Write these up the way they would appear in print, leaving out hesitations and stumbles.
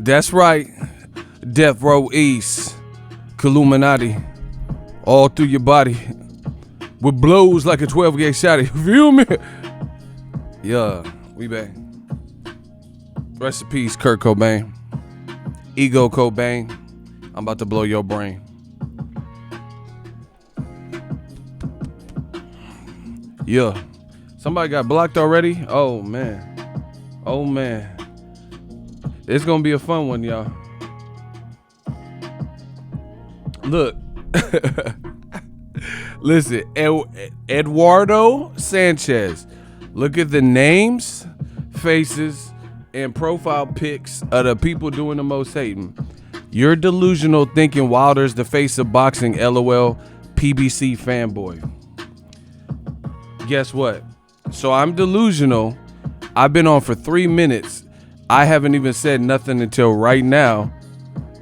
That's right. Death Row East. Illuminati. All through your body. With blows like a 12-gauge shotty. Feel me? Yeah, we back. Rest in peace, Kurt Cobain. Ego Cobain. I'm about to blow your brain. Yeah. Somebody got blocked already? Oh, man. Oh, man. It's going to be a fun one, y'all. Look. Listen, Eduardo Sanchez. Look at the names, faces, and profile pics of the people doing the most hating. You're delusional thinking Wilder's the face of boxing, LOL, PBC fanboy. Guess what? So I'm delusional. I've been on for 3 minutes. I haven't even said nothing until right now,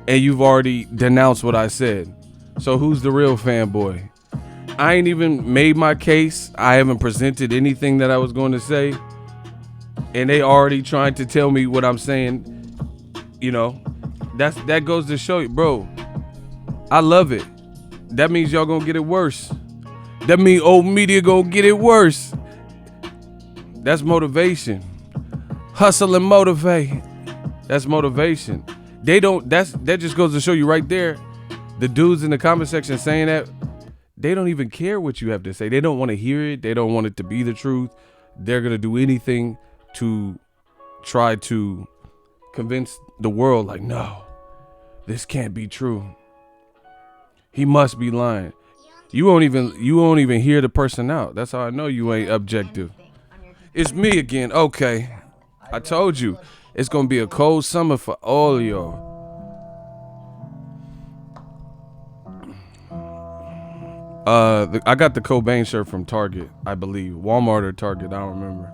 and you've already denounced what I said. So who's the real fanboy? I ain't even made my case. I haven't presented anything that I was going to say, and they already trying to tell me what I'm saying. You know, that goes to show you, bro. I love it. That means y'all gonna get it worse. That means old media gonna get it worse. That's motivation. Hustle and motivate. That's motivation. They don't. That just goes to show you right there. The dudes in the comment section saying that, they don't even care what you have to say. They don't want to hear it. They don't want it to be the truth. They're gonna do anything to try to convince the world, like, no, this can't be true. He must be lying. You won't even hear the person out. That's how I know you ain't objective. It's me again. Okay. I told you. It's going to be a cold summer for all of y'all. I got the Cobain shirt from Target, I believe. Walmart or Target, I don't remember.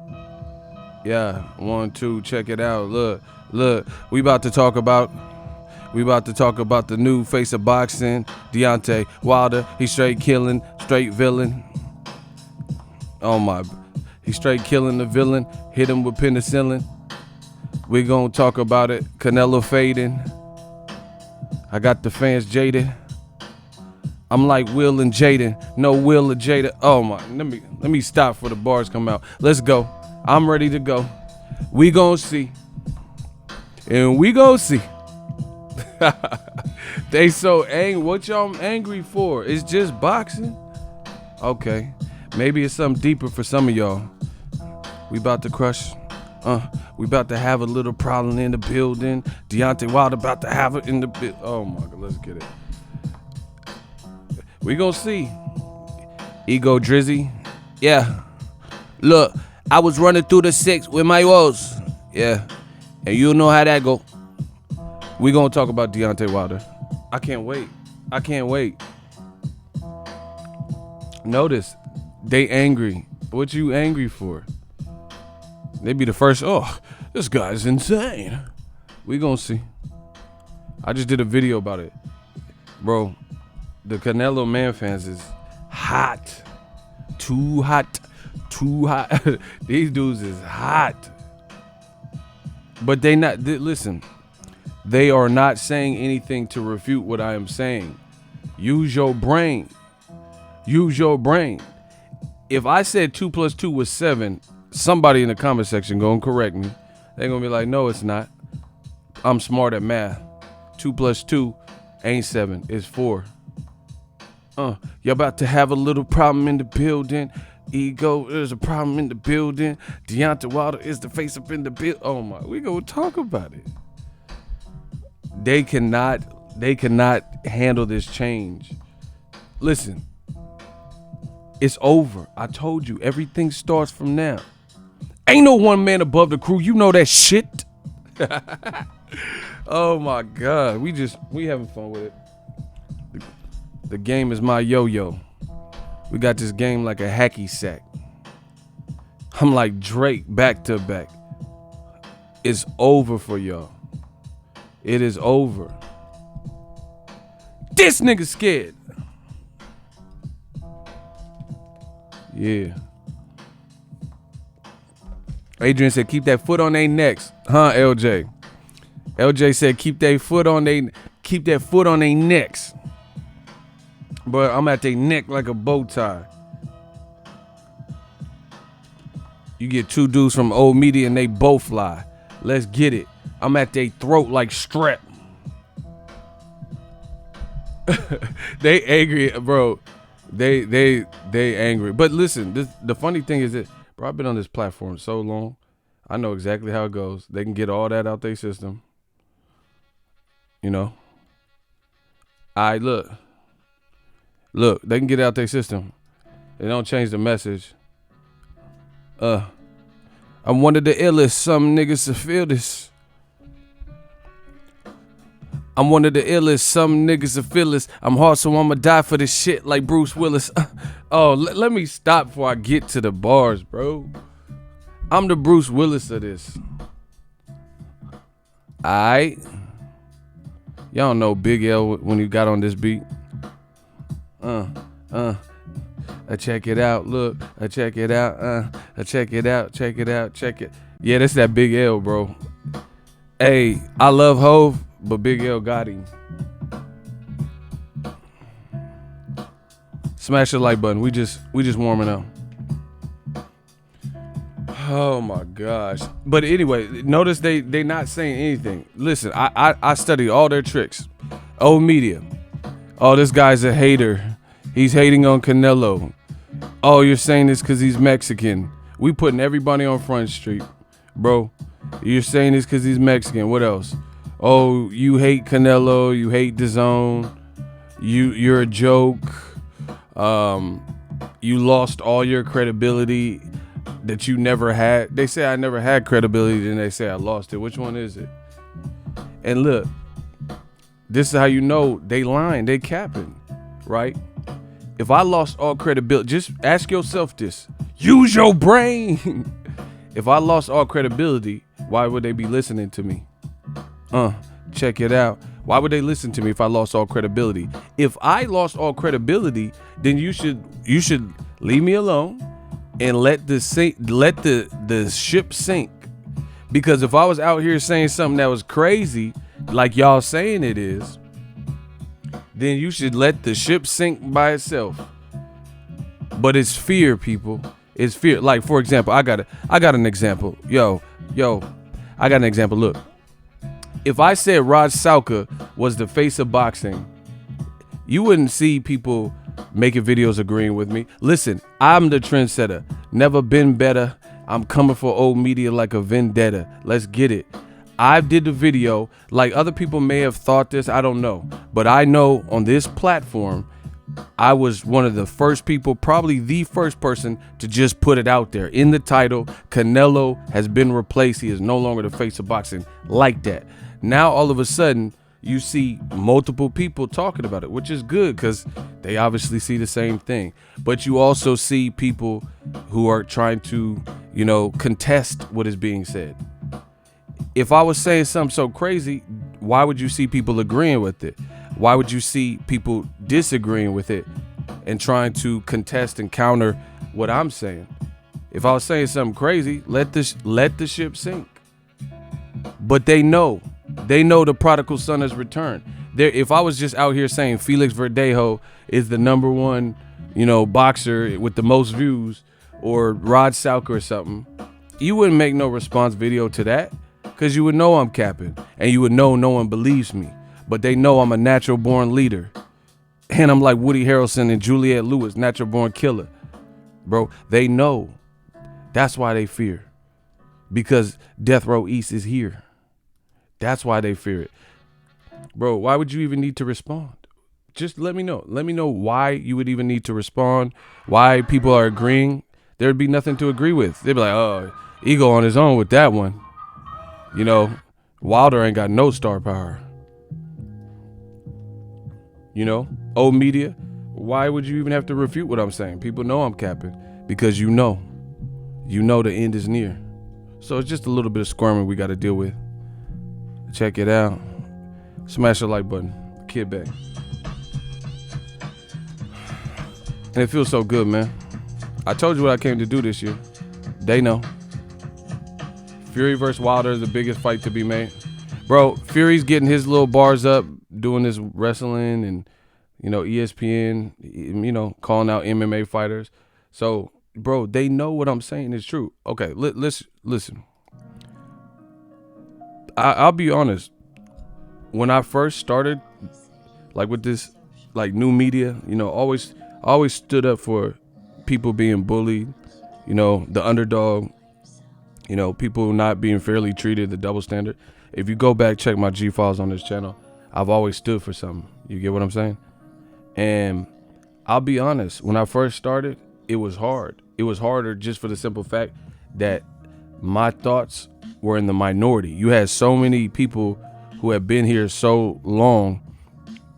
Yeah, 1, 2, check it out. Look, we about to talk about the new face of boxing, Deontay Wilder. He's straight killing, straight villain. Oh my, he's straight killing the villain. Hit him with penicillin. We gonna talk about it. Canelo fading. I got the fans jaded. I'm like Will and Jaden. No Will or Jada. Oh my, let me stop before the bars come out. Let's go. I'm ready to go. We gonna see. And we gonna see. They so angry. What y'all angry for? It's just boxing? Okay. Maybe it's something deeper for some of y'all. We about to crush. We about to have a little problem in the building. Deontay Wilder about to have it in the building. Oh my God, let's get it. We gonna see. Ego Drizzy. Yeah. Look, I was running through the 6 with my woes. Yeah. And you know how that go. We gonna talk about Deontay Wilder. I can't wait. Notice, they angry. What you angry for? They be the first, oh, this guy's insane. We gonna see. I just did a video about it. Bro, the Canelo man fans is hot. Too hot. These dudes is hot. But they not, listen, they are not saying anything to refute what I am saying. Use your brain. If I said 2 + 2 was 7, somebody in the comment section gonna correct me. They're gonna be like, no, it's not. I'm smart at math. 2 + 2 ain't 7, it's 4. Y'all about to have a little problem in the building. Ego, there's a problem in the building. Deontay Wilder is the face up in the building. Oh my, we gonna talk about it. They cannot handle this change. Listen, it's over. I told you, everything starts from now. Ain't no one man above the crew. You know that shit. Oh my God, we having fun with it. The game is my yo-yo. We got this game like a hacky sack. I'm like Drake back to back. It's over for y'all. It is over. This nigga scared. Yeah. Adrian said, keep that foot on their necks. Huh, LJ? LJ said keep that foot on their necks. But I'm at their neck like a bow tie. You get 2 dudes from old media and they both lie. Let's get it. I'm at their throat like strep. They angry, bro. They angry. But listen, the funny thing is that, bro, I've been on this platform so long. I know exactly how it goes. They can get all that out their system. You know. Look, they can get it out their system. They don't change the message. I'm one of the illest. Some niggas to feel this. I'm one of the illest. Some niggas to feel this. I'm hard, so I'ma die for this shit like Bruce Willis. Let me stop before I get to the bars, bro. I'm the Bruce Willis of this. Alright. Y'all know Big L when he got on this beat. I check it out, look, I check it out, I check it out, check it out, check it. Yeah, that's that Big L, bro. Hey, I love Hove, but Big L got him. Smash the like button. We just warming up. Oh my gosh. But anyway, notice they not saying anything. Listen, I studied all their tricks. Old media. Oh, this guy's a hater. He's hating on Canelo. Oh, you're saying this because he's Mexican. We putting everybody on Front Street, bro. You're saying this because he's Mexican. What else? Oh, you hate Canelo. You hate DAZN. You're a joke. You lost all your credibility that you never had. They say I never had credibility, then they say I lost it. Which one is it? And look, this is how you know they lying, they capping, right? If I lost all credibility, just ask yourself this. Use your brain. If I lost all credibility, why would they be listening to me? Check it out. Why would they listen to me if I lost all credibility? If I lost all credibility, then you should leave me alone and let the ship sink. Because if I was out here saying something that was crazy, like y'all saying it is, then you should let the ship sink by itself. But it's fear, people. It's fear. Like, for example, I got an example. Yo, I got an example. Look, if I said Rod Salka was the face of boxing, you wouldn't see people making videos agreeing with me. Listen, I'm the trendsetter. Never been better. I'm coming for old media like a vendetta. Let's get it. I did the video. Like other people may have thought this, I don't know. But I know on this platform, I was one of the first people, probably the first person to just put it out there. In the title, Canelo has been replaced. He is no longer the face of boxing like that. Now, all of a sudden, you see multiple people talking about it, which is good because they obviously see the same thing. But you also see people who are trying to, contest what is being said. If I was saying something so crazy, why would you see people agreeing with it? Why would you see people disagreeing with it and trying to contest and counter what I'm saying? If I was saying something crazy, let the ship sink. But they know the prodigal son has returned. If I was just out here saying Felix Verdejo is the number one, boxer with the most views, or Rod Salka or something, you wouldn't make no response video to that because you would know I'm capping and you would know no one believes me. But they know I'm a natural born leader. And I'm like Woody Harrelson and Juliette Lewis, natural born killer. Bro, they know. That's why they fear. Because Death Row East is here. That's why they fear it. Bro, why would you even need to respond? Just let me know. Let me know why you would even need to respond. Why people are agreeing. There'd be nothing to agree with. They'd be like, oh, Ego on his own with that one. Wilder ain't got no star power. Old media, why would you even have to refute what I'm saying? People know I'm capping because the end is near. So it's just a little bit of squirming we got to deal with. Check it out. Smash the like button. Kid back. And it feels so good, man. I told you what I came to do this year. They know. Fury versus Wilder is the biggest fight to be made. Bro, Fury's getting his little bars up, doing this wrestling and, ESPN, calling out MMA fighters. So, bro, they know what I'm saying is true. Okay, let's listen. I'll be honest. When I first started, like with this, like new media, always stood up for people being bullied, the underdog, people not being fairly treated, the double standard. If you go back, check my G files on this channel, I've always stood for something. You get what I'm saying? And I'll be honest, when I first started, it was hard. It was harder just for the simple fact that my thoughts were in the minority. You had so many people who have been here so long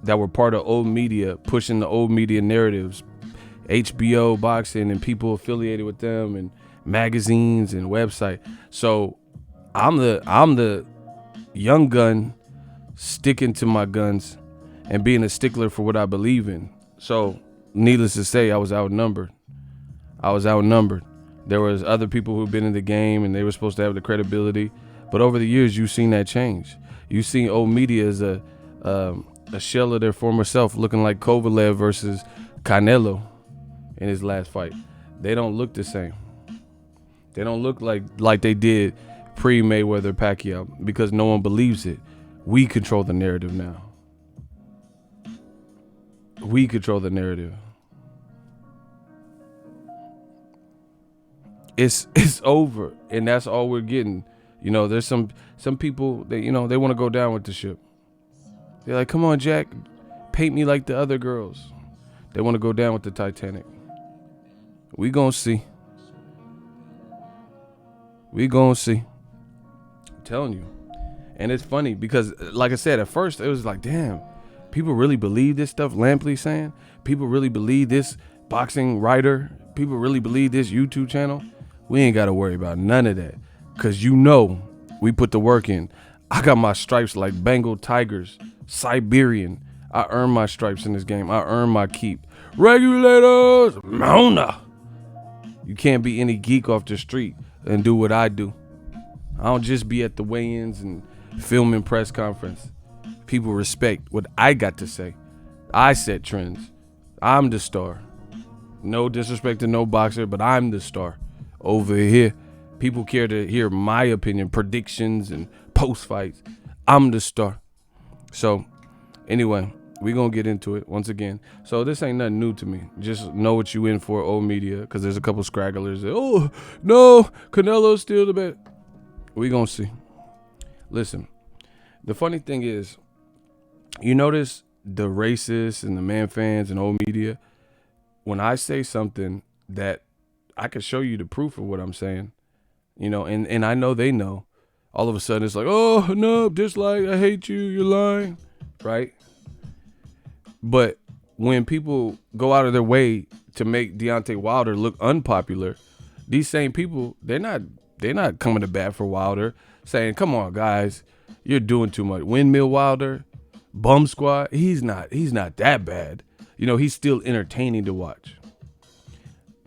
that were part of old media, pushing the old media narratives, HBO, boxing, and people affiliated with them, and magazines and website. So I'm the young gun sticking to my guns and being a stickler for what I believe in. So needless to say, I was outnumbered. There was other people who've been in the game and they were supposed to have the credibility. But over the years, you've seen that change. You've seen old media as a shell of their former self, looking like Kovalev versus Canelo in his last fight. They don't look the same. They don't look like they did pre-Mayweather Pacquiao because no one believes it. We control the narrative now. We control the narrative. It's over, and that's all we're getting. There's some people that they want to go down with the ship. They're like, come on, Jack, paint me like the other girls. They want to go down with the Titanic. We gonna see. I'm telling you. And it's funny because, like I said, at first it was like, damn, people really believe this stuff Lampley's saying? People really believe this boxing writer? People really believe this YouTube channel? We ain't got to worry about none of that because we put the work in. I got my stripes like Bengal tigers, Siberian. I earned my stripes in this game. I earned my keep. Regulators, Mona. You can't be any geek off the street and do what I do. I don't just be at the weigh-ins and filming press conference. People respect what I got to say. I set trends. I'm the star. No disrespect to no boxer, but I'm the star over here. People care to hear my opinion, predictions, and post-fights. I'm the star. So, anyway, we gonna get into it once again. So this ain't nothing new to me. Just know what you in for, old media, because there's a couple scragglers that, oh, no, Canelo's still the best. We gonna see. Listen, the funny thing is, you notice the racists and the man fans and old media, when I say something that I can show you the proof of what I'm saying, and I know they know, all of a sudden it's like, oh, no, dislike, I hate you, you're lying, right? But when people go out of their way to make Deontay Wilder look unpopular, these same people, they're not coming to bat for Wilder, saying, come on, guys, you're doing too much. Windmill Wilder, Bum Squad, he's not that bad. He's still entertaining to watch.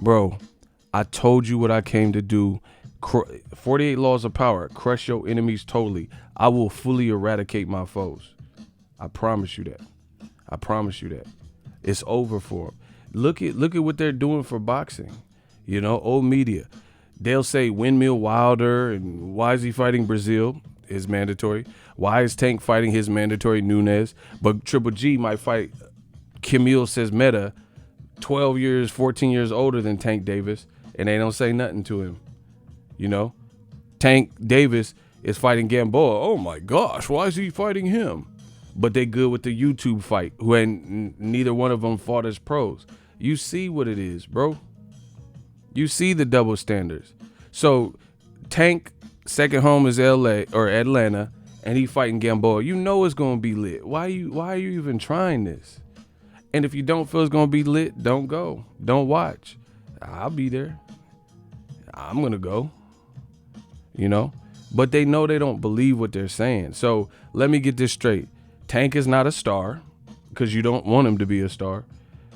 Bro, I told you what I came to do. 48 laws of power, crush your enemies totally. I will fully eradicate my foes. I promise you that. It's over for them. Look at what they're doing for boxing. Old media. They'll say Windmill Wilder, and why is he fighting Brazil? Is mandatory. Why is Tank fighting his mandatory Nunes? But Triple G might fight Camille Sesmeta, 12 years, 14 years older than Tank Davis, and they don't say nothing to him. Tank Davis is fighting Gamboa. Oh my gosh, why is he fighting him? But they good with the YouTube fight, who ain't neither one of them fought as pros. You see what it is, bro. You see the double standards. So Tank second home is LA or Atlanta, and he fighting Gamboa. It's gonna be lit. Why are you even trying this? And if you don't feel it's gonna be lit, don't go. Don't watch. I'll be there. I'm gonna go. But they know they don't believe what they're saying. So let me get this straight. Tank is not a star because you don't want him to be a star.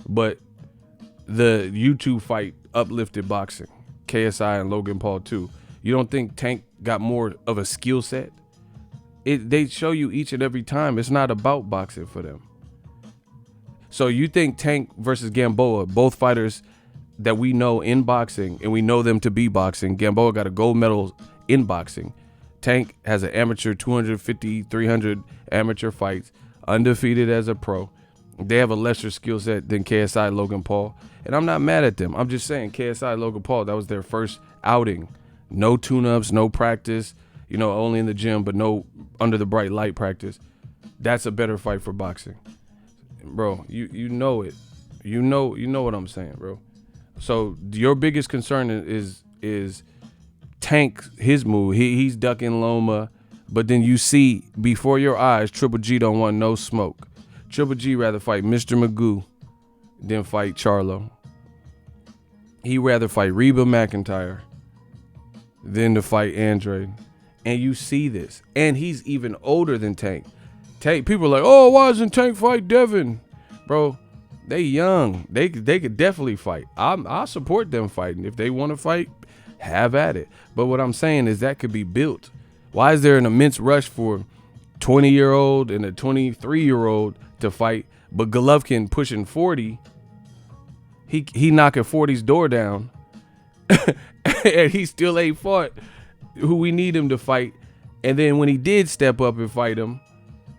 But the YouTube fight uplifted boxing. KSI and Logan Paul too. You don't think Tank got more of a skill set? They show you each and every time. It's not about boxing for them. So you think Tank versus Gamboa, both fighters that we know in boxing, and we know them to be boxing. Gamboa got a gold medal in boxing. Tank has an amateur 250, 300 amateur fights, undefeated as a pro. They have a lesser skill set than KSI Logan Paul. And I'm not mad at them. I'm just saying KSI Logan Paul, that was their first outing. No tune-ups, no practice, only in the gym, but no under the bright light practice. That's a better fight for boxing. Bro, you know it. You know what I'm saying, bro. So your biggest concern is Tank, his move. He's ducking Loma, but then you see before your eyes, Triple G don't want no smoke. Triple G rather fight Mr. Magoo than fight Charlo. He rather fight Reba McEntire than to fight Andre. And you see this. And he's even older than Tank. People are like, oh, why doesn't Tank fight Devin? Bro, they young. They could definitely fight. I'll support them fighting. If they want to fight, have at it. But what I'm saying is that could be built. Why is there an immense rush for 20-year-old and a 23-year-old to fight? But Golovkin pushing 40, he knocking 40's door down, and he still ain't fought who we need him to fight. And then when he did step up and fight him,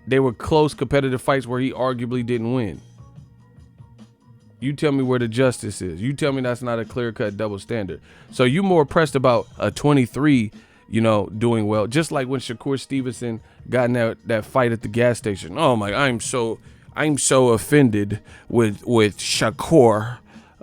they were close competitive fights where he arguably didn't win. You tell me where the justice is. You tell me that's not a clear-cut double standard. So you more pressed about a 23, doing well. Just like when Shakur Stevenson got in that fight at the gas station. Oh my, I'm so offended with Shakur.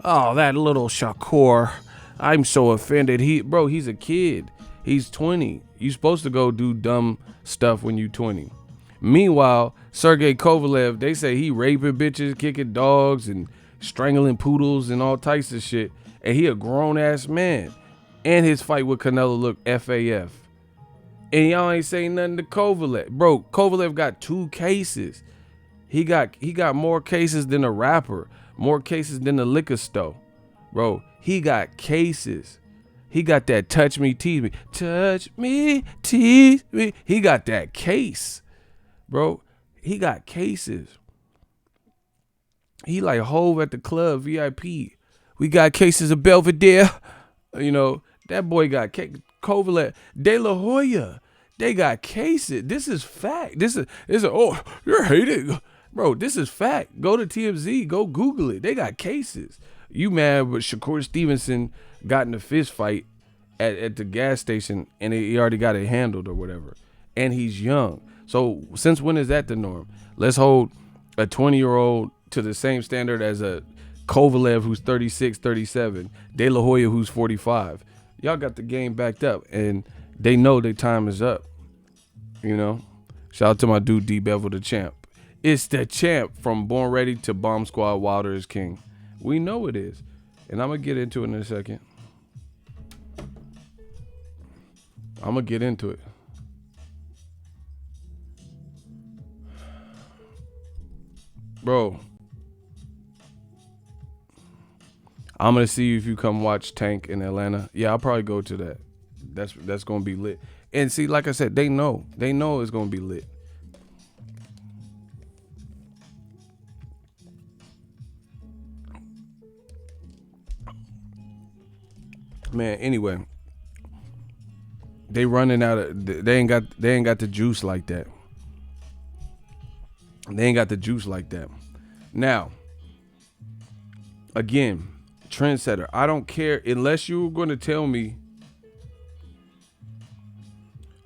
Oh, that little Shakur. I'm so offended. He's a kid. He's 20. You supposed to go do dumb stuff when you 20. Meanwhile, Sergey Kovalev, they say he raping bitches, kicking dogs, and strangling poodles and all types of shit. And he a grown-ass man. And his fight with Canelo looked FAF. And y'all ain't saying nothing to Kovalev. Bro, Kovalev got 2 cases. He got more cases than a rapper. More cases than the liquor store. Bro, he got cases. He got that touch me, tease me. Touch me, tease me. He got that case. Bro, he got cases. He like Hove at the club, VIP. We got cases of Belvedere. That boy got Kovalev. De La Hoya. They got cases. This is fact. This is oh, you're hating. Bro, this is fact. Go to TMZ. Go Google it. They got cases. You mad but Shakur Stevenson got in a fist fight at the gas station and he already got it handled or whatever. And he's young. So since when is that the norm? Let's hold a 20-year-old to the same standard as a Kovalev who's 36, 37, De La Hoya who's 45. Y'all got the game backed up and they know their time is up. Shout out to my dude D Bevel the champ. It's the champ from Born Ready to Bomb Squad. Wilder is king. We know it is. And I'm going to get into it in a second. I'm going to get into it. Bro, I'm going to see if you come watch Tank in Atlanta. Yeah, I'll probably go to that. That's going to be lit. And see, like I said, they know it's going to be lit. Man, anyway, they running out of they ain't got the juice like that. They ain't got the juice like that. Now, again, trendsetter. I don't care unless you're going to tell me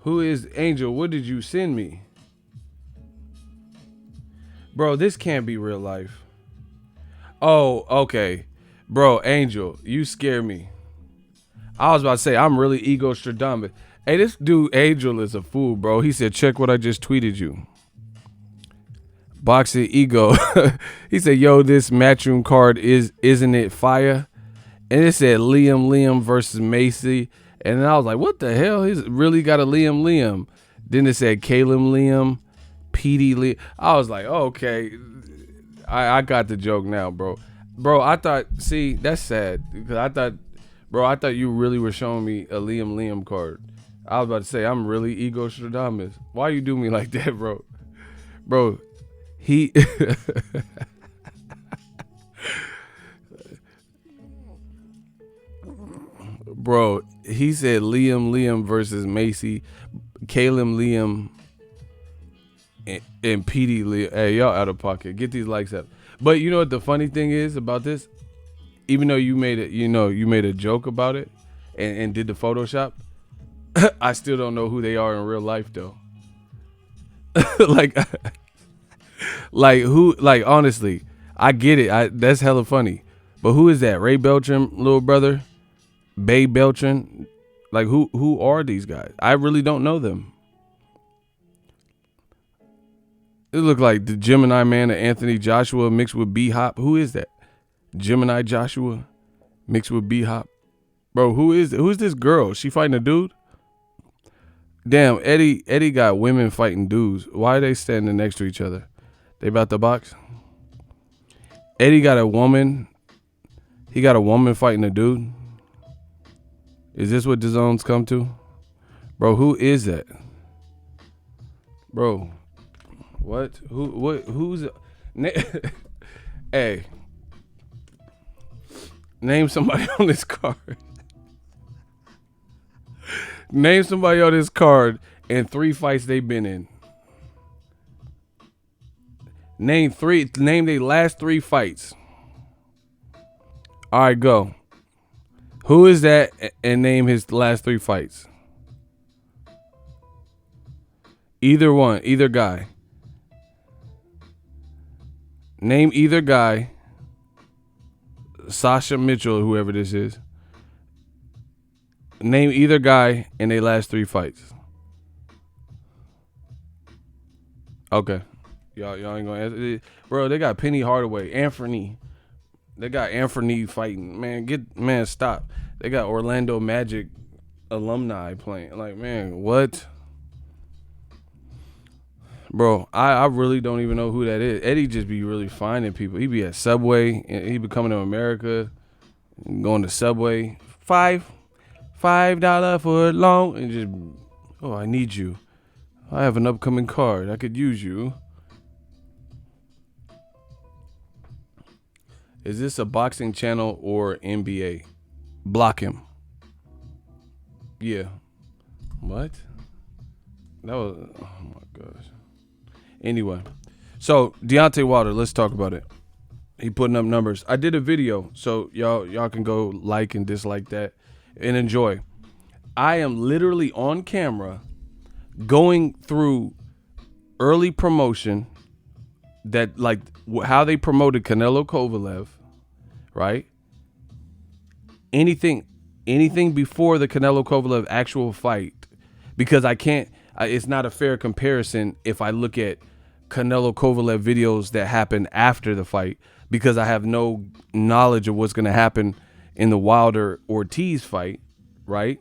who is Angel. What did you send me? Bro, this can't be real life. Oh, okay. Bro, Angel, you scare me. I was about to say, I'm really ego Stradamus. Hey, this dude, Angel, is a fool, bro. He said, check what I just tweeted you. Boxing ego. He said, yo, this matchroom card isn't it fire? And it said Liam versus Macy. And then I was like, what the hell? He's really got a Liam. Then it said Caleb Liam, PD Liam. I was like, oh, okay. I got the joke now, bro. Bro, I thought, see, that's sad. Because I thought you really were showing me a Liam card. I was about to say, I'm really Ego Stradamus. Why you do me like that, bro? Bro, he... Bro, he said Liam versus Macy, Caleb Liam, and PD Liam. Hey, y'all out of pocket. Get these likes up. But you know what the funny thing is about this? Even though you made it, you made a joke about it and did the Photoshop, I still don't know who they are in real life though. like, like honestly, I get it. That's hella funny. But who is that? Ray Beltran, little brother? Bay Beltran? Like who are these guys? I really don't know them. It looked like the Gemini man of Anthony Joshua mixed with B Hop. Who is that? Gemini Joshua mixed with B Hop. Bro, who's this girl? She fighting a dude? Damn, Eddie got women fighting dudes. Why are they standing next to each other? They about to box? Eddie got a woman. He got a woman fighting a dude. Is this what DAZN's come to? Bro, who is that? Bro, what? Who's Hey. Name somebody on this card. Name somebody on this card and 3 fights they've been in. Name their last 3 fights. All right, go. Who is that? And name his last 3 fights. Either one, either guy. Name either guy. Sasha Mitchell, whoever this is. Name either guy in their last 3 fights. Okay. Y'all ain't gonna answer. Bro, they got Penny Hardaway, Anthony. They got Anthony fighting. Man, stop. They got Orlando Magic alumni playing. Like, man, what? Bro, I really don't even know who that is. Eddie just be really finding people. He be at Subway. He be coming to America, going to Subway. $5 for a long, and just, oh, I need you. I have an upcoming card. I could use you. Is this a boxing channel or NBA? Block him. Yeah. What? That was, oh my gosh. Anyway, so Deontay Wilder, let's talk about it. He putting up numbers. I did a video, so y'all can go like and dislike that and enjoy. I am literally on camera going through early promotion that, like, how they promoted Canelo Kovalev, right? Anything before the Canelo Kovalev actual fight, because I can't. It's not a fair comparison if I look at Canelo Kovalev videos that happened after the fight, because I have no knowledge of what's going to happen in the Wilder Ortiz fight, right?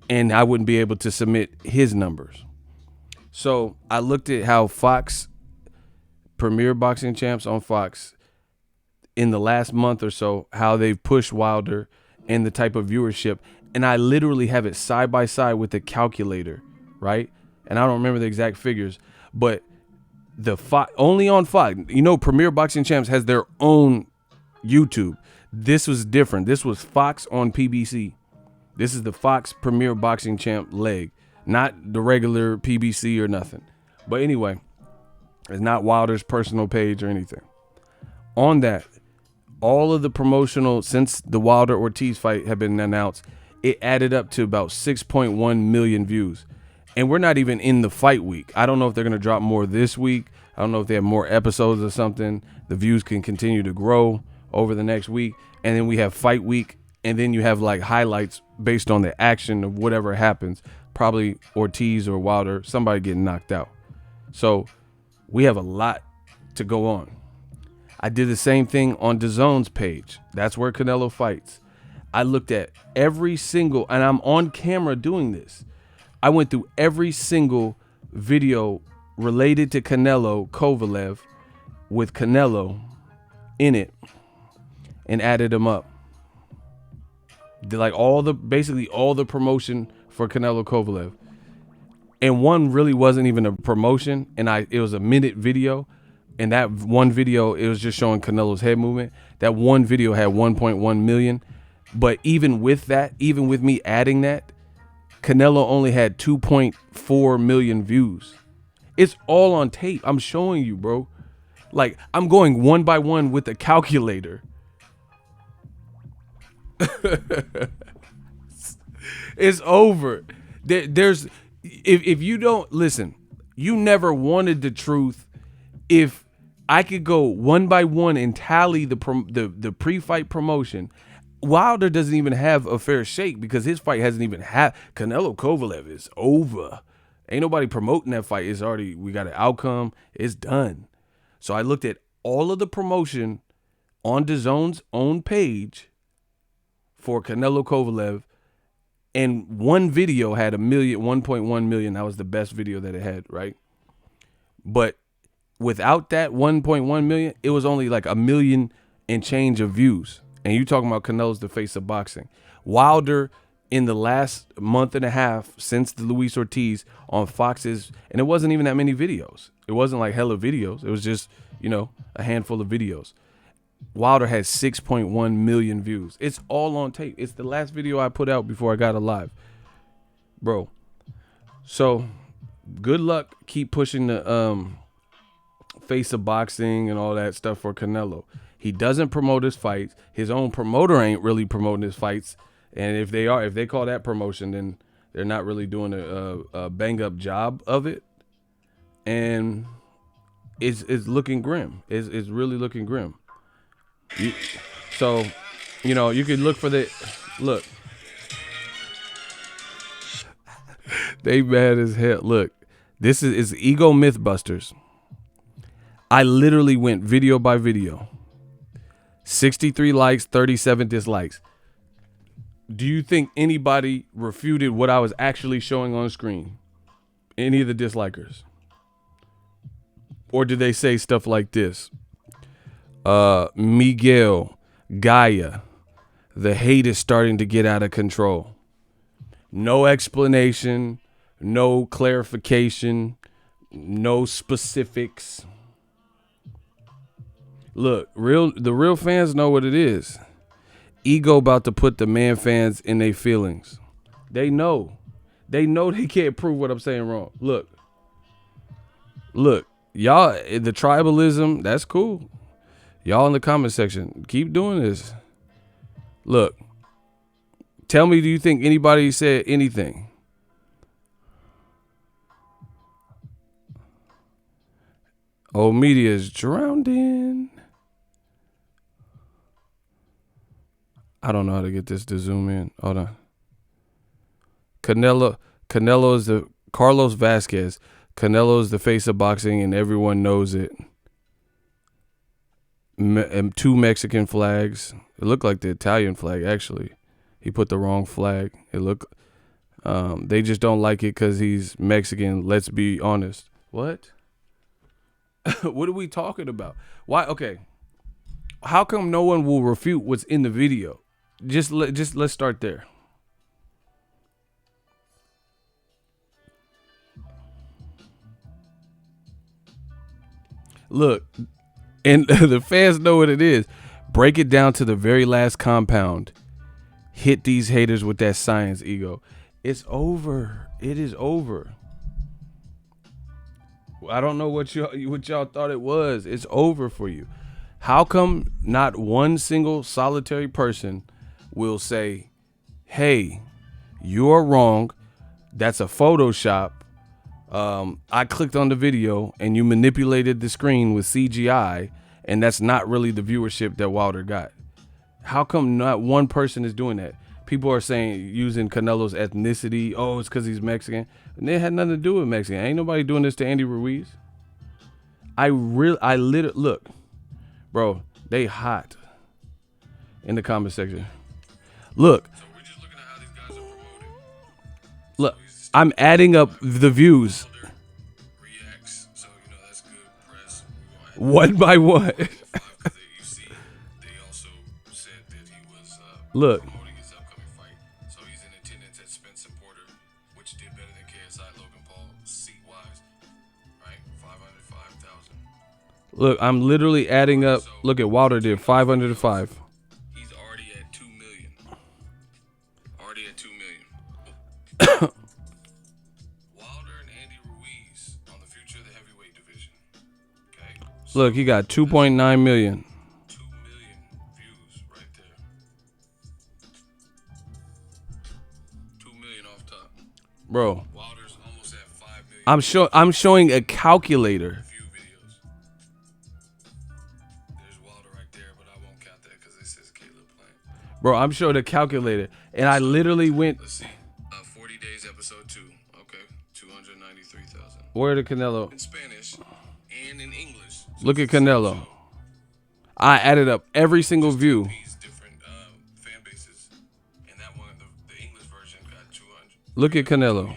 And I wouldn't be able to submit his numbers. So I looked at how Fox, Premier Boxing Champs on Fox, in the last month or so, how they've pushed Wilder and the type of viewership. And I literally have it side by side with the calculator, right? And I don't remember the exact figures, but the only on Fox, Premier Boxing Champs has their own YouTube. This was different. This was Fox on PBC. This is the Fox Premier Boxing Champ leg, not the regular PBC or nothing. But anyway, it's not Wilder's personal page or anything. On that, all of the promotional, since the Wilder Ortiz fight had been announced, it added up to about 6.1 million views. And we're not even in the fight week. I don't know if they're going to drop more this week. I don't know if they have more episodes or something. The views can continue to grow over the next week. And then we have fight week. And then you have like highlights based on the action of whatever happens. Probably Ortiz or Wilder, somebody getting knocked out. So we have a lot to go on. I did the same thing on DAZN's page. That's where Canelo fights. I looked at every single, and I'm on camera doing this. I went through every single video related to Canelo Kovalev with Canelo in it and added them up. Like basically all the promotion for Canelo Kovalev. And one really wasn't even a promotion, and it was a minute video. And that one video, it was just showing Canelo's head movement. That one video had 1.1 million. But even with that, even with me adding that, Canelo only had 2.4 million views. It's all on tape. I'm showing you, bro. Like, I'm going one by one with a calculator. It's over. There's if you don't listen, you never wanted the truth. If I could go one by one and tally the pre-fight promotion, Wilder doesn't even have a fair shake because his fight hasn't even had. Canelo Kovalev is over. Ain't nobody promoting that fight. It's already, we got an outcome. It's done. So I looked at all of the promotion on DAZN's own page for Canelo Kovalev, and one video had 1.1 million. That was the best video that it had, right? But without that 1.1 million, it was only like 1 million and change of views. And you talking about Canelo's the face of boxing. Wilder, in the last month and a half since the Luis Ortiz on Fox's, and it wasn't even that many videos. It wasn't like hella videos. It was just, a handful of videos. Wilder has 6.1 million views. It's all on tape. It's the last video I put out before I got alive. Bro. So, good luck. Keep pushing the face of boxing and all that stuff for Canelo. He doesn't promote his fights. His own promoter ain't really promoting his fights. And if they call that promotion, then they're not really doing a bang up job of it. And it's looking grim. It's really looking grim. So, you could look for look. They mad as hell. Look, this is Ego Mythbusters. I literally went video by video. 63 likes, 37 dislikes. Do you think anybody refuted what I was actually showing on screen? Any of the dislikers? Or did they say stuff like this? Miguel, Gaia, the hate is starting to get out of control. No explanation, no clarification, no specifics. Look, the real fans know what it is. Ego about to put the man fans in their feelings. They know. They know they can't prove what I'm saying wrong. Look, y'all, the tribalism, that's cool. Y'all in the comment section, keep doing this. Look, tell me, do you think anybody said anything? Old media is drowned in. I don't know how to get this to zoom in. Hold on. Canelo is the Carlos Vasquez. Canelo is the face of boxing, and everyone knows it. Two Mexican flags. It looked like the Italian flag, actually. He put the wrong flag. It looked. They just don't like it because he's Mexican. Let's be honest. What? What are we talking about? Why? Okay. How come no one will refute what's in the video? Just let's start there. Look, and the fans know what it is. Break it down to the very last compound. Hit these haters with that science, Ego. It's over. It is over. I don't know what y'all thought it was. It's over for you. How come not one single solitary person will say, hey, you're wrong. That's a Photoshop. I clicked on the video and you manipulated the screen with CGI, and that's not really the viewership that Wilder got. How come not one person is doing that? People are saying, using Canelo's ethnicity. Oh, it's because he's Mexican. And it had nothing to do with Mexican. Ain't nobody doing this to Andy Ruiz. I literally, look, bro, they hot in the comment section. Look. So we're just looking at how these guys are promoted. Look, I'm adding up the views. Reacts, so that's good press. One by one. Look. Look, I'm literally adding up. Look at Wilder did 505. He's already at 2 million. Already at 2 million. Wilder and Andy Ruiz on the future of the heavyweight division. Okay. So Look, he got 2.9 million. 2 million views right there. 2 million off top. Bro, Wilder's almost at 5 million. I'm showing a calculator. Few videos. There's Wilder right there, but I won't count that because it says Caleb playing. Bro, I'm showing a calculator. And I literally went. Let's see. 40 days, episode 2. Okay. 293,000. Where did Canelo? In Spanish and in English. Look at Canelo. I added up every single view. These different fan bases. And that one, the English version got 200. Look at Canelo.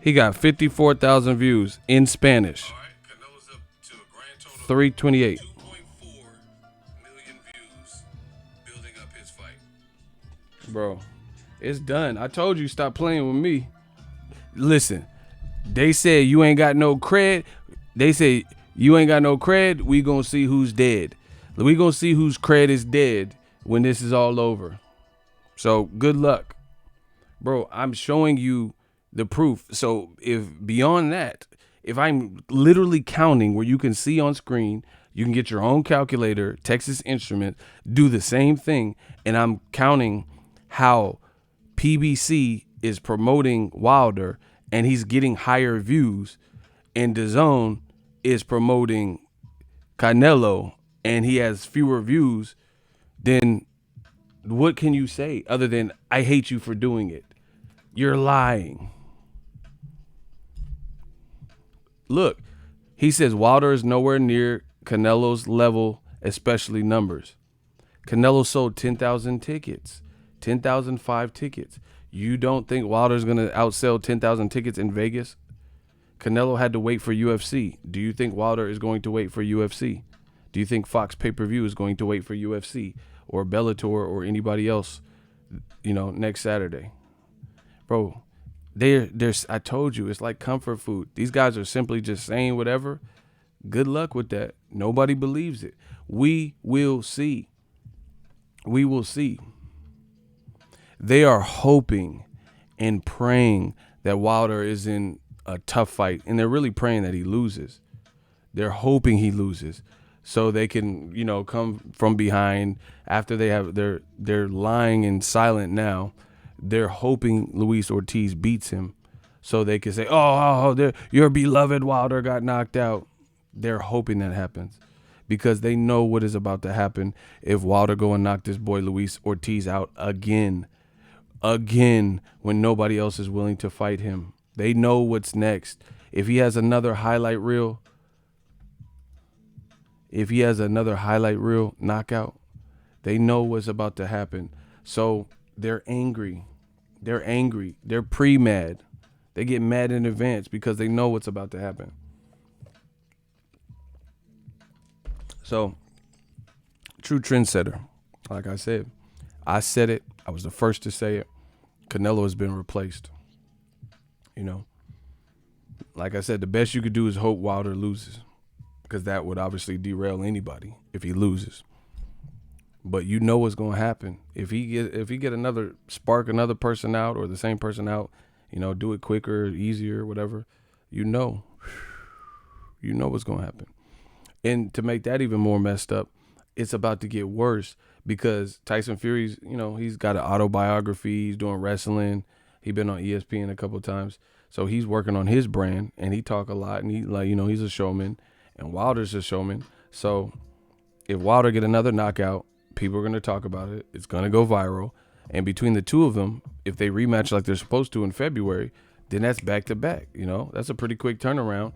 He got 54,000 views in Spanish. All right. Canelo's up to a grand total of 328. 2.4 million views building up his fight. Bro, it's done. I told you stop playing with me. Listen, they said you ain't got no cred. They say you ain't got no cred. We gonna see who's dead. We gonna see whose cred is dead when this is all over. So good luck. Bro, I'm showing you the proof. So if beyond that, if I'm literally counting where you can see on screen, you can get your own calculator, Texas Instrument, do the same thing. And I'm counting how PBC is promoting Wilder and he's getting higher views, and DAZN is promoting Canelo and he has fewer views, then what can you say other than I hate you for doing it? You're lying. Look, he says Wilder is nowhere near Canelo's level, especially numbers. Canelo sold 10,000 tickets, 10,005 tickets. You don't think Wilder's going to outsell 10,000 tickets in Vegas? Canelo had to wait for UFC. Do you think Wilder is going to wait for UFC? Do you think Fox pay-per-view is going to wait for UFC or Bellator or anybody else, next Saturday? Bro, there's I told you, it's like comfort food. These guys are simply just saying whatever. Good luck with that. Nobody believes it. We will see. We will see. They are hoping and praying that Wilder is in a tough fight, and they're really praying that he loses. They're hoping he loses so they can, come from behind after they're lying and silent now. They're hoping Luis Ortiz beats him so they can say, your beloved Wilder got knocked out. They're hoping that happens because they know what is about to happen if Wilder go and knock this boy Luis Ortiz out again when nobody else is willing to fight him. They know what's next. If he has another highlight reel knockout, they know what's about to happen. So they're angry. They're pre-mad. They get mad in advance because they know what's about to happen. So, true trendsetter. Like I said it. I was the first to say it. Canelo has been replaced. Like I said, the best you could do is hope Wilder loses, because that would obviously derail anybody if he loses. But you know what's going to happen if he get another person out or the same person out. Do it quicker, easier, whatever. You know what's going to happen. And to make that even more messed up, it's about to get worse because Tyson Fury's, he's got an autobiography. He's doing wrestling. He's been on ESPN a couple of times. So he's working on his brand, and he talk a lot, and he's a showman, and Wilder's a showman. So if Wilder get another knockout, people are going to talk about it. It's going to go viral. And between the two of them, if they rematch like they're supposed to in February, then that's back to back. That's a pretty quick turnaround.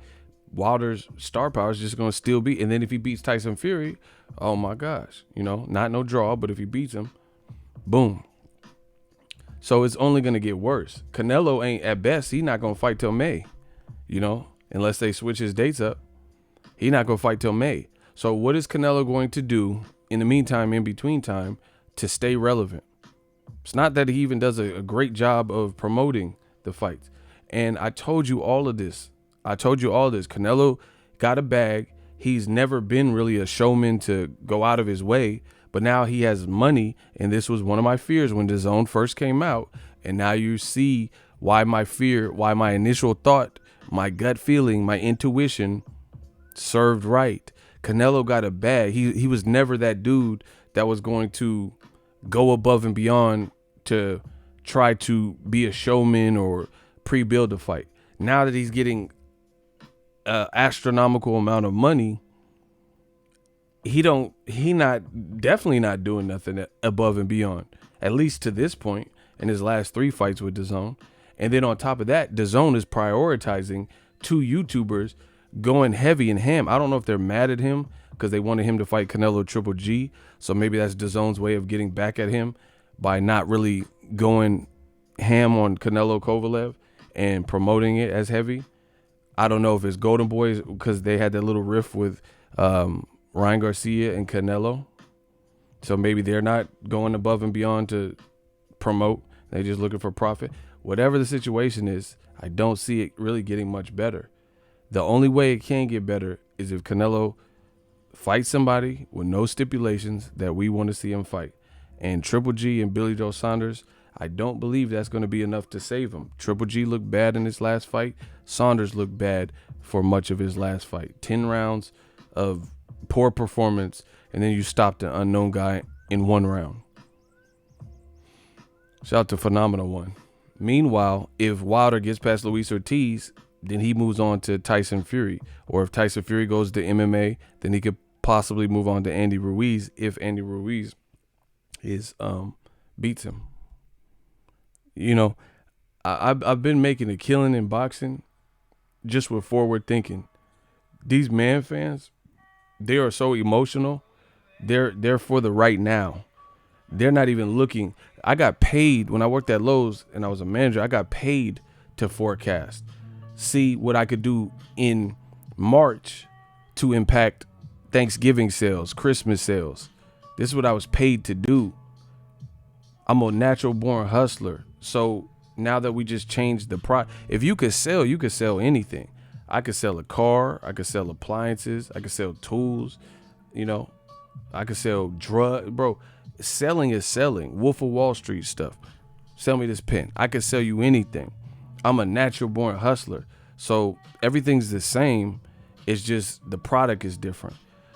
Wilder's star power is just going to still be. And then if he beats Tyson Fury, oh my gosh, not no draw, but if he beats him, boom. So it's only going to get worse. Canelo ain't, at best, he's not going to fight till May, unless they switch his dates up. He's not going to fight till May. So what is Canelo going to do in the meantime, in between time, to stay relevant? It's not that he even does a great job of promoting the fights. And I told you all of this. Canelo got a bag. He's never been really a showman to go out of his way, but now he has money, and this was one of my fears when DAZN first came out. And now you see why my initial thought, my gut feeling, my intuition served right. Canelo got a bag. He was never that dude that was going to go above and beyond to try to be a showman or pre-build a fight. Now that he's getting an astronomical amount of money, definitely not doing nothing above and beyond, at least to this point in his last 3 fights with DAZN. And then on top of that, DAZN is prioritizing 2 YouTubers going heavy and ham. I don't know if they're mad at him because they wanted him to fight Canelo Triple G. So maybe that's DAZN's way of getting back at him by not really going ham on Canelo Kovalev and promoting it as heavy. I don't know if it's Golden Boys because they had that little riff with Ryan Garcia and Canelo. So maybe they're not going above and beyond to promote. They're just looking for profit. Whatever the situation is, I don't see it really getting much better. The only way it can get better is if Canelo fights somebody with no stipulations that we want to see him fight. And Triple G and Billy Joe Saunders, I don't believe that's going to be enough to save him. Triple G looked bad in his last fight. Saunders looked bad for much of his last fight. 10 rounds of poor performance, and then you stopped an unknown guy in 1 round. Shout out to Phenomenal One. Meanwhile, if Wilder gets past Luis Ortiz, then he moves on to Tyson Fury. Or if Tyson Fury goes to MMA, then he could possibly move on to Andy Ruiz if Andy Ruiz beats him. You know, I've been making a killing in boxing just with forward thinking. These man fans, they are so emotional. They're for the right now. They're not even looking. I got paid when I worked at Lowe's and I was a manager. I got paid to forecast, see what I could do in March to impact Thanksgiving sales, Christmas sales. This is what I was paid to do. I'm a natural born hustler. So now that we just changed the if you could sell anything. I could sell a car. I could sell appliances. I could sell tools. You know, I could sell drugs. Bro, selling is selling. Wolf of Wall Street stuff. Sell me this pen. I could sell you anything. I'm a natural born hustler. So everything's the same. It's just the product is different.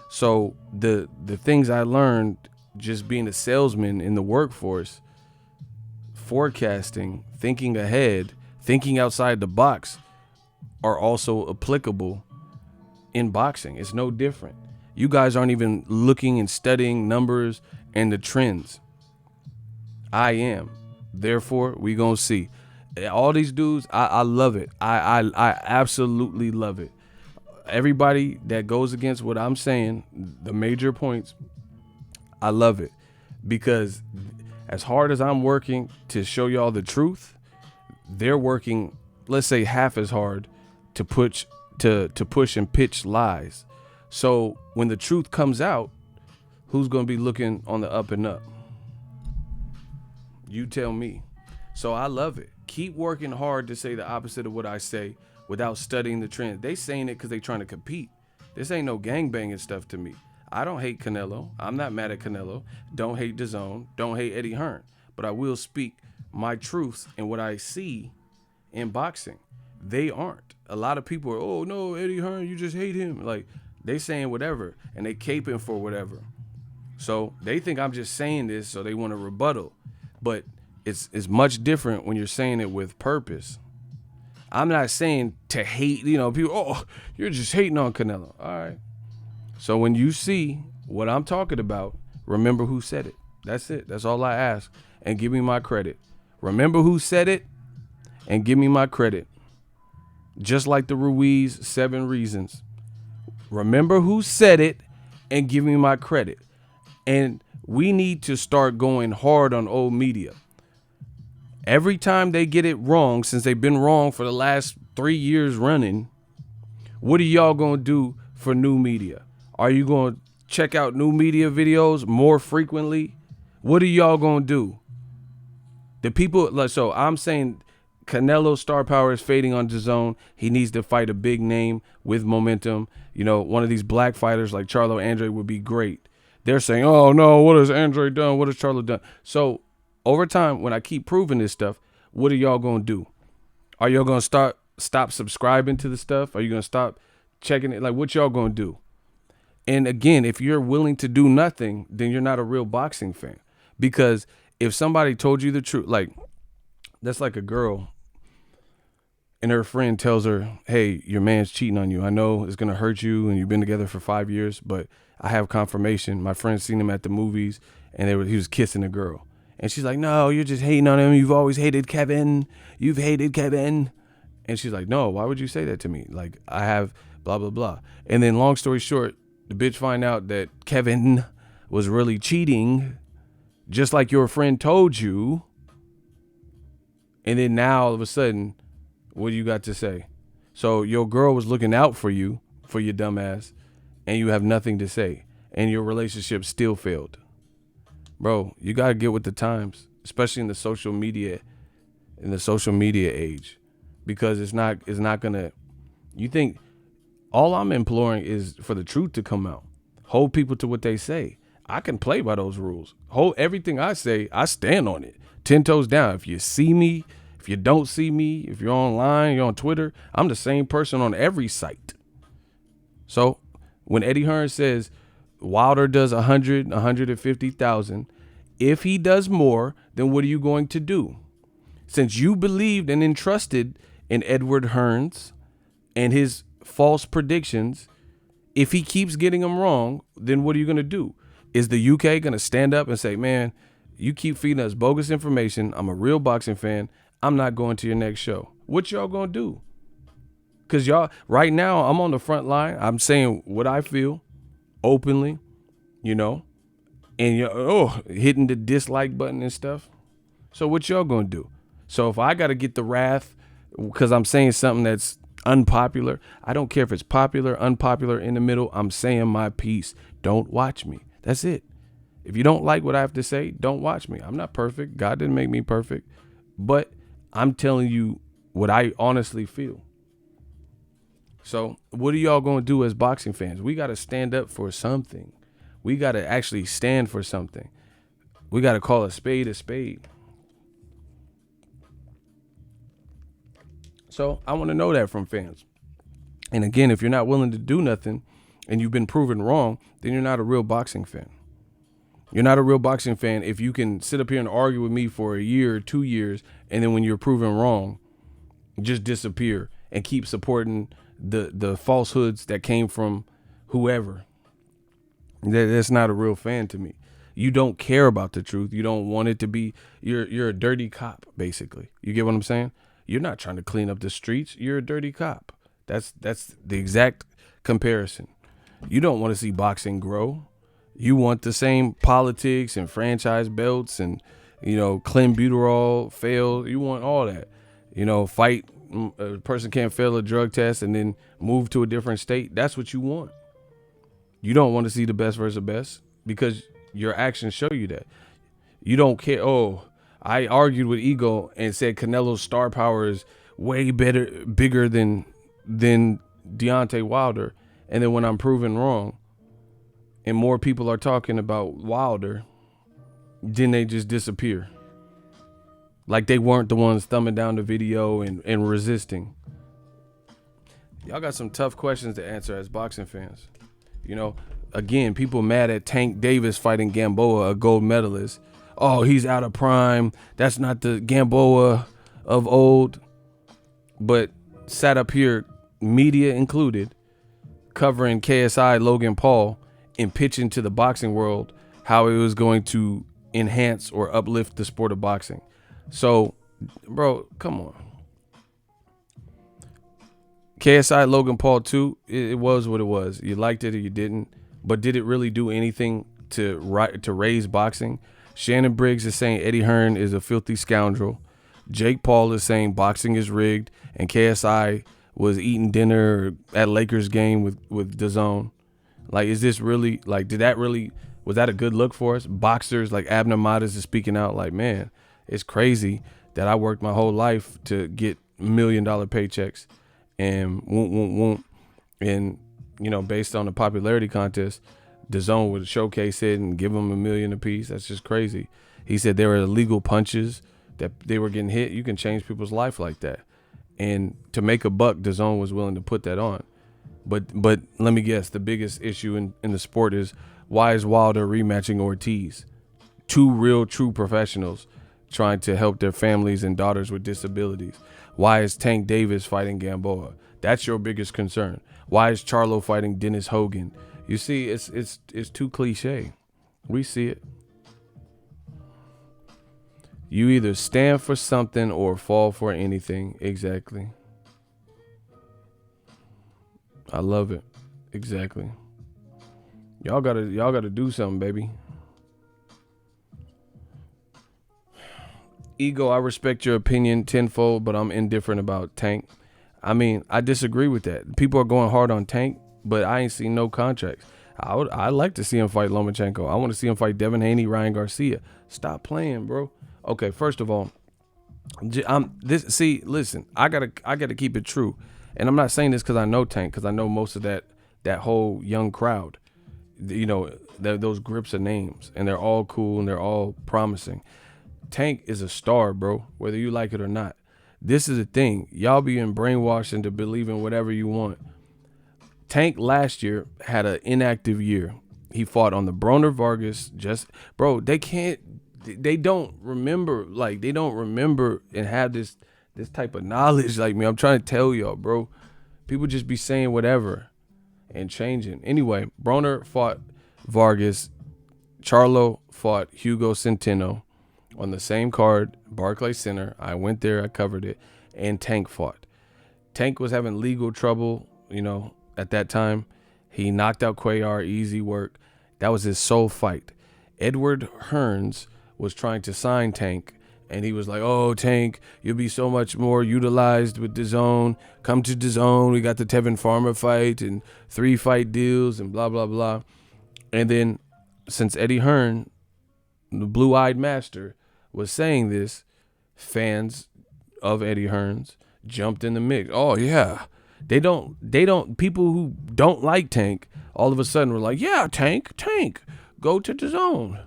So the things I learned just being a salesman in the workforce, forecasting, thinking ahead, thinking outside the box, are also applicable in boxing. It's no different. You guys aren't even looking and studying numbers and the trends. I am. Therefore, we gonna see. All these dudes, I love it. I absolutely love it. Everybody that goes against what I'm saying, the major points, I love it. Because as hard as I'm working to show y'all the truth, they're working, let's say, half as hard to push and pitch lies. So when the truth comes out, who's going to be looking on the up and up? You tell me. So I love it. Keep working hard to say the opposite of what I say without studying the trend. They saying it because they trying to compete. This ain't no gangbanging stuff to me. I don't hate Canelo. I'm not mad at Canelo. Don't hate DAZN. Don't hate Eddie Hearn. But I will speak my truths and what I see in boxing. They aren't. A lot of people are, oh no, Eddie Hearn, you just hate him. Like, they saying whatever and they caping for whatever. So they think I'm just saying this so they want to rebuttal. But it's much different when you're saying it with purpose. I'm not saying to hate, people, oh, you're just hating on Canelo. All right. So when you see what I'm talking about, remember who said it. That's it. That's all I ask. And give me my credit. Remember who said it and give me my credit. Just like the Ruiz 7 reasons. Remember who said it and give me my credit. And we need to start going hard on old media. Every time they get it wrong, since they've been wrong for the last 3 years running, what are y'all going to do for new media? Are you going to check out new media videos more frequently? What are y'all going to do? The people, so I'm saying Canelo star power is fading on DAZN. He needs to fight a big name with momentum. You know, one of these black fighters like Charlo Andre would be great. They're saying, oh, no, what has Andre done? What has Charlo done? So over time, when I keep proving this stuff, what are y'all going to do? Are y'all going to stop subscribing to the stuff? Are you going to stop checking it? Like, what y'all going to do? And again, if you're willing to do nothing, then you're not a real boxing fan. Because if somebody told you the truth, like, that's like a girl and her friend tells her, hey, your man's cheating on you. I know it's going to hurt you and you've been together for 5 years, but I have confirmation. My friend's seen him at the movies and he was kissing a girl. And she's like, no, you're just hating on him. You've always hated Kevin. You've hated Kevin. And she's like, no, why would you say that to me? Like, I have blah, blah, blah. And then long story short, the bitch find out that Kevin was really cheating, just like your friend told you. And then now all of a sudden, what do you got to say? So your girl was looking out for you, for your dumb ass, and you have nothing to say. And your relationship still failed. Bro, you got to get with the times, especially in the social media age. Because it's not going to, you think, all I'm imploring is for the truth to come out. Hold people to what they say. I can play by those rules. Everything I say, I stand on it. 10 toes down. If you see me, if you don't see me, if you're online, you're on Twitter, I'm the same person on every site. So when Eddie Hearn says Wilder does 150,000, if he does more, then what are you going to do? Since you believed and entrusted in Edward Hearns and his false predictions, if he keeps getting them wrong, then what are you going to do? Is the UK going to stand up and say, man, you keep feeding us bogus information. I'm a real boxing fan. I'm not going to your next show. What y'all going to do? Because y'all, right now, I'm on the front line. I'm saying what I feel openly, you know, and you're hitting the dislike button and stuff. So what y'all going to do? So if I got to get the wrath because I'm saying something that's unpopular, I don't care if it's popular, unpopular, in the middle. I'm saying my piece. Don't watch me. That's it. If you don't like what I have to say, don't watch me. I'm not perfect. God didn't make me perfect. But I'm telling you what I honestly feel. So what are y'all going to do as boxing fans? We got to stand up for something. We got to actually stand for something. We got to call a spade a spade. So I want to know that from fans. And again, if you're not willing to do nothing and you've been proven wrong, then you're not a real boxing fan. You're not a real boxing fan if you can sit up here and argue with me for a year or 2 years, and then when you're proven wrong, just disappear and keep supporting the falsehoods that came from whoever. That's not a real fan to me. You don't care about the truth. You don't want it to be. You're a dirty cop, basically. You get what I'm saying? You're not trying to clean up the streets. You're a dirty cop. That's the exact comparison. You don't want to see boxing grow. You want the same politics and franchise belts and, you know, clenbuterol fail. You want all that. You know, fight. A person can't fail a drug test and then move to a different state. That's what you want. You don't want to see the best versus the best because your actions show you that. You don't care. Oh, I argued with Ego and said Canelo's star power is way bigger than Deontay Wilder. And then when I'm proven wrong and more people are talking about Wilder, then they just disappear. Like they weren't the ones thumbing down the video and resisting. Y'all got some tough questions to answer as boxing fans. You know, again, people mad at Tank Davis fighting Gamboa, a gold medalist. Oh, he's out of prime. That's not the Gamboa of old. But sat up here, media included, covering KSI Logan Paul and pitching to the boxing world how it was going to enhance or uplift the sport of boxing. So, bro, come on. KSI Logan Paul 2, it was what it was. You liked it or you didn't. But did it really do anything to raise boxing? Shannon Briggs is saying Eddie Hearn is a filthy scoundrel. Jake Paul is saying boxing is rigged and KSI was eating dinner at Lakers game with DAZN. Like, is this really, like, was that a good look for us? Boxers like Abner Matas is speaking out like, man, it's crazy that I worked my whole life to get $1 million paychecks, and won't. And, you know, based on the popularity contest, DAZN would showcase it and give them $1 million apiece. That's just crazy. He said there were illegal punches that they were getting hit. You can change people's life like that. And to make a buck, DAZN was willing to put that on. But let me guess, the biggest issue in the sport is, why is Wilder rematching Ortiz? Two real, true professionals trying to help their families and daughters with disabilities. Why is Tank Davis fighting Gamboa? That's your biggest concern. Why is Charlo fighting Dennis Hogan? You see, it's too cliche. We see it. You either stand for something or fall for anything. Exactly. I love it. Exactly. Y'all gotta do something, baby. Ego, I respect your opinion tenfold, but I'm indifferent about Tank. I mean, I disagree with that. People are going hard on Tank, but I ain't seen no contracts. I'd like to see him fight Lomachenko. I want to see him fight Devin Haney, Ryan Garcia. Stop playing, bro. Okay, first of all, listen, I gotta keep it true, and I'm not saying this because I know Tank, because I know most of that whole young crowd. You know, those grips of names, and they're all cool and they're all promising. Tank is a star, bro, whether you like it or not. This is the thing. Y'all being brainwashed into believing whatever you want. Tank last year had an inactive year. He fought on the Broner Vargas. They don't remember and have this type of knowledge like me. I'm trying to tell y'all, bro. People just be saying whatever and changing. Anyway, Broner fought Vargas. Charlo fought Hugo Centeno on the same card, Barclays Center. I went there, I covered it, and Tank fought. Tank was having legal trouble, you know, at that time. He knocked out Cuellar, easy work. That was his sole fight. Edward Hearns was trying to sign Tank, and he was like, oh, Tank, you'll be so much more utilized with DAZN. Come to DAZN. We got the Tevin Farmer fight and 3 fight deals and blah, blah, blah. And then since Eddie Hearn, the blue-eyed master, was saying this, fans of Eddie Hearns jumped in the mix. Oh yeah, people who don't like Tank all of a sudden were like, yeah, Tank, go to DAZN,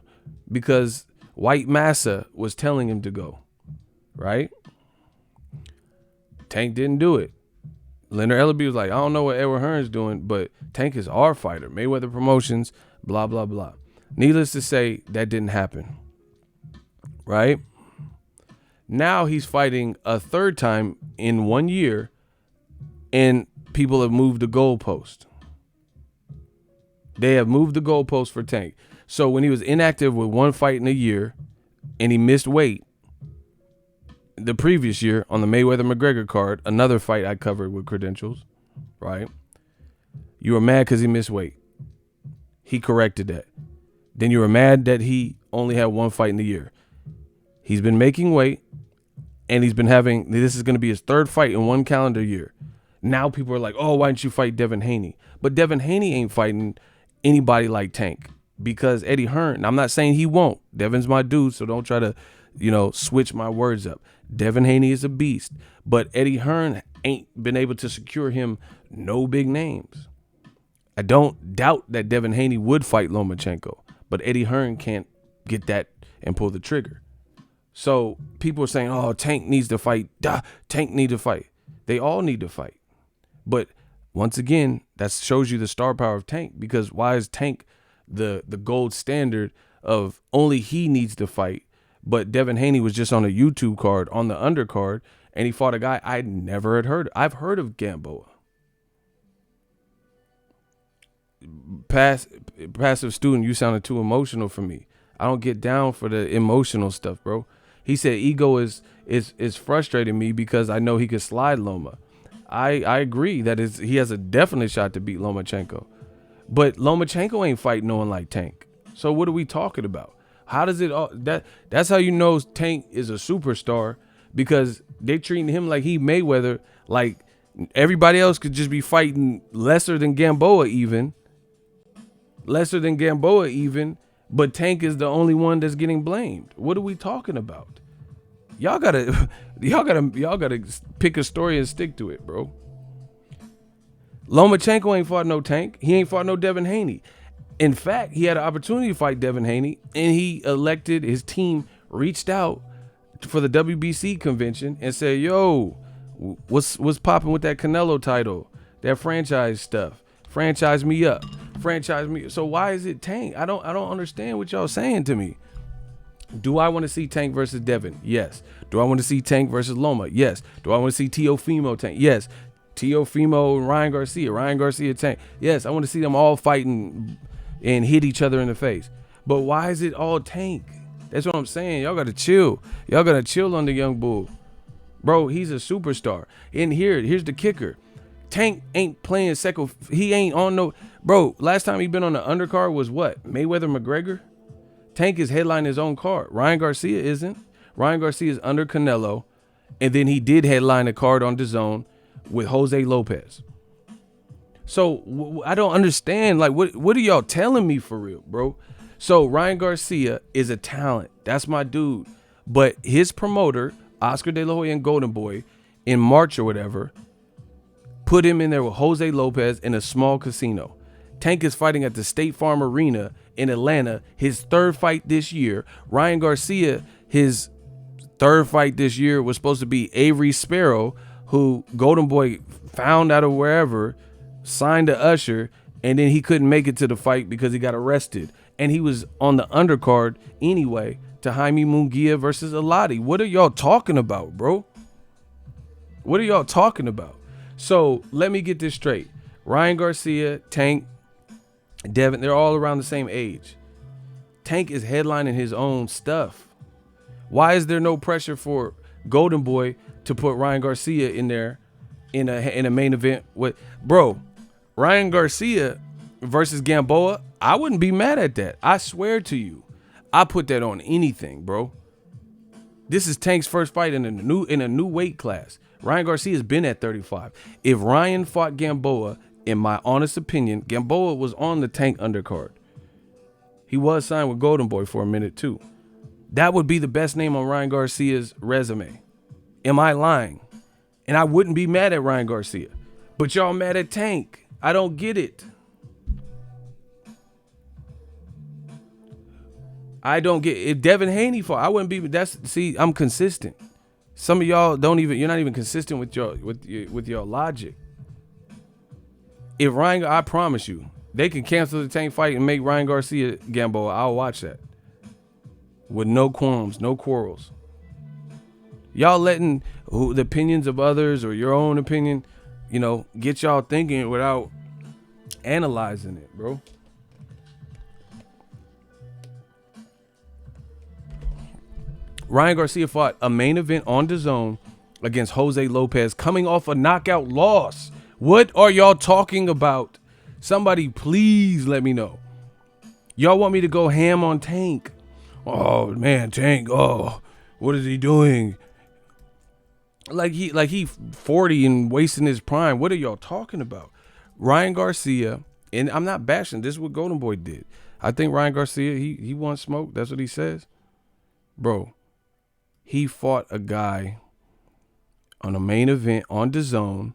because White Massa was telling him to go, right? Tank didn't do it. Leonard Ellaby was like, I don't know what Edward Hearn's doing, but Tank is our fighter. Mayweather Promotions, blah, blah, blah. Needless to say, that didn't happen. Right? Now he's fighting a third time in 1 year, and people have moved the goalpost. They have moved the goalpost for Tank. So when he was inactive with 1 fight in a year and he missed weight the previous year on the Mayweather-McGregor card, another fight I covered with credentials, right? You were mad because he missed weight. He corrected that. Then you were mad that he only had 1 fight in a year. He's been making weight, and he's been having, this is going to be his 3rd fight in 1 calendar year. Now people are like, oh, why didn't you fight Devin Haney? But Devin Haney ain't fighting anybody like Tank, because Eddie Hearn, I'm not saying he won't. Devin's my dude, so don't try to, switch my words up. Devin Haney is a beast, but Eddie Hearn ain't been able to secure him no big names. I don't doubt that Devin Haney would fight Lomachenko, but Eddie Hearn can't get that and pull the trigger. So people are saying, oh, Tank needs to fight. Tank need to fight. They all need to fight. But once again, that shows you the star power of Tank, because why is Tank the gold standard of only he needs to fight? But Devin Haney was just on a YouTube card on the undercard, and he fought a guy I never had heard of. I've heard of Gamboa. Passive student, you sounded too emotional for me. I don't get down for the emotional stuff, bro. He said ego is frustrating me because I know he could slide Loma. I agree that he has a definite shot to beat Lomachenko. But Lomachenko ain't fighting no one like Tank. So what are we talking about? How does it all that's how you know Tank is a superstar, because they treating him like he Mayweather, like everybody else could just be fighting lesser than Gamboa even. But Tank is the only one that's getting blamed. What are we talking about? Y'all gotta pick a story and stick to it, bro. Lomachenko ain't fought no Tank. He ain't fought no Devin Haney. In fact, he had an opportunity to fight Devin Haney, and he elected, his team reached out for the WBC convention and said, yo, what's popping with that Canelo title, that franchise stuff? Franchise me up. Franchise me. So why is it Tank? I don't understand what y'all saying to me. Do I want to see Tank versus Devin? Yes. Do I want to see Tank versus Loma? Yes. Do I want to see Teofimo Tank? Yes. Teofimo and Ryan Garcia Tank. Yes, I want to see them all fighting and hit each other in the face. But why is it all Tank? That's what I'm saying. Y'all got to chill. Y'all got to chill on the young bull. Bro, he's a superstar. And here's the kicker. Tank ain't playing second. He ain't on no. Bro, last time he been on the undercard was what? Mayweather McGregor? Tank is headlining his own card. Ryan Garcia isn't. Ryan Garcia is under Canelo. And then he did headline a card on DAZN with Jose Lopez. So I don't understand. Like, what are y'all telling me for real, bro? So Ryan Garcia is a talent. That's my dude. But his promoter, Oscar De La Hoya and Golden Boy, in March or whatever, put him in there with Jose Lopez in a small casino. Tank is fighting at the State Farm Arena in Atlanta, his third fight this year. Ryan Garcia, his third fight this year was supposed to be Avery Sparrow, who Golden Boy found out of wherever, signed to Usher, and then he couldn't make it to the fight because he got arrested. And he was on the undercard anyway to Jaime Munguia versus Eladi. What are y'all talking about, bro? What are y'all talking about? So let me get this straight. Ryan Garcia, Tank, Devin, they're all around the same age. Tank is headlining his own stuff. Why is there no pressure for Golden Boy to put Ryan Garcia in there in a main event with, bro, Ryan Garcia versus Gamboa? I wouldn't be mad at that. I swear to you, I put that on anything, bro. This is Tank's first fight in a new weight class. Ryan Garcia's been at 35. If Ryan fought Gamboa, in my honest opinion, Gamboa was on the Tank undercard. He was signed with Golden Boy for a minute too. That would be the best name on Ryan Garcia's resume. Am I lying? And I wouldn't be mad at Ryan Garcia. But y'all mad at Tank. I don't get it. I don't get it. If Devin Haney fought, I wouldn't be. See, I'm consistent. Some of y'all you're not even consistent with your logic. If Ryan, I promise you, they can cancel the Tank fight and make Ryan Garcia Gamboa. I'll watch that. With no qualms, no quarrels. Y'all letting the opinions of others or your own opinion, get y'all thinking without analyzing it, bro. Ryan Garcia fought a main event on DAZN against Jose Lopez, coming off a knockout loss. What are y'all talking about? Somebody please let me know. Y'all want me to go ham on Tank? Oh man, Tank. Oh, what is he doing? Like he 40 and wasting his prime. What are y'all talking about? Ryan Garcia, and I'm not bashing. This is what Golden Boy did. I think Ryan Garcia, he wants smoke. That's what he says. Bro, he fought a guy on a main event on DAZN,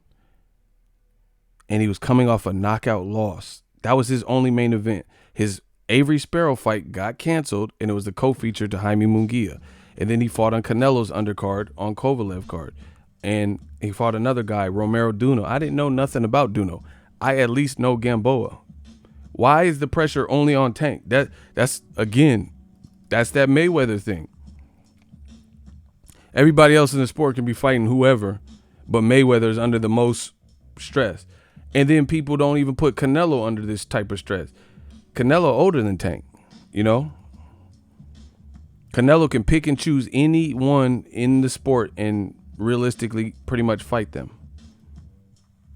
and he was coming off a knockout loss. That was his only main event. His Avery Sparrow fight got canceled, and it was the co-feature to Jaime Munguia. And then he fought on Canelo's undercard on Kovalev card. And he fought another guy, Romero Duno. I didn't know nothing about Duno. I at least know Gamboa. Why is the pressure only on Tank? That's that Mayweather thing. Everybody else in the sport can be fighting whoever, but Mayweather's under the most stress. And then people don't even put Canelo under this type of stress. Canelo older than Tank, Canelo can pick and choose anyone in the sport and realistically pretty much fight them.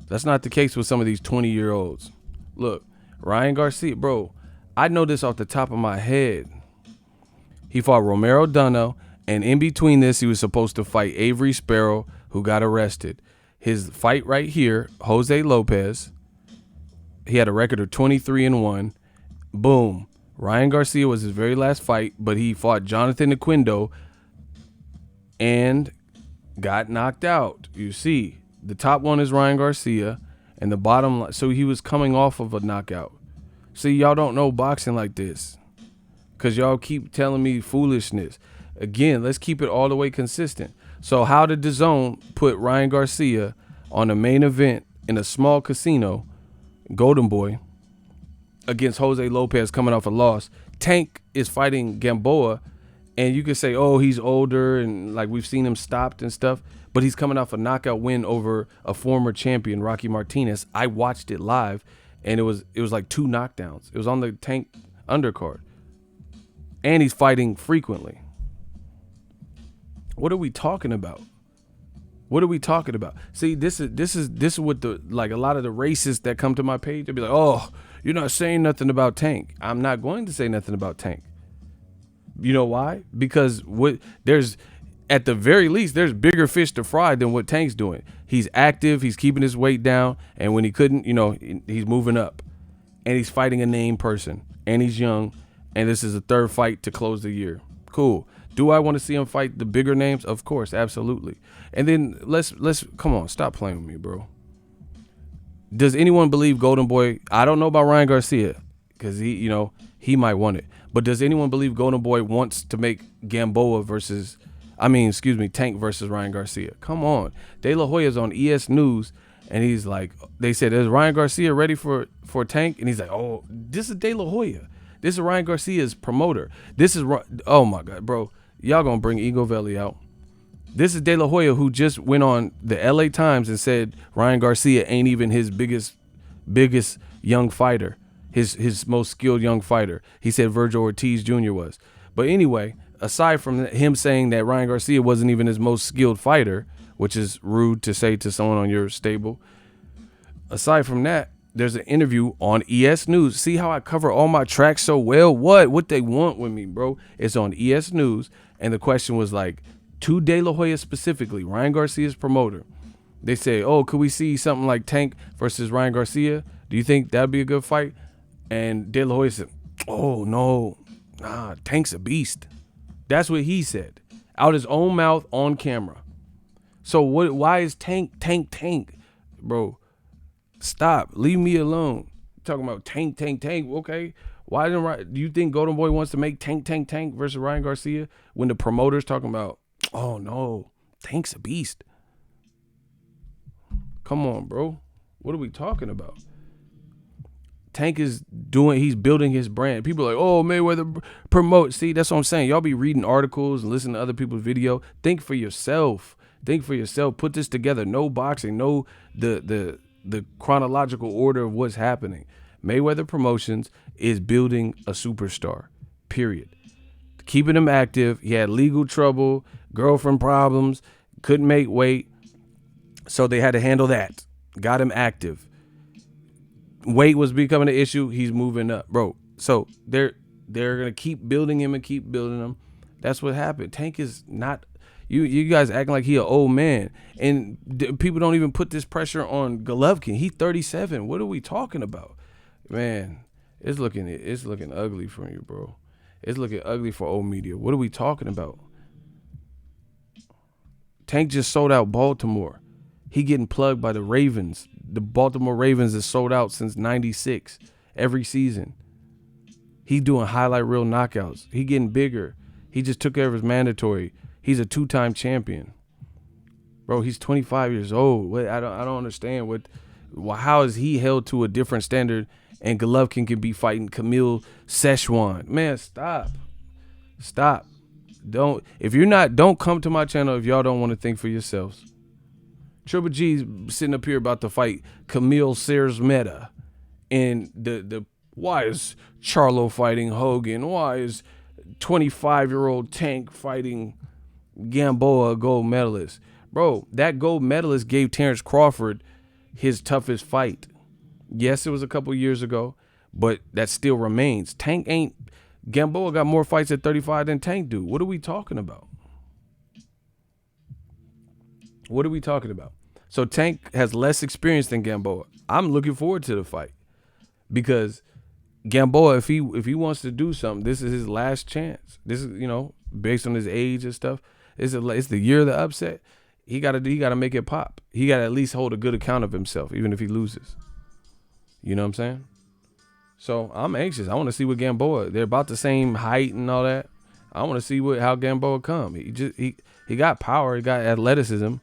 That's not the case with some of these 20-year-olds. Look, Ryan Garcia, bro, I know this off the top of my head. He fought Romero Duno, and in between this, he was supposed to fight Avery Sparrow, who got arrested. His fight right here, Jose Lopez, he had a record of 23-1. Boom. Ryan Garcia was his very last fight, but he fought Jonathan Oquendo and got knocked out. You see, the top one is Ryan Garcia, and the bottom, so he was coming off of a knockout. See, y'all don't know boxing like this, because y'all keep telling me foolishness. Again, let's keep it all the way consistent. So how did DAZN put Ryan Garcia on the main event in a small casino, Golden Boy, against Jose Lopez coming off a loss? Tank is fighting Gamboa, and you could say, oh, he's older, and like we've seen him stopped and stuff, but he's coming off a knockout win over a former champion, Rocky Martinez. I watched it live, and it was like 2 knockdowns. It was on the Tank undercard. And he's fighting frequently. What are we talking about? What are we talking about? See, this is what the, like, a lot of the racists that come to my page, they'll be like, oh, you're not saying nothing about Tank. I'm not going to say nothing about Tank. You know why? Because there's, at the very least, there's bigger fish to fry than what Tank's doing. He's active, he's keeping his weight down, and when he couldn't, he's moving up. And he's fighting a named person, and he's young, and this is a 3rd fight to close the year. Cool. Do I want to see him fight the bigger names? Of course, absolutely. And then let's come on, stop playing with me, bro. Does anyone believe Golden Boy? I don't know about Ryan Garcia, because he might want it. But does anyone believe Golden Boy wants to make Tank versus Ryan Garcia? Come on. De La Hoya's on ES News, and he's like, they said, is Ryan Garcia ready for Tank? And he's like, oh, this is De La Hoya. This is Ryan Garcia's promoter. This is, oh my God, bro. Y'all gonna bring Ego Valley out. This is De La Hoya, who just went on the LA Times and said Ryan Garcia ain't even his biggest young fighter, his most skilled young fighter. He said Virgil Ortiz Jr. was. But anyway, aside from him saying that Ryan Garcia wasn't even his most skilled fighter, which is rude to say to someone on your stable, aside from that, there's an interview on ES News. See how I cover all my tracks so well? What they want with me, bro? It's on ES News, and the question was like, to De La Hoya specifically, Ryan Garcia's promoter. They say, oh, could we see something like Tank versus Ryan Garcia? Do you think that'd be a good fight? And De La Hoya said, oh, no, nah, Tank's a beast. That's what he said, out his own mouth on camera. So why is Tank, bro? Stop. Leave me alone. Talking about Tank. Okay. Why do you think Golden Boy wants to make Tank versus Ryan Garcia when the promoter's talking about, oh no, Tank's a beast? Come on, bro. What are we talking about? Tank is he's building his brand. People are like, oh, Mayweather promote. See, that's what I'm saying. Y'all be reading articles and listening to other people's video. Think for yourself. Put this together. No boxing. No the chronological order of what's happening. Mayweather Promotions is building a superstar, period. Keeping him active. He had legal trouble, girlfriend problems, couldn't make weight. So they had to handle that. Got him active. Weight was becoming an issue. He's moving up, bro. So they're going to keep building him and keep building him. That's what happened. Tank is not... You guys acting like he an old man, and people don't even put this pressure on Golovkin. He's 37. What are we talking about, man? It's looking ugly for you, bro. It's looking ugly for old media. What are we talking about? Tank just sold out Baltimore. He getting plugged by the Ravens. The Baltimore Ravens is sold out since '96 every season. He doing highlight reel knockouts. He getting bigger. He just took care of his mandatory. He's a 2-time champion. Bro, he's 25 years old. I don't understand how is he held to a different standard and Golovkin can be fighting Camille Szechuan. Man, stop. Don't come to my channel if y'all don't want to think for yourselves. Triple G's sitting up here about to fight Camille Sears-Meta. And why is Charlo fighting Hogan? Why is 25-year-old Tank fighting Gamboa, a gold medalist? Bro, that gold medalist gave Terrence Crawford his toughest fight. Yes, it was a couple years ago, but that still remains. Gamboa got more fights at 35 than Tank do. What are we talking about? So Tank has less experience than Gamboa. I'm looking forward to the fight because Gamboa, if he wants to do something, this is his last chance. This is, based on his age and stuff. it's the year of the upset. He gotta make it pop. He gotta at least hold a good account of himself, even if he loses. You know what I'm saying? So I'm anxious. I want to see what Gamboa. They're about the same height and all that. I want to see how Gamboa come. He got power. He got athleticism.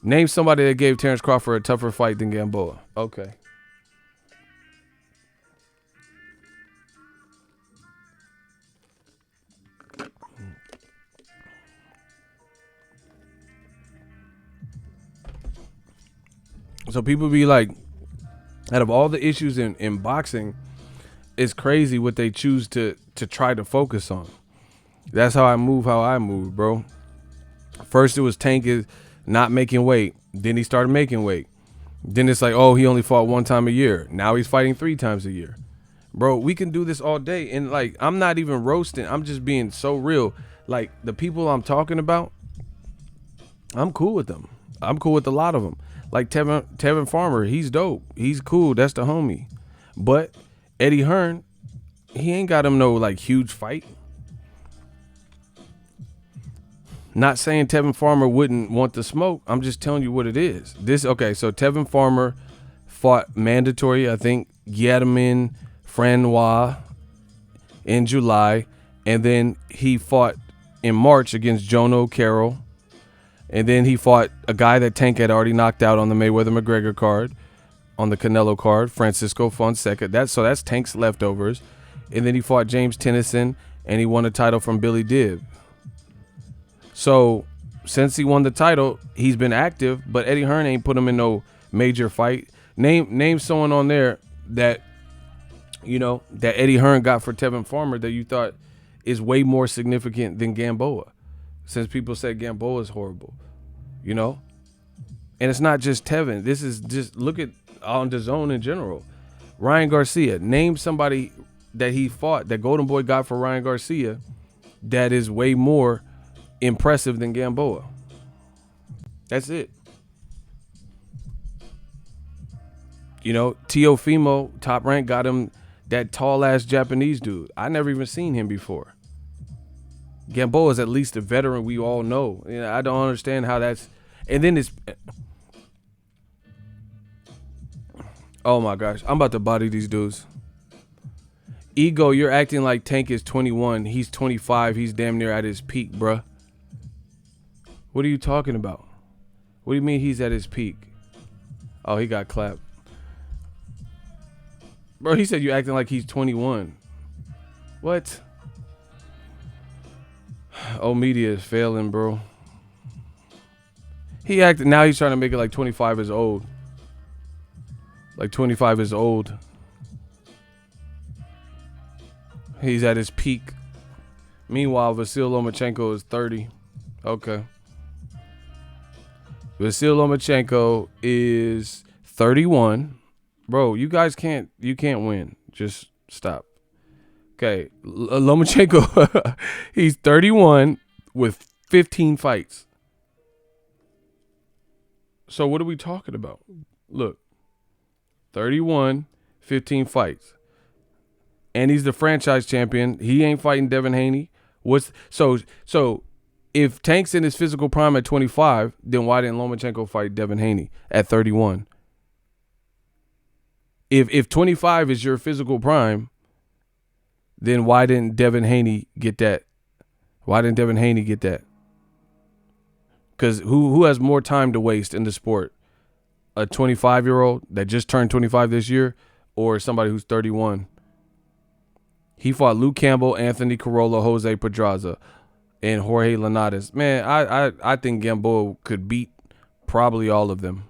Name somebody that gave Terrence Crawford a tougher fight than Gamboa. Okay. So people be like, out of all the issues in boxing, it's crazy what they choose to try to focus on. That's how I move, bro. First it was Tank is not making weight. Then he started making weight. Then it's like, oh, he only fought one time a year. Now he's fighting 3 times a year. Bro, we can do this all day. And like, I'm not even roasting. I'm just being so real. Like, the people I'm talking about, I'm cool with them. I'm cool with a lot of them. Like Tevin Farmer, he's dope. He's cool. That's the homie. But Eddie Hearn, he ain't got him no like huge fight. Not saying Tevin Farmer wouldn't want the smoke. I'm just telling you what it is. Okay, so Tevin Farmer fought mandatory, I think, Yadmin Franois in July. And then he fought in March against Jono Carroll. And then he fought a guy that Tank had already knocked out on the Mayweather-McGregor card, on the Canelo card, Francisco Fonseca. That's Tank's leftovers. And then he fought James Tennyson, and he won a title from Billy Dibb. So since he won the title, he's been active, but Eddie Hearn ain't put him in no major fight. Name someone on there that, you know, that Eddie Hearn got for Tevin Farmer that you thought is way more significant than Gamboa, since people said Gamboa is horrible, you know? And it's not just Tevin. This is just, look at on DAZN in general. Ryan Garcia, name somebody that he fought, that Golden Boy got for Ryan Garcia, that is way more impressive than Gamboa. That's it. You know, Teofimo, Top Rank, got him that tall-ass Japanese dude. I never even seen him before. Gamboa is at least a veteran we all know. You know, I don't understand how that's... And then it's... Oh, my gosh. I'm about to body these dudes. Ego, you're acting like Tank is 21. He's 25. He's damn near at his peak, bruh. What are you talking about? What do you mean he's at his peak? Oh, he got clapped. Bro, he said you acting like he's 21. What? Oh, media is failing, bro. He acted, now he's trying to make it like 25 is old. Like 25 is old. He's at his peak. Meanwhile, Vasyl Lomachenko is 30. Okay. Vasyl Lomachenko is 31. Bro, you can't win. Just stop. Okay, Lomachenko, he's 31 with 15 fights. So what are we talking about? Look, 31, 15 fights. And he's the franchise champion. He ain't fighting Devin Haney. So if Tank's in his physical prime at 25, then why didn't Lomachenko fight Devin Haney at 31? If 25 is your physical prime, then why didn't Devin Haney get that? Why didn't Devin Haney get that? Because who has more time to waste in the sport? A 25-year-old that just turned 25 this year, or somebody who's 31? He fought Luke Campbell, Anthony Corolla, Jose Pedraza, and Jorge Linares. Man, I think Gamboa could beat probably all of them.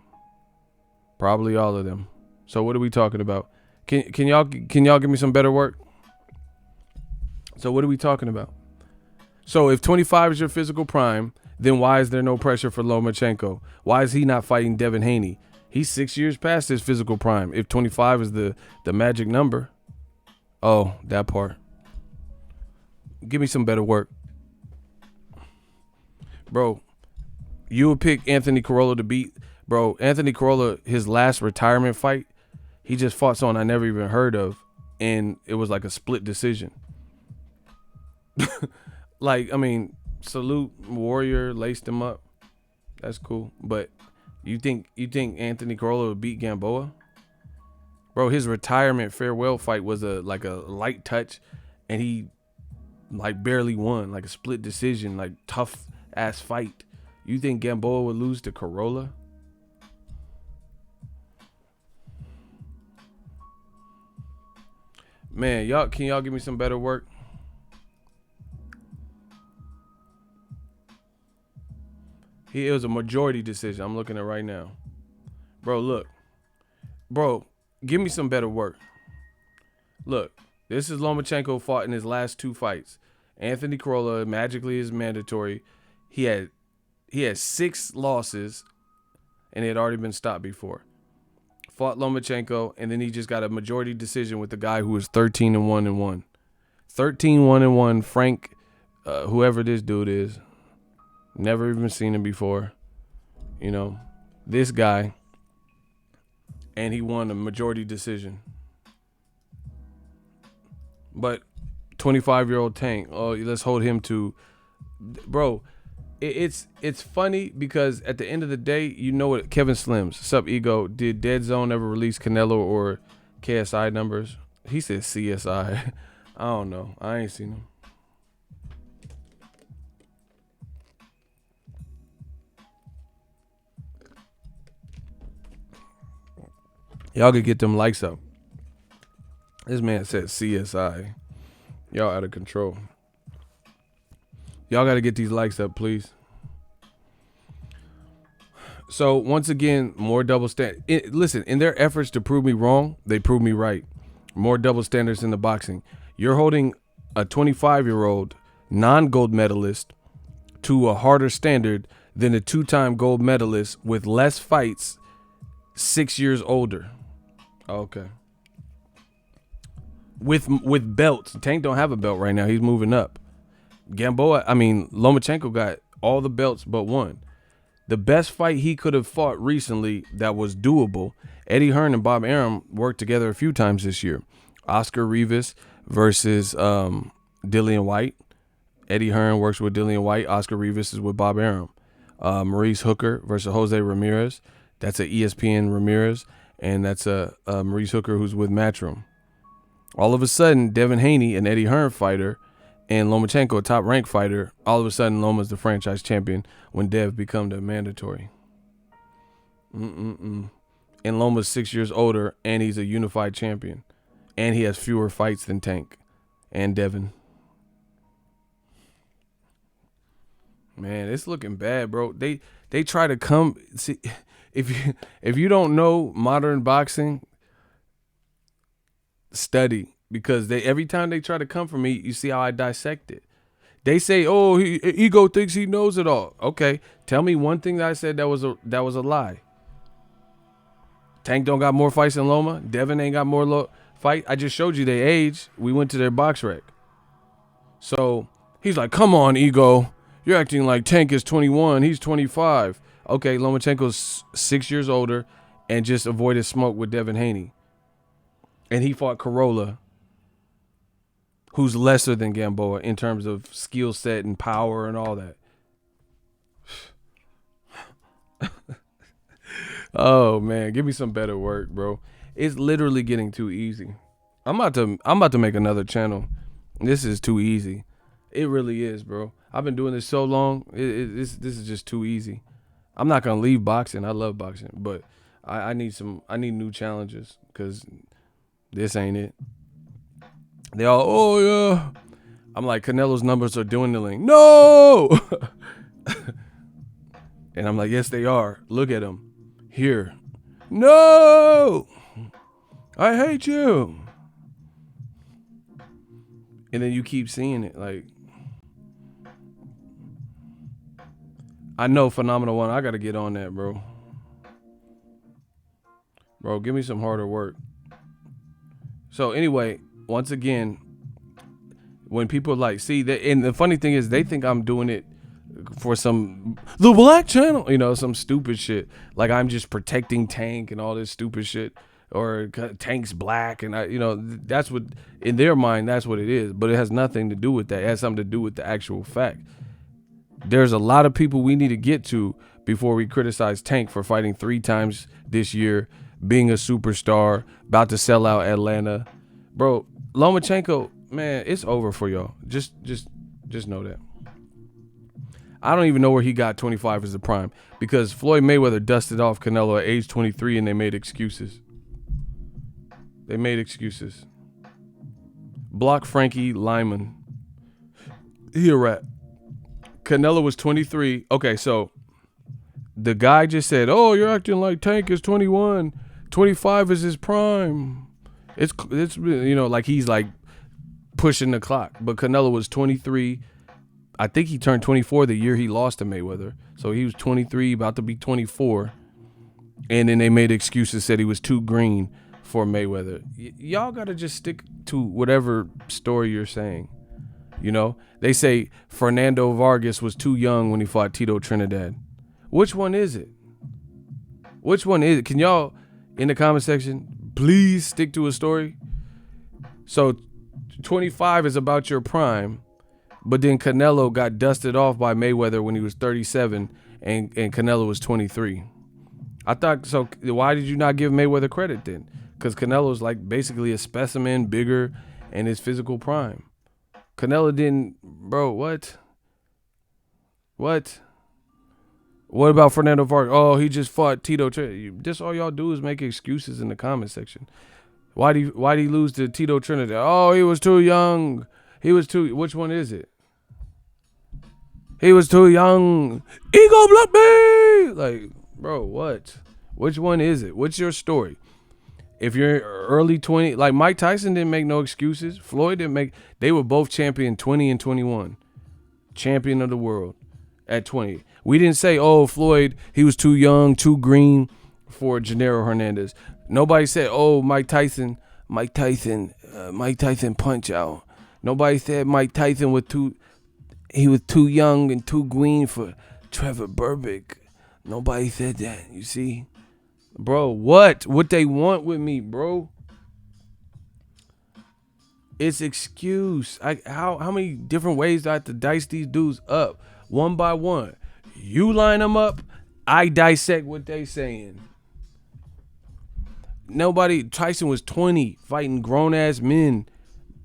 Probably all of them. So what are we talking about? Can y'all give me some better work? So what are we talking about? So if 25 is your physical prime, then why is there no pressure for Lomachenko? Why is he not fighting Devin Haney? He's 6 years past his physical prime. If 25 is the magic number. Oh, that part. Give me some better work. Bro, you would pick Anthony Corolla to beat. Bro, Anthony Corolla, his last retirement fight, he just fought someone I never even heard of, and it was like a split decision. Like, I mean, salute Warrior, laced him up. That's cool. But you think Anthony Corolla would beat Gamboa? Bro, his retirement farewell fight was a light touch, and he like barely won, like a split decision, like tough ass fight. You think Gamboa would lose to Corolla? Man, can y'all give me some better work? It was a majority decision. I'm looking at right now. Bro, look. Bro, give me some better work. Look, this is Lomachenko fought in his last 2 fights. Anthony Corolla magically is mandatory. He had 6 losses, and it had already been stopped before. Fought Lomachenko, and then he just got a majority decision with the guy who was 13-1-1. 13-1-1, Frank, whoever this dude is. Never even seen him before. You know, this guy. And he won a majority decision. But 25-year-old Tank, let's hold him to. Bro, it's funny because at the end of the day, you know what, Kevin Slims, Sup Ego, did DAZN ever release Canelo or KSI numbers? He said CSI. I don't know. I ain't seen him. Y'all could get them likes up. This man said CSI. Y'all out of control. Y'all got to get these likes up, please. So, once again, more double standards. Listen, in their efforts to prove me wrong, they prove me right. More double standards in the boxing. You're holding a 25-year-old non-gold medalist to a harder standard than a 2-time gold medalist with less fights 6 years older. Okay. With belts. Tank don't have a belt right now. He's moving up. Lomachenko got all the belts but one. The best fight he could have fought recently that was doable, Eddie Hearn and Bob Arum worked together a few times this year. Oscar Rivas versus Dillian White. Eddie Hearn works with Dillian White. Oscar Rivas is with Bob Arum. Maurice Hooker versus Jose Ramirez. That's a ESPN Ramirez. And that's a Maurice Hooker who's with Matchroom. All of a sudden, Devin Haney, an Eddie Hearn fighter, and Lomachenko, a top-ranked fighter, all of a sudden Loma's the franchise champion when Dev become the mandatory. And Loma's 6 years older, and he's a unified champion. And he has fewer fights than Tank and Devin. Man, it's looking bad, bro. They try to come... See, if you don't know modern boxing, study, because every time they try to come for me, you see how I dissect it. They say, "Oh, Ego thinks he knows it all." Okay, tell me one thing that I said that was a lie. Tank don't got more fights than Loma. Devin ain't got more fight. I just showed you their age. We went to their box rec. So he's like, "Come on, Ego, you're acting like Tank is 21. He's 25." Okay, Lomachenko's 6 years older and just avoided smoke with Devin Haney. And he fought Corolla, who's lesser than Gamboa in terms of skill set and power and all that. Oh, man, give me some better work, bro. It's literally getting too easy. I'm about to make another channel. This is too easy. It really is, bro. I've been doing this so long. This is just too easy. I'm not gonna leave boxing. I love boxing, but I need new challenges because this ain't it. They all, oh yeah. I'm like, Canelo's numbers are dwindling. No. And I'm like, yes, they are. Look at them. Here. No. I hate you. And then you keep seeing it, like. I know, Phenomenal One. I got to get on that, bro. Bro, give me some harder work. So anyway, once again, when people like see that, and the funny thing is they think I'm doing it for the Black Channel, some stupid shit. Like I'm just protecting Tank and all this stupid shit, or Tank's black, and that's what, in their mind, that's what it is. But it has nothing to do with that. It has something to do with the actual fact. There's a lot of people we need to get to before we criticize Tank for fighting 3 times this year, being a superstar, about to sell out Atlanta. Bro, Lomachenko, man, it's over for y'all. Just know that. I don't even know where he got 25 as the prime, because Floyd Mayweather dusted off Canelo at age 23 and they made excuses. Block Frankie Lyman. He a rat. Canelo was 23. Okay, so the guy just said, "Oh, you're acting like Tank is 21. 25 is his prime." It's like he's like pushing the clock. But Canelo was 23. I think he turned 24 the year he lost to Mayweather. So he was 23, about to be 24. And then they made excuses, said he was too green for Mayweather. Y'all got to just stick to whatever story you're saying. They say Fernando Vargas was too young when he fought Tito Trinidad. Which one is it? Can y'all, in the comment section, please stick to a story? So 25 is about your prime, but then Canelo got dusted off by Mayweather when he was 37 and Canelo was 23. I thought, so why did you not give Mayweather credit then? Because Canelo's like basically a specimen, bigger, and his physical prime. Canelo didn't, bro, what? What about Fernando Vargas? Oh, he just fought Tito. This all y'all do is make excuses in the comment section. Why do he lose to Tito Trinidad? Oh, he was too young. Which one is it? He was too young. Ego block me. Like, bro, what? Which one is it? What's your story? If you're early 20, like Mike Tyson didn't make no excuses. Floyd didn't make. They were both champion 20 and 21. Champion of the world at 20. We didn't say, oh, Floyd, he was too young, too green for Gennaro Hernandez. Nobody said, oh, Mike Tyson punch out. Nobody said Mike Tyson was too young and too green for Trevor Berbick. Nobody said that, you see? Bro, what they want with me, bro? It's excuse. How many different ways do I have to dice these dudes up one by one? You line them up, I dissect what they saying. Tyson was 20 fighting grown-ass men.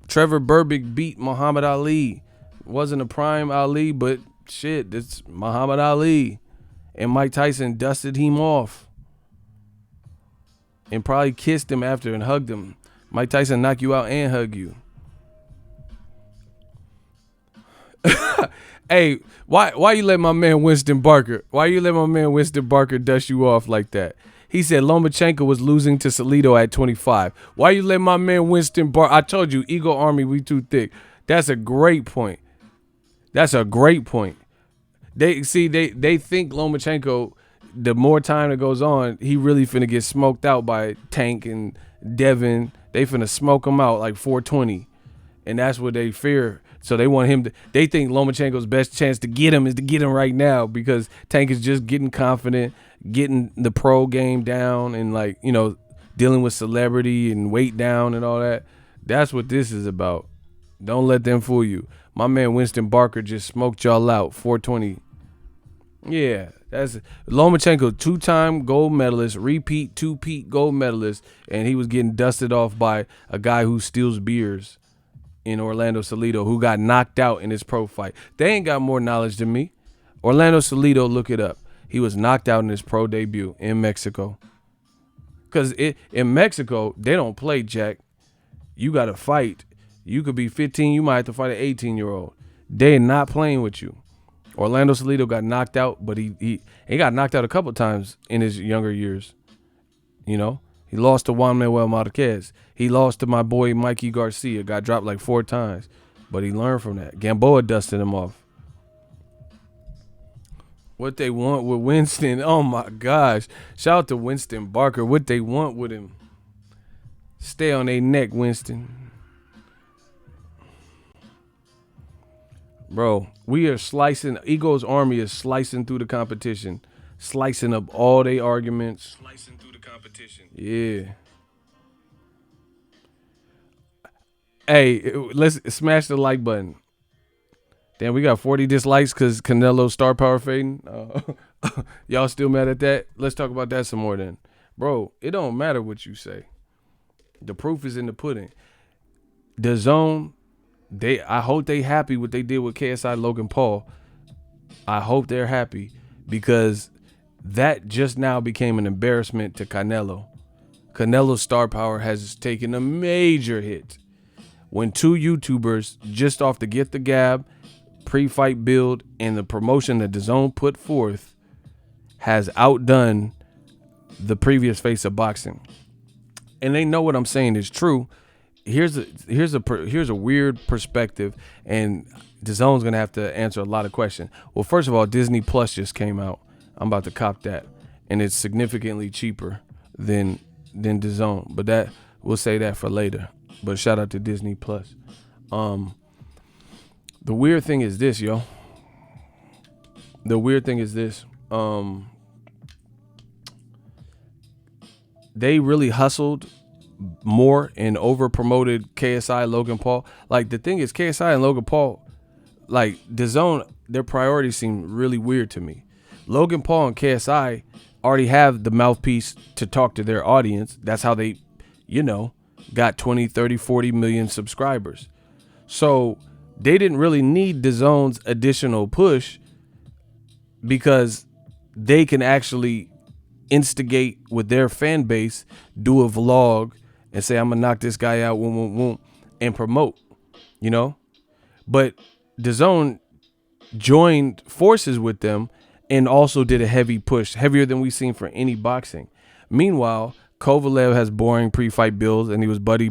Trevor Berbick beat Muhammad Ali. Wasn't a prime Ali, but shit, it's Muhammad Ali. And Mike Tyson dusted him off. And probably kissed him after and hugged him. Mike Tyson knock you out and hug you. Hey, why you let my man Winston Barker? Why you let my man Winston Barker dust you off like that? He said Lomachenko was losing to Salido at 25. Why you let my man Winston Barker? I told you, Ego Army, we too thick. That's a great point. They think Lomachenko, the more time that goes on, he really finna get smoked out by Tank and Devin. They finna smoke him out like 420. And that's what they fear. So they want him to, they think Lomachenko's best chance to get him is to get him right now, because Tank is just getting confident, getting the pro game down, and like, dealing with celebrity and weight down and all that. That's what this is about. Don't let them fool you. My man Winston Barker just smoked y'all out, 420. Yeah, that's Lomachenko, 2-time gold medalist, repeat, 2-peat gold medalist, and he was getting dusted off by a guy who steals beers in Orlando Salido, who got knocked out in his pro fight. They ain't got more knowledge than me. Orlando Salido, look it up. He was knocked out in his pro debut in Mexico. Because in Mexico, they don't play, Jack. You got to fight. You could be 15. You might have to fight an 18-year-old. They're not playing with you. Orlando Salido got knocked out, but he got knocked out a couple times in his younger years. He lost to Juan Manuel Marquez. He lost to my boy Mikey Garcia. Got dropped like 4 times, but he learned from that. Gamboa dusted him off. What they want with Winston, oh my gosh. Shout out to Winston Barker. What they want with him. Stay on their neck, Winston. Bro, we are slicing. Ego's Army is slicing through the competition. Slicing up all their arguments. Slicing through the competition. Yeah. Hey, let's smash the like button. Damn, we got 40 dislikes because Canelo star power fading. Y'all still mad at that? Let's talk about that some more then. Bro, it don't matter what you say. The proof is in the pudding. DAZN, I hope they happy what they did with KSI Logan Paul. I hope they're happy because that just now became an embarrassment to Canelo. Canelo's star power has taken a major hit when two YouTubers just off the Get the Gab, pre-fight build, and the promotion that DAZN put forth has outdone the previous face of boxing. And they know what I'm saying is true. Here's a weird perspective, and DAZN's gonna have to answer a lot of questions. Well, first of all, Disney Plus just came out. I'm about to cop that, and it's significantly cheaper than DAZN. But that we'll say that for later. But shout out to Disney Plus. The weird thing is this, yo. The weird thing is this. They really hustled more and over promoted KSI Logan Paul. Like, the thing is, KSI and Logan Paul, like, DAZN, their priorities seem really weird to me. Logan Paul and KSI already have the mouthpiece to talk to their audience. That's how they, got 20, 30, 40 million subscribers. So they didn't really need DAZN's additional push because they can actually instigate with their fan base, do a vlog and say, I'm gonna knock this guy out, and promote, But DAZN joined forces with them and also did a heavy push, heavier than we've seen for any boxing. Meanwhile, Kovalev has boring pre-fight builds, and he was buddy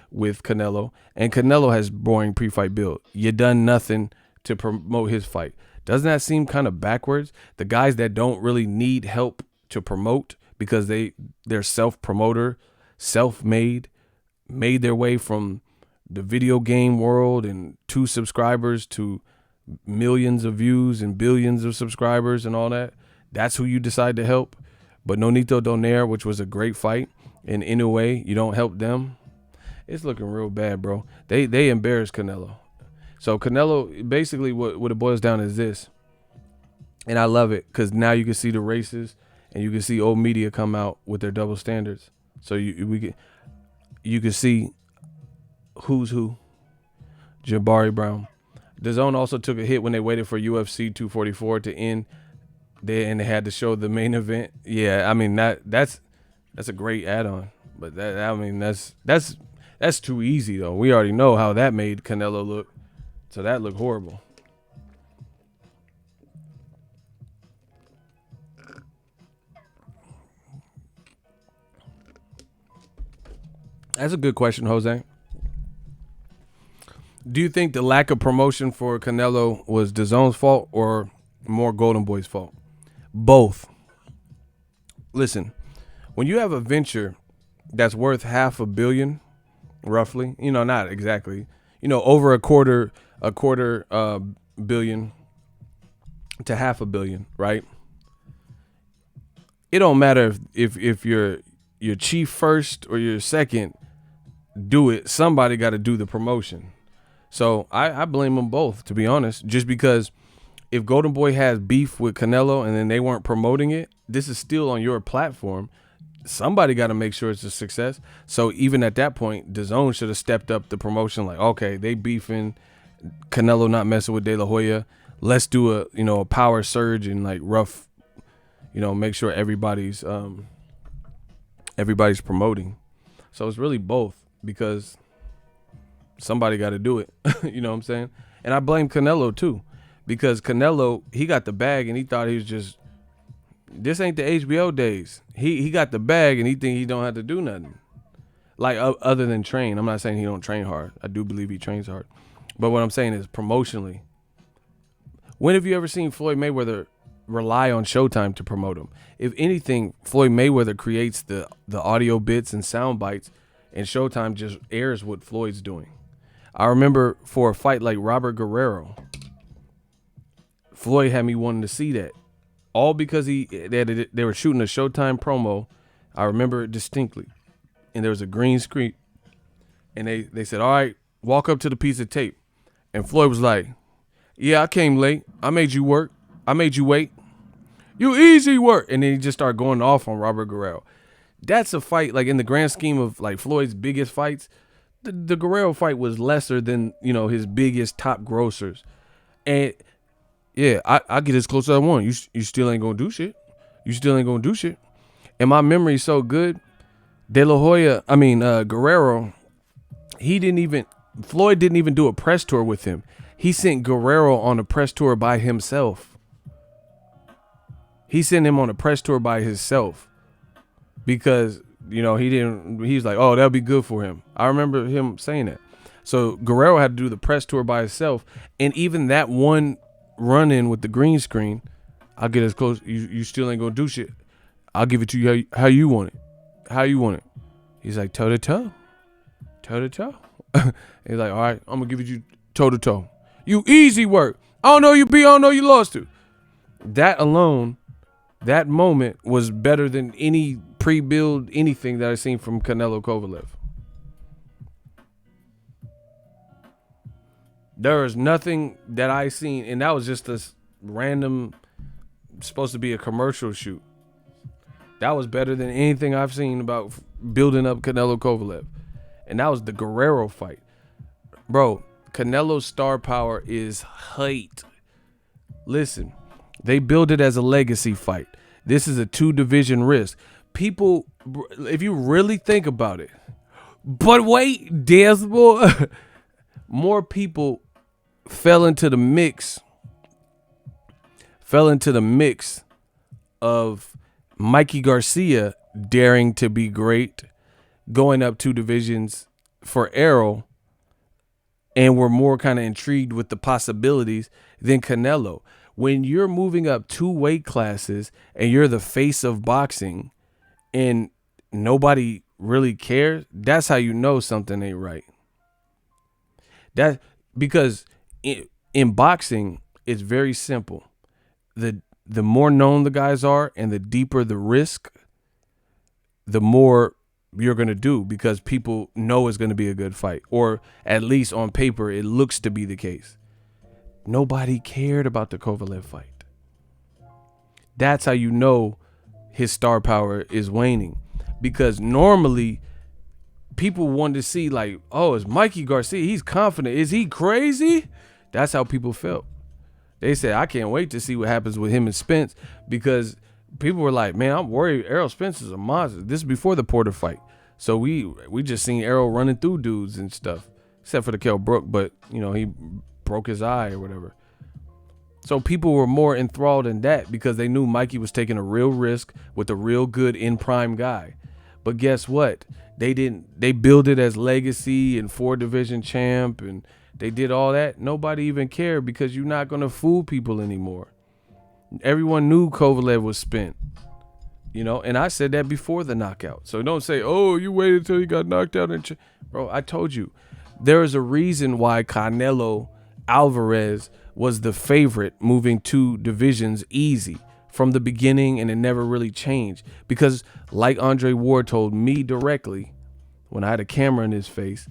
with Canelo, and Canelo has boring pre-fight build. You done nothing to promote his fight. Doesn't that seem kind of backwards? The guys that don't really need help to promote because they're self-promoter, self-made, made their way from the video game world and 2 subscribers to millions of views and billions of subscribers and all that. That's who you decide to help. But Nonito Donaire, which was a great fight, and in a way, you don't help them. It's looking real bad, bro. They embarrassed Canelo. So Canelo, basically what it boils down is this. And I love it because now you can see the races and you can see old media come out with their double standards. So you can see who's who. Jabari Brown. DAZN also took a hit when they waited for UFC 244 to end. They had to show the main event. Yeah, I mean that's a great add-on. But that's too easy though. We already know how that made Canelo look. So that looked horrible. That's a good question, Jose. Do you think the lack of promotion for Canelo was DAZN's fault or more Golden Boy's fault? Both. Listen, when you have a venture that's worth $500 million, roughly, not exactly, over a quarter billion to $500 million, right? It don't matter if you're chief first or you're second, do it. Somebody got to do the promotion. So I blame them both, to be honest, just because if Golden Boy has beef with Canelo and then they weren't promoting it, this is still on your platform. Somebody got to make sure it's a success. So even at that point, DAZN should have stepped up the promotion. Like, okay, they beefing, Canelo not messing with De La Hoya. Let's do a power surge and like rough, make sure everybody's promoting. So it's really both because somebody got to do it. You know what I'm saying? And I blame Canelo too. Because Canelo, he got the bag and he thought he was just, this ain't the HBO days. He got the bag and he think he don't have to do nothing. Like other than train. I'm not saying he don't train hard. I do believe he trains hard. But what I'm saying is promotionally. When have you ever seen Floyd Mayweather rely on Showtime to promote him? If anything, Floyd Mayweather creates the audio bits and sound bites and Showtime just airs what Floyd's doing. I remember for a fight like Robert Guerrero, Floyd had me wanting to see that. All because they were shooting a Showtime promo. I remember it distinctly. And there was a green screen. And they said, all right, walk up to the piece of tape. And Floyd was like, Yeah, I came late. I made you work. I made you wait. You easy work. And then he just started going off on Robert Guerrero. That's a fight, like in the grand scheme of like Floyd's biggest fights, the Guerrero fight was lesser than, his biggest top grossers. And yeah, I get as close as I want. You still ain't gonna do shit. You still ain't gonna do shit. And my memory's so good. Guerrero, Floyd didn't even do a press tour with him. He sent Guerrero on a press tour by himself. He sent him on a press tour by himself because, he was like, oh, that'll be good for him. I remember him saying that. So Guerrero had to do the press tour by himself. And even that one run in with the green screen, I'll get as close. You still ain't gonna do shit. I'll give it to you how you want it. How you want it. He's like, toe to toe. Toe to toe. He's like, all right, I'm gonna give it you toe to toe. You easy work. I don't know you beat, I don't know you lost to. That alone, that moment was better than any pre-build anything that I've seen from Canelo Kovalev. There is nothing that I seen, and that was just this random, supposed to be a commercial shoot. That was better than anything I've seen about building up Canelo Kovalev. And that was the Guerrero fight. Bro, Canelo's star power is height. Listen, they build it as a legacy fight. This is a 2-division risk. People, if you really think about it, but wait, Desmond, more people fell into the mix of Mikey Garcia daring to be great, going up 2 divisions for Errol, and were more kind of intrigued with the possibilities than Canelo. When you're moving up 2 weight classes and you're the face of boxing and nobody really cares, that's how you know something ain't right. Because in boxing, it's very simple. The more known the guys are and the deeper the risk, the more you're going to do, because people know it's going to be a good fight, or at least on paper it looks to be the case. Nobody cared about the Kovalev fight. That's how you know his star power is waning, because normally people want to see like, oh, it's Mikey Garcia, he's confident, is he crazy? That's how people felt. They said, I can't wait to see what happens with him and Spence, because people were like, man, I'm worried Errol Spence is a monster. This is before the Porter fight. So we just seen Errol running through dudes and stuff, except for the Kell Brook, but, he broke his eye or whatever. So people were more enthralled in that because they knew Mikey was taking a real risk with a real good in-prime guy. But guess what? They built it as legacy and 4-division champ, and they did all that. Nobody even cared, because you're not going to fool people anymore. Everyone knew Kovalev was spent, and I said that before the knockout. So don't say, oh, you waited until he got knocked out. Bro, I told you, there is a reason why Canelo Alvarez was the favorite moving 2 divisions easy from the beginning, and it never really changed. Because like Andre Ward told me directly when I had a camera in his face,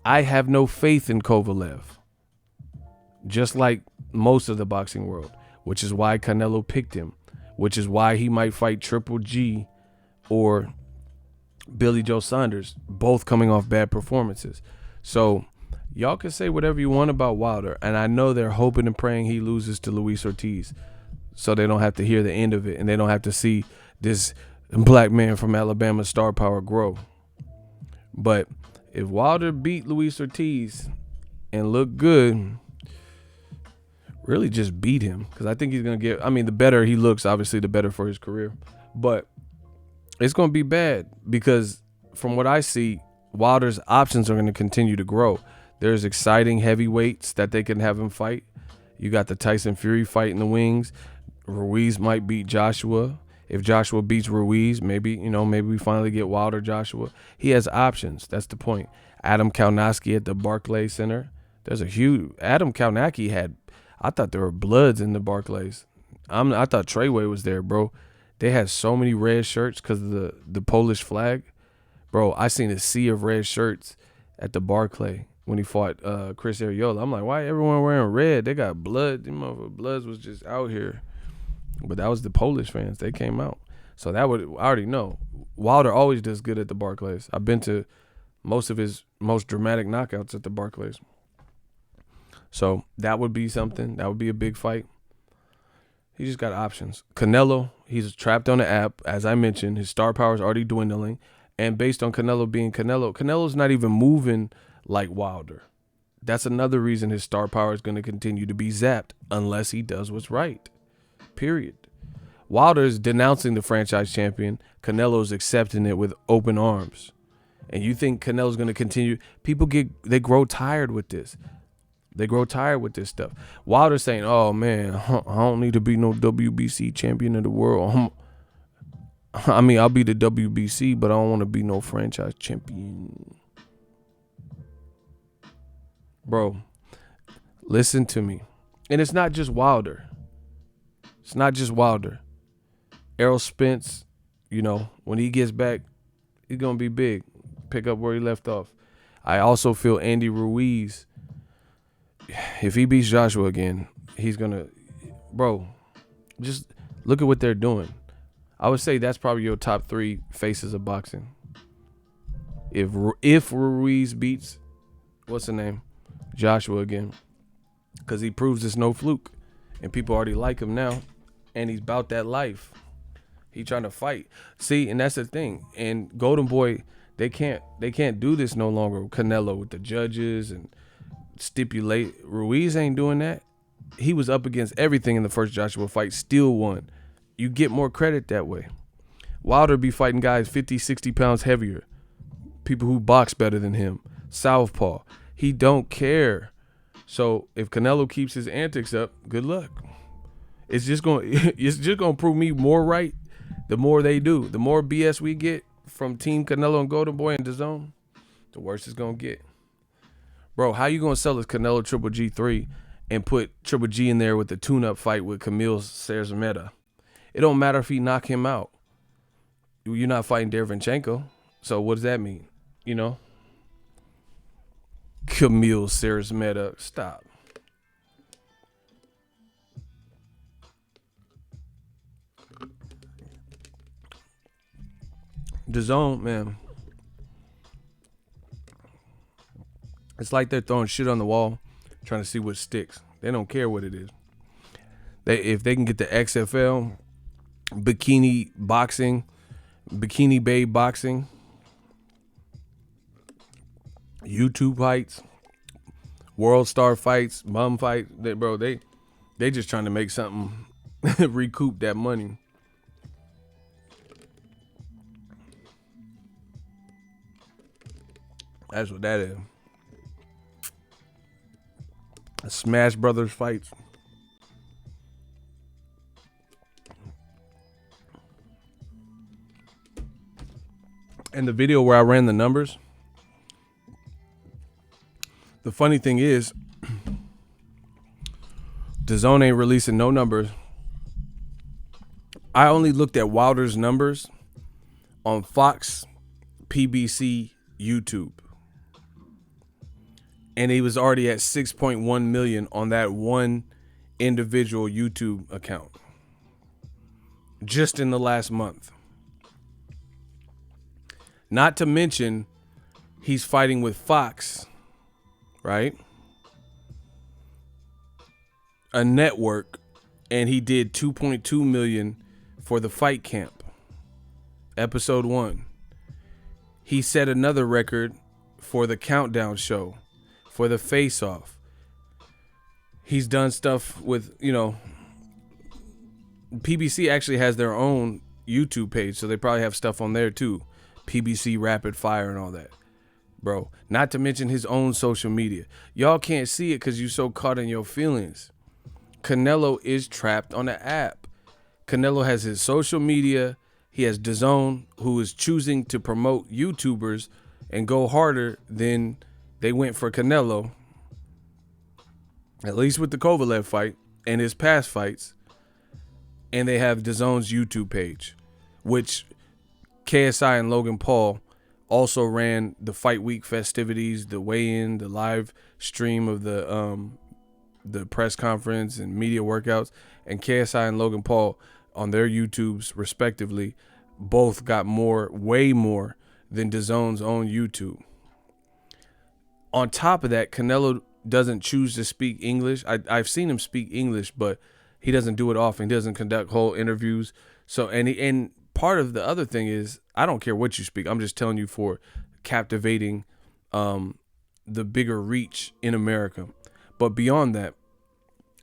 I have no faith in Kovalev, just like most of the boxing world, which is why Canelo picked him, which is why he might fight Triple G or Billy Joe Saunders, both coming off bad performances. So y'all can say whatever you want about Wilder, and I know they're hoping and praying he loses to Luis Ortiz so they don't have to hear the end of it, and they don't have to see this black man from Alabama star power grow. But if Wilder beat Luis Ortiz and look good, really just beat him, because I think he's going to get, the better he looks, obviously, the better for his career. But it's going to be bad, because from what I see, Wilder's options are going to continue to grow. There's exciting heavyweights that they can have him fight. You got the Tyson Fury fight in the wings. Ruiz might beat Joshua. If Joshua beats Ruiz, maybe we finally get Wilder Joshua. He has options. That's the point. Adam Kaunacki at the Barclays Center. There's a huge Adam Kaunacki had. I thought there were Bloods in the Barclays. I thought Treyway was there, bro. They had so many red shirts because of the Polish flag. Bro, I seen a sea of red shirts at the Barclay. when he fought Chris Arreola. I'm like, why everyone wearing red? They got blood. Them motherfuckers bloods was just out here. But that was the Polish fans. They came out. So I already know. Wilder always does good at the Barclays. I've been to most of his most dramatic knockouts at the Barclays. So that would be something. That would be a big fight. He just got options. Canelo, he's trapped on the app. As I mentioned, his star power is already dwindling. And based on Canelo being Canelo, Canelo's not even moving like Wilder. That's another reason his star power is going to continue to be zapped unless he does what's right. Period. Wilder is denouncing the franchise champion. Canelo's accepting it with open arms. And you think Canelo's going to continue? They grow tired with this. They grow tired with this stuff. Wilder's saying, oh, man, I don't need to be no WBC champion of the world. I'll be the WBC, but I don't want to be no franchise champion. Bro, listen to me. And it's not just Wilder. It's not just Wilder. Errol Spence, when he gets back, he's going to be big. Pick up where he left off. I also feel Andy Ruiz, if he beats Joshua again, he's going to, bro, just look at what they're doing. I would say that's probably your top 3 faces of boxing. If Ruiz beats, what's the name? Joshua again. Because he proves it's no fluke. And people already like him now. And he's about that life. He trying to fight. See, and that's the thing. And Golden Boy, they can't do this no longer. Canelo with the judges and stipulate. Ruiz ain't doing that. He was up against everything in the first Joshua fight, still won. You get more credit that way. Wilder be fighting guys 50, 60 pounds heavier. People who box better than him. Southpaw. He don't care. So if Canelo keeps his antics up, good luck. It's just gonna prove me more right. The more they do, the more BS we get from Team Canelo and Golden Boy and DAZN, the worse it's gonna get. Bro, how you gonna sell this Canelo Triple G3 and put Triple G in there with the tune-up fight with Camille Serzmeda? It don't matter if he knock him out. You're not fighting Derevyanchenko. So what does that mean? Camille Serzmeda. Stop. DAZN, man. It's like they're throwing shit on the wall, trying to see what sticks. They don't care what it is. If they can get the XFL, Bikini Boxing, Bikini Babe Boxing, YouTube fights, World Star fights, bum fights, they just trying to make something, recoup that money. That's what that is. Smash Brothers fights. And the video where I ran the numbers, the funny thing is, DAZN ain't releasing no numbers. I only looked at Wilder's numbers on Fox, PBC, YouTube. And he was already at 6.1 million on that one individual YouTube account. Just in the last month. Not to mention, he's fighting with Fox, right? A network, and he did 2.2 million for the Fight Camp, episode 1. He set another record for the Countdown show, for the Face Off. He's done stuff with, PBC actually has their own YouTube page, so they probably have stuff on there too. PBC Rapid Fire and all that. Bro, not to mention his own social media. Y'all can't see it because you're so caught in your feelings. Canelo is trapped on the app. Canelo has his social media. He has DAZN, who is choosing to promote YouTubers and go harder than they went for Canelo, at least with the Kovalev fight and his past fights. And they have DAZN's YouTube page, which KSI and Logan Paul Also ran the fight week festivities, the weigh-in, the live stream of the press conference and media workouts, and KSI and Logan Paul on their YouTubes respectively both got way more than DAZN's own YouTube. On top of that, Canelo doesn't choose to speak English. I've seen him speak English, but he doesn't do it often. He doesn't conduct whole interviews. So and part of the other thing is, I don't care what you speak. I'm just telling you for captivating the bigger reach in America. But beyond that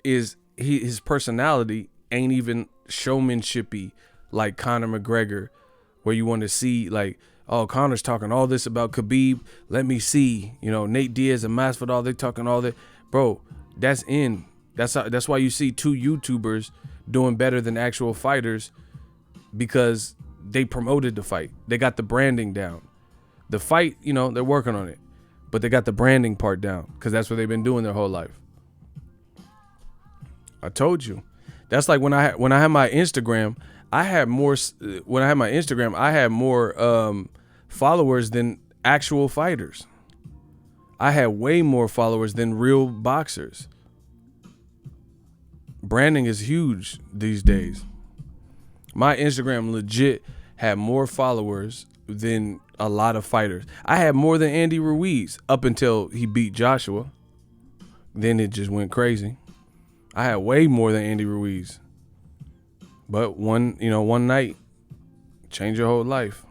is his personality ain't even showmanshipy like Conor McGregor, where you want to see like, oh, Conor's talking all this about Khabib. Let me see, Nate Diaz and Masvidal, they talking all that, bro. That's why you see two YouTubers doing better than actual fighters, because they promoted the fight. They got the branding down. The fight, they're working on it, but they got the branding part down because that's what they've been doing their whole life. I told you. That's like when I had my Instagram, I had more followers than actual fighters. I had way more followers than real boxers. Branding is huge these days. My Instagram legit had more followers than a lot of fighters. I had more than Andy Ruiz up until he beat Joshua. Then it just went crazy. I had way more than Andy Ruiz. But one night change your whole life.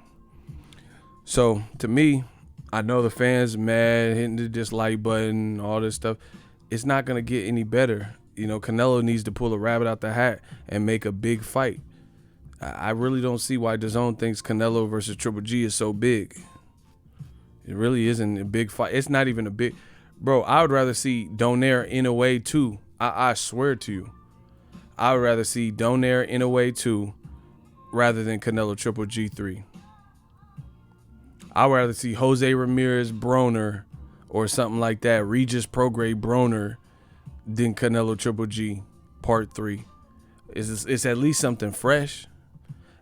So to me, I know the fans mad, hitting the dislike button, all this stuff. It's not gonna get any better. Canelo needs to pull a rabbit out the hat and make a big fight. I really don't see why DAZN thinks Canelo versus Triple G is so big. It really isn't a big fight. It's not even a big, bro. I would rather see Donaire in a way too. I swear to you, I would rather see Donaire in a way too, rather than Canelo Triple G3. I would rather see Jose Ramirez Broner or something like that, Regis Prograis Broner, than Canelo Triple G Part 3. It's at least something fresh.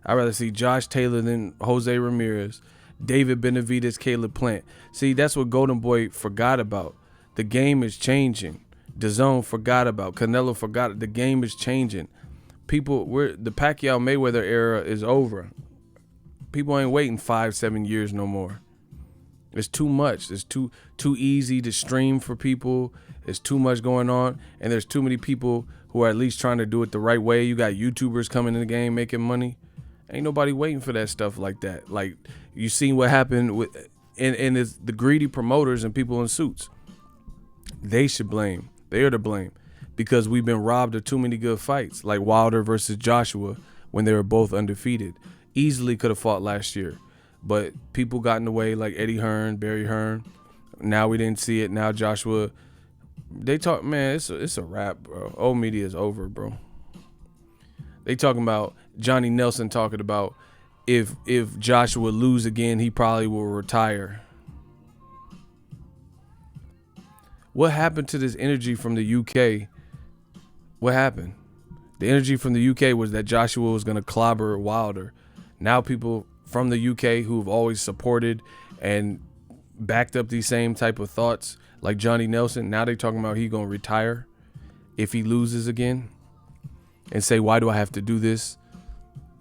I'd rather see Josh Taylor than Jose Ramirez, David Benavidez, Caleb Plant. See, that's what Golden Boy forgot about. The game is changing. DAZN forgot about. Canelo forgot. The game is changing. The Pacquiao Mayweather era is over. People ain't waiting 5-7 years no more. It's too much. It's too easy to stream for people. There's too much going on, and there's too many people who are at least trying to do it the right way. You got YouTubers coming in the game making money. Ain't nobody waiting for that stuff like that. Like, you seen what happened with, and it's the greedy promoters and people in suits. They should blame. They are to blame, because we've been robbed of too many good fights, like Wilder versus Joshua when they were both undefeated. Easily could have fought last year, but people got in the way, like Eddie Hearn, Barry Hearn. Now we didn't see it. Now Joshua, they talk, man, it's a wrap, bro. Old media is over, bro. They talking about Johnny Nelson talking about if Joshua lose again, he probably will retire. What happened to this energy from the UK? What happened? The energy from the UK was that Joshua was going to clobber Wilder. Now people from the UK who've always supported and backed up these same type of thoughts, like Johnny Nelson, now they talking about he going to retire if he loses again, and say, why do I have to do this?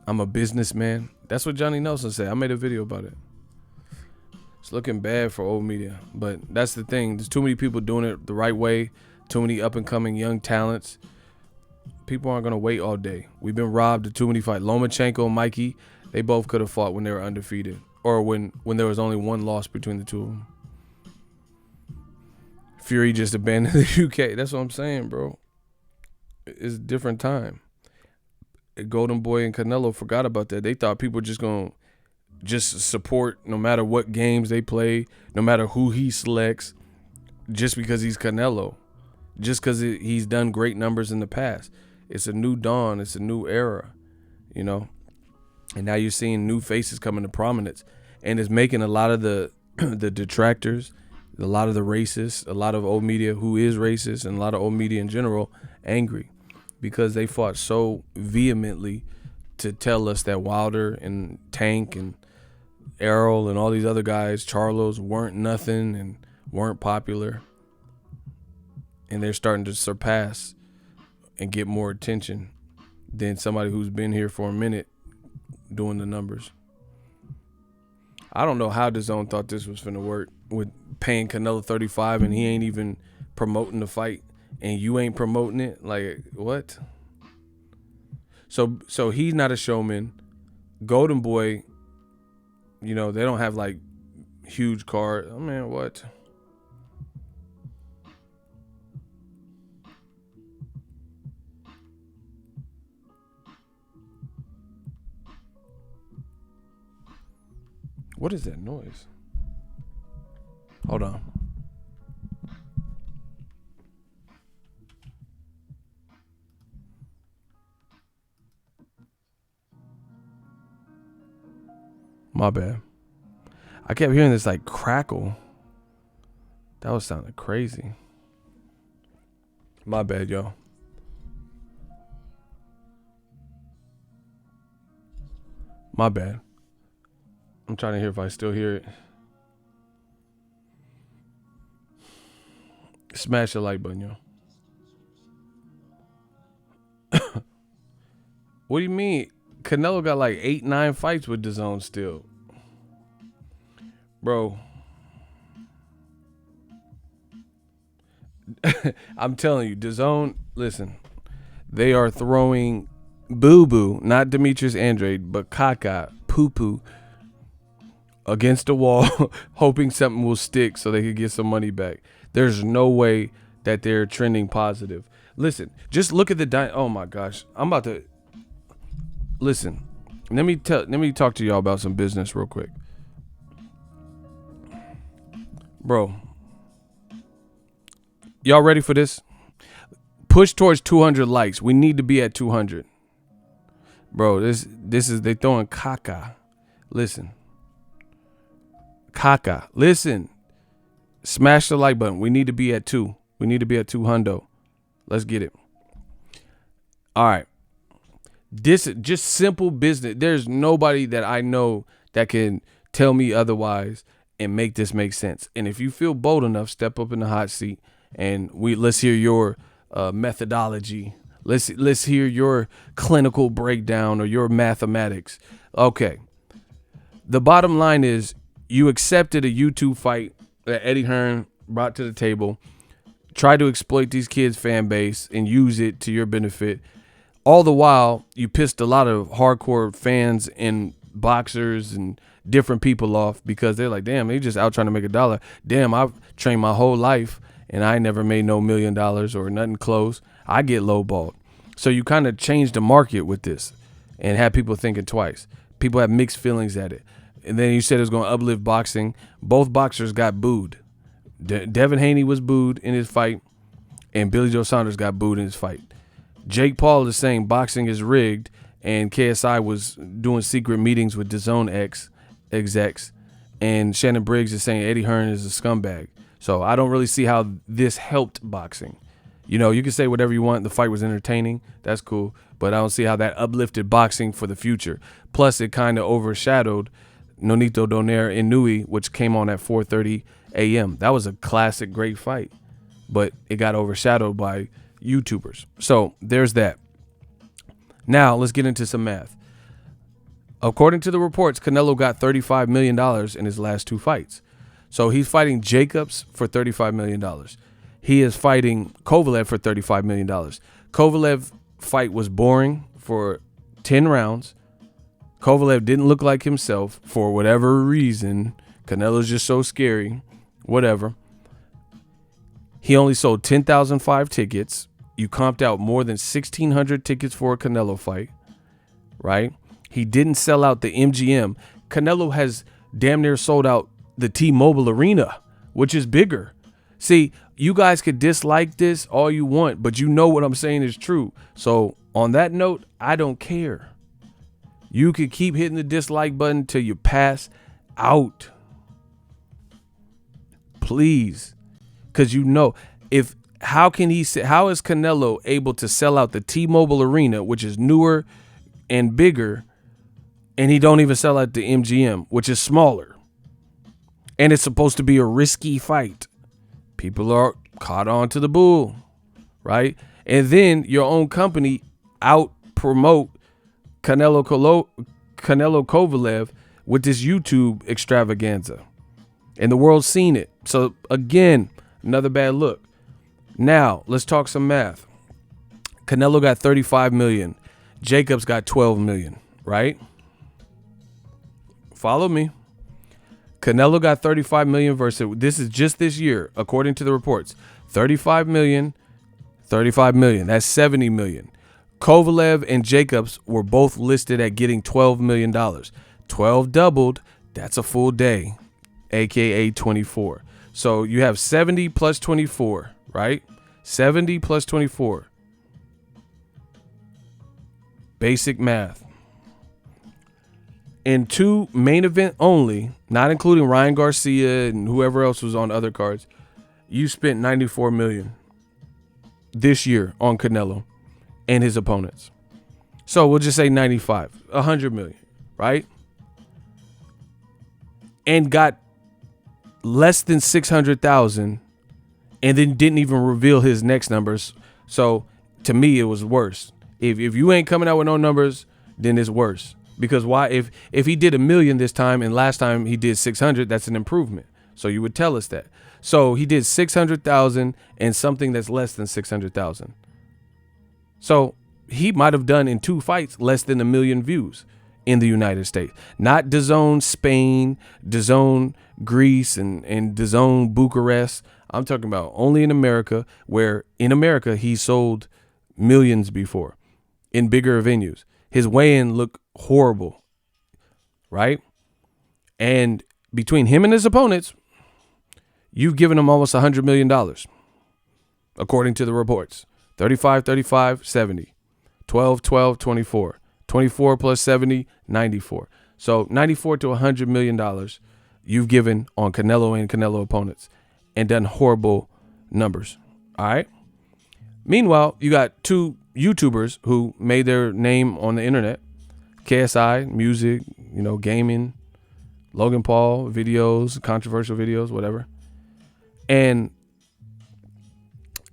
I'm a businessman. That's what Johnny Nelson said. I made a video about it. It's looking bad for old media, but that's the thing. There's too many people doing it the right way, too many up-and-coming young talents. People aren't going to wait all day. We've been robbed of too many fights. Lomachenko and Mikey, they both could have fought when they were undefeated, or when there was only one loss between the two of them. Fury just abandoned the UK. That's what I'm saying, bro. It's a different time. Golden Boy and Canelo forgot about that. They thought people were just going to just support no matter what games they play, no matter who he selects, just because he's Canelo, just because he's done great numbers in the past. It's a new dawn. It's a new era, And now you're seeing new faces coming to prominence, and it's making a lot of the detractors, a lot of the racists, a lot of old media who is racist, and a lot of old media in general angry, because they fought so vehemently to tell us that Wilder and Tank and Errol and all these other guys, Charlos, weren't nothing and weren't popular. And they're starting to surpass and get more attention than somebody who's been here for a minute doing the numbers. I don't know how DAZN thought this was finna work with paying Canelo 35 and he ain't even promoting the fight and you ain't promoting it. Like, what? So he's not a showman. Golden Boy, you know, they don't have like huge card. Oh man, what? What is that noise? Hold on. My bad. I kept hearing this like crackle. That was sounding crazy. My bad, y'all. My bad. I'm trying to hear if I still hear it. Smash the like button, yo. What do you mean? Canelo got like 8-9 fights with DAZN still. Bro. I'm telling you, DAZN, listen. They are throwing boo-boo, not Demetrius Andrade, but caca, poo-poo, against the wall, hoping something will stick so they could get some money back. There's no way that they're trending positive. Listen, just look at the oh my gosh. I'm about to listen. Let me talk to y'all about some business real quick. Bro. Y'all ready for this? Push towards 200 likes. We need to be at 200. Bro, this is they throwing caca. Listen. Caca. Listen. Smash the like button. We need to be at 2. We need to be at 200. Let's get it. All right. This just simple business. There's nobody that I know that can tell me otherwise and make this make sense. And if you feel bold enough, step up in the hot seat and let's hear your methodology. Let's hear your clinical breakdown or your mathematics. Okay. The bottom line is you accepted a YouTube fight that Eddie Hearn brought to the table, tried to exploit these kids' fan base and use it to your benefit. All the while, you pissed a lot of hardcore fans and boxers and different people off because they're like, damn, they just out trying to make $1. Damn, I've trained my whole life and I never made no $1 million or nothing close. I get lowballed. So you kind of changed the market with this and had people thinking twice. People have mixed feelings at it. And then you said it was going to uplift boxing. Both boxers got booed. Devin Haney was booed in his fight, and Billy Joe Saunders got booed in his fight. Jake Paul is saying boxing is rigged, and KSI was doing secret meetings with DAZN execs, and Shannon Briggs is saying Eddie Hearn is a scumbag. So I don't really see how this helped boxing. You know, you can say whatever you want. The fight was entertaining. That's cool. But I don't see how that uplifted boxing for the future. Plus, it kind of overshadowed Nonito Donaire Inoue, which came on at 4:30 a.m. That was a classic, great fight. But it got overshadowed by YouTubers. So there's that. Now, let's get into some math. According to the reports, Canelo got $35 million in his last 2 fights. So he's fighting Jacobs for $35 million. He is fighting Kovalev for $35 million. Kovalev fight was boring for 10 rounds. Kovalev didn't look like himself for whatever reason. Canelo's just so scary. Whatever. He only sold 10,005 tickets. You comped out more than 1,600 tickets for a Canelo fight, right? He didn't sell out the MGM. Canelo has damn near sold out the T-Mobile Arena, which is bigger. See, you guys could dislike this all you want, but you know what I'm saying is true. So on that note, I don't care. You could keep hitting the dislike button till you pass out. Please. Because you know, how is Canelo able to sell out the T-Mobile Arena, which is newer and bigger, And he don't even sell at the MGM, which is smaller. And it's supposed to be a risky fight. People are caught on to the bull, right? And then your own company out promote Canelo Kovalev with this YouTube extravaganza. And the world's seen it. So again, another bad look. Now, let's talk some math. Canelo got 35 million. Jacobs got 12 million, right? Follow me. Canelo got 35 million versus, this is just this year, according to the reports. 35 million, 35 million. That's 70 million. Kovalev and Jacobs were both listed at getting $12 million. 12 doubled, that's a full day, aka 24. So you have 70 plus 24, right? 70 plus 24. Basic math. In 2 main event only, not including Ryan Garcia and whoever else was on other cards, you spent 94 million this year on Canelo and his opponents. So we'll just say 95, 100 million, right? And got less than 600,000 and then didn't even reveal his next numbers. So to me, it was worse. If you ain't coming out with no numbers, then it's worse. Because why? If he did 1 million this time and last time he did 600, that's an improvement. So you would tell us that. So he did 600,000 and something that's less than 600,000. So he might have done in 2 fights less than 1 million views in the United States. Not DAZN Spain, DAZN Greece, and DAZN Bucharest. I'm talking about only in America, where in America he sold millions before in bigger venues. His weigh-in looked horrible, right? And between him and his opponents, you've given him almost $100 million, according to the reports. 35, 35, 70. 12, 12, 24. 24 plus 70, 94. So 94 to $100 million you've given on Canelo and Canelo opponents and done horrible numbers, all right? Meanwhile, you got 2 YouTubers who made their name on the internet. KSI, music, gaming, Logan Paul, videos, controversial videos, whatever. And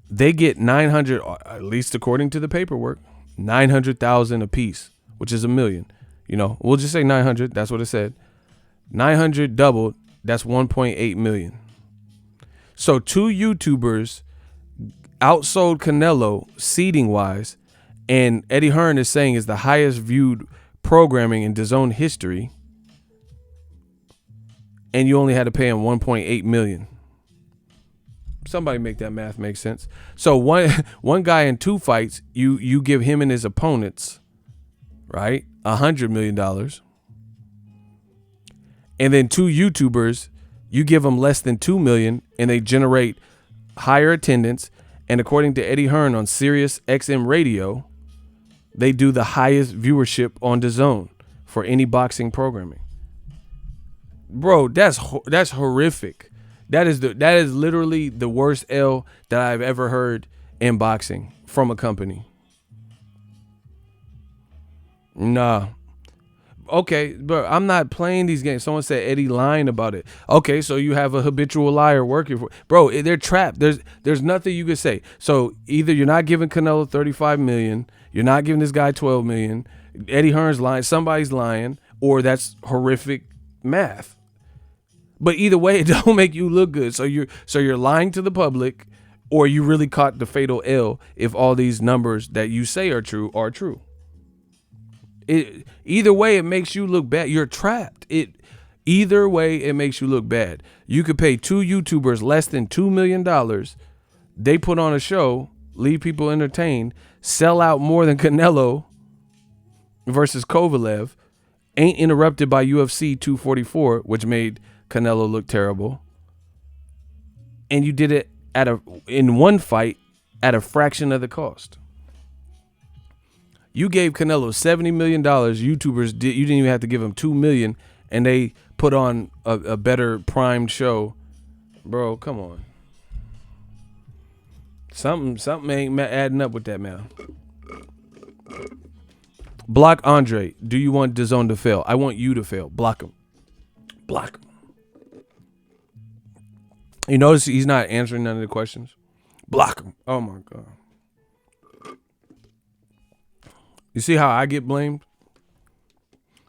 they get 900, at least according to the paperwork, 900,000 a piece, which is $1 million. We'll just say 900. That's what it said. 900 doubled. That's 1.8 million. So 2 YouTubers outsold Canelo seeding wise, and Eddie Hearn is saying is the highest viewed programming in DAZN history, and you only had to pay him 1.8 million. Somebody make that math make sense. So one guy in 2 fights, you give him and his opponents, right, $100 million, and then 2 YouTubers, you give them less than 2 million, and they generate higher attendance. And according to Eddie Hearn on Sirius XM Radio, they do the highest viewership on DAZN for any boxing programming. Bro, that's horrific. That is literally the worst L that I've ever heard in boxing from a company. Nah. Okay, but I'm not playing these games. Someone said Eddie lying about it. Okay, so you have a habitual liar working for, bro. They're trapped. There's nothing you could say. So either you're not giving Canelo 35 million, you're not giving this guy 12 million. Eddie Hearn's lying. Somebody's lying, or that's horrific math. But either way, it don't make you look good. So you're lying to the public, or you really caught the fatal L if all these numbers that you say are true are true. Either way, it makes you look bad. You're trapped. Either way, it makes you look bad. You could pay 2 YouTubers less than $2 million. They put on a show, leave people entertained, sell out more than Canelo versus Kovalev, ain't interrupted by UFC 244, which made Canelo look terrible. And you did it in one fight at a fraction of the cost. You gave Canelo $70 million. YouTubers you didn't even have to give him $2 million, and they put on a better primed show. Bro, come on. Something ain't adding up with that, man. Block Andre. Do you want DAZN to fail? I want you to fail. Block him. Block him. You notice he's not answering none of the questions? Block him. Oh, my God. You see how I get blamed?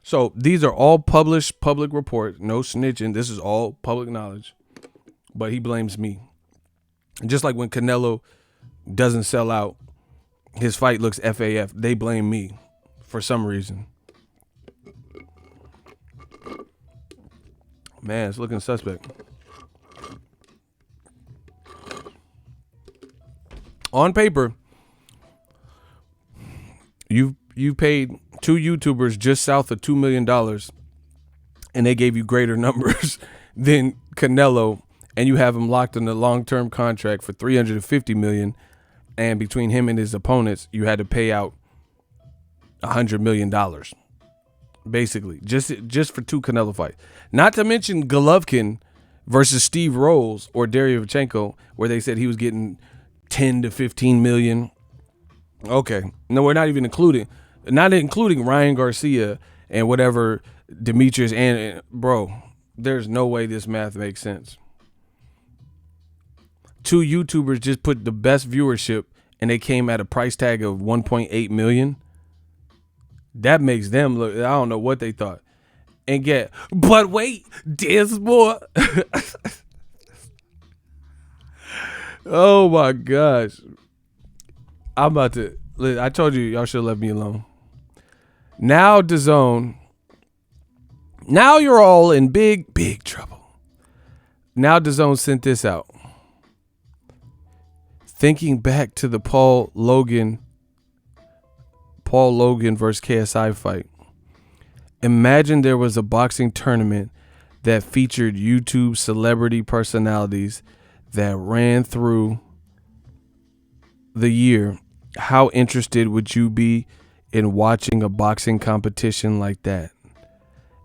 So these are all published public reports. No snitching. This is all public knowledge. But he blames me. And just like when Canelo doesn't sell out, his fight looks FAF. They blame me for some reason. Man, it's looking suspect. On paper, you paid 2 YouTubers just south of $2 million, and they gave you greater numbers than Canelo, and you have him locked in a long-term contract for $350 million, and between him and his opponents, you had to pay out $100 million, basically, just for 2 Canelo fights. Not to mention Golovkin versus Steve Rolls or Derevchenko, where they said he was getting 10 to 15 million. Okay, no, we're not even including Ryan Garcia and whatever Demetrius and bro. There's no way this math makes sense. 2 YouTubers just put the best viewership and they came at a price tag of 1.8 million. That makes them look, I don't know what they thought. And but wait, there's more. Oh my gosh. I'm about to, I told you, y'all should have left me alone. Now DAZN, now you're all in big, big trouble. Now DAZN sent this out. Thinking back to the Paul Logan versus KSI fight. Imagine there was a boxing tournament that featured YouTube celebrity personalities that ran through the year. How interested would you be in watching a boxing competition like that?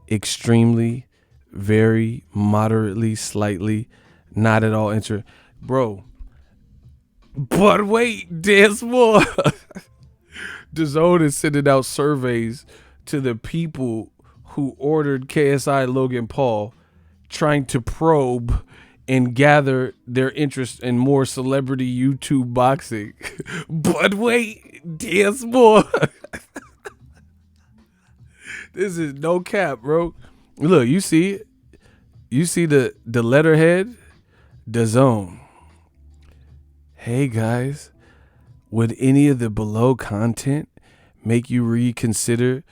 Extremely, very, moderately, slightly, not at all interested. Bro, but wait, there's more. DAZN is sending out surveys to the people who ordered KSI Logan Paul, trying to probe and gather their interest in more celebrity YouTube boxing. But wait, there's more. This is no cap, bro. Look, you see it? You see the letterhead? DAZN. Hey guys, would any of the below content make you reconsider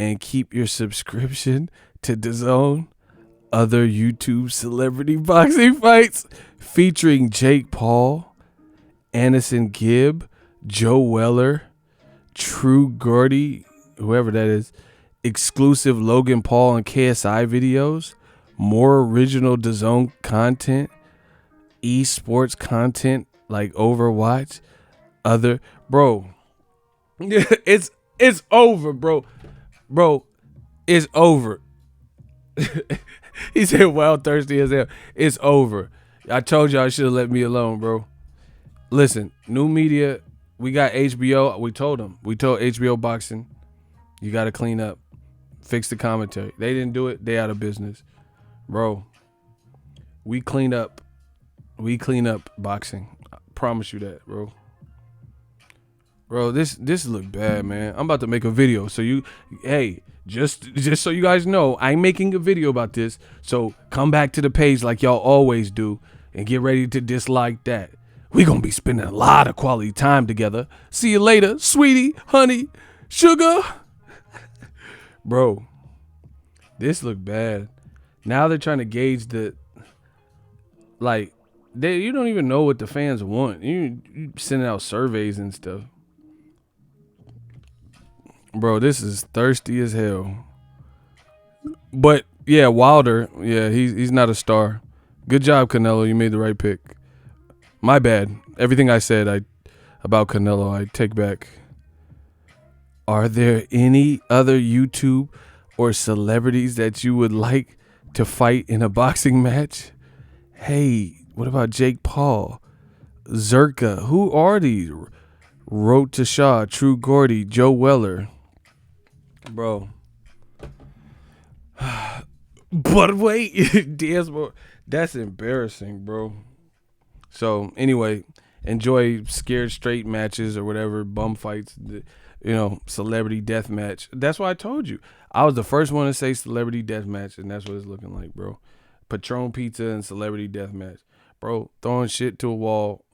and keep your subscription to DAZN? Other YouTube celebrity boxing fights featuring Jake Paul, Anderson Gibb, Joe Weller, True Gordy, whoever that is, exclusive Logan Paul and KSI videos, more original DAZN content, esports content like Overwatch, other, bro. It's over, bro. Bro, it's over. He said, "Well, thirsty as hell." It's over. I told y'all I should have let me alone, bro. Listen, new media. We got HBO. We told HBO Boxing, you got to clean up, fix the commentary. They didn't do it. They out of business, bro. We clean up boxing. I promise you that, bro. Bro, this look bad, man. I'm about to make a video. So just so you guys know, I'm making a video about this. So come back to the page like y'all always do and get ready to dislike that. We're going to be spending a lot of quality time together. See you later, sweetie, honey, sugar. Bro, this look bad. Now they're trying to gauge you don't even know what the fans want. You sending out surveys and stuff. Bro, this is thirsty as hell. But yeah, Wilder, yeah, he's not a star. Good job, Canelo. You made the right pick. My bad. Everything I said about Canelo, I take back. Are there any other YouTube or celebrities that you would like to fight in a boxing match? Hey, what about Jake Paul? Zerka? Who are these? Road to Shaw, True Gordy, Joe Weller. Bro. But wait, that's embarrassing, bro. So anyway, enjoy scared straight matches or whatever, bum fights, celebrity death match. That's why I told you. I was the first one to say celebrity death match, and that's what it's looking like, bro. Patron pizza and celebrity death match, bro. Throwing shit to a wall,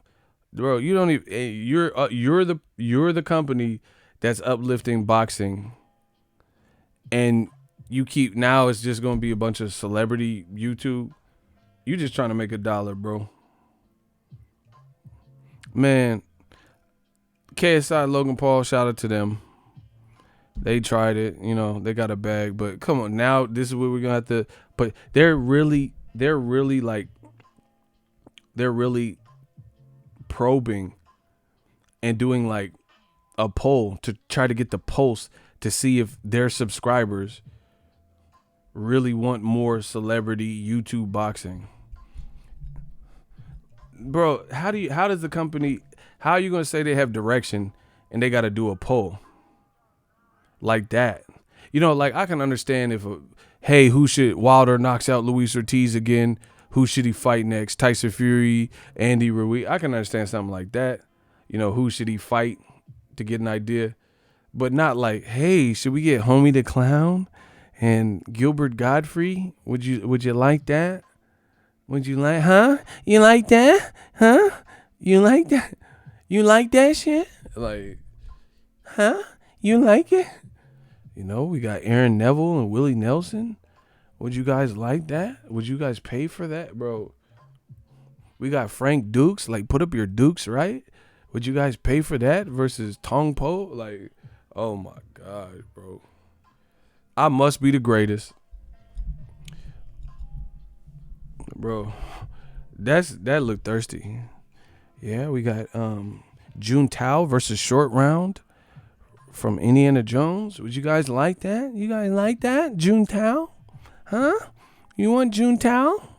bro. You don't even. You're the company that's uplifting boxing, and you keep now it's just gonna be a bunch of celebrity YouTube. You just trying to make $1, bro. Man, KSI, Logan Paul, shout out to them. They tried it, they got a bag, but come on, now this is what we're gonna have to. But they're really probing and doing like a poll to try to get the pulse to see if their subscribers really want more celebrity YouTube boxing. Bro, how are you going to say they have direction and they got to do a poll like that? Like I can understand if Wilder knocks out Luis Ortiz again, who should he fight next? Tyson Fury, Andy Ruiz. I can understand something like that. Who should he fight to get an idea? But not like, hey, should we get Homie the Clown and Gilbert Godfrey? Would you like that? Would you like, huh? You like that? Huh? You like that? You like that shit? Like, huh? You like it? We got Aaron Neville and Willie Nelson. Would you guys like that? Would you guys pay for that, bro? We got Frank Dukes. Like, put up your Dukes, right? Would you guys pay for that versus Tong Po? Like, oh my God, bro. I must be the greatest. Bro, that looked thirsty. Yeah, we got June Tao versus Short Round from Indiana Jones. Would you guys like that? You guys like that? June Tao? Huh? You want June Tao?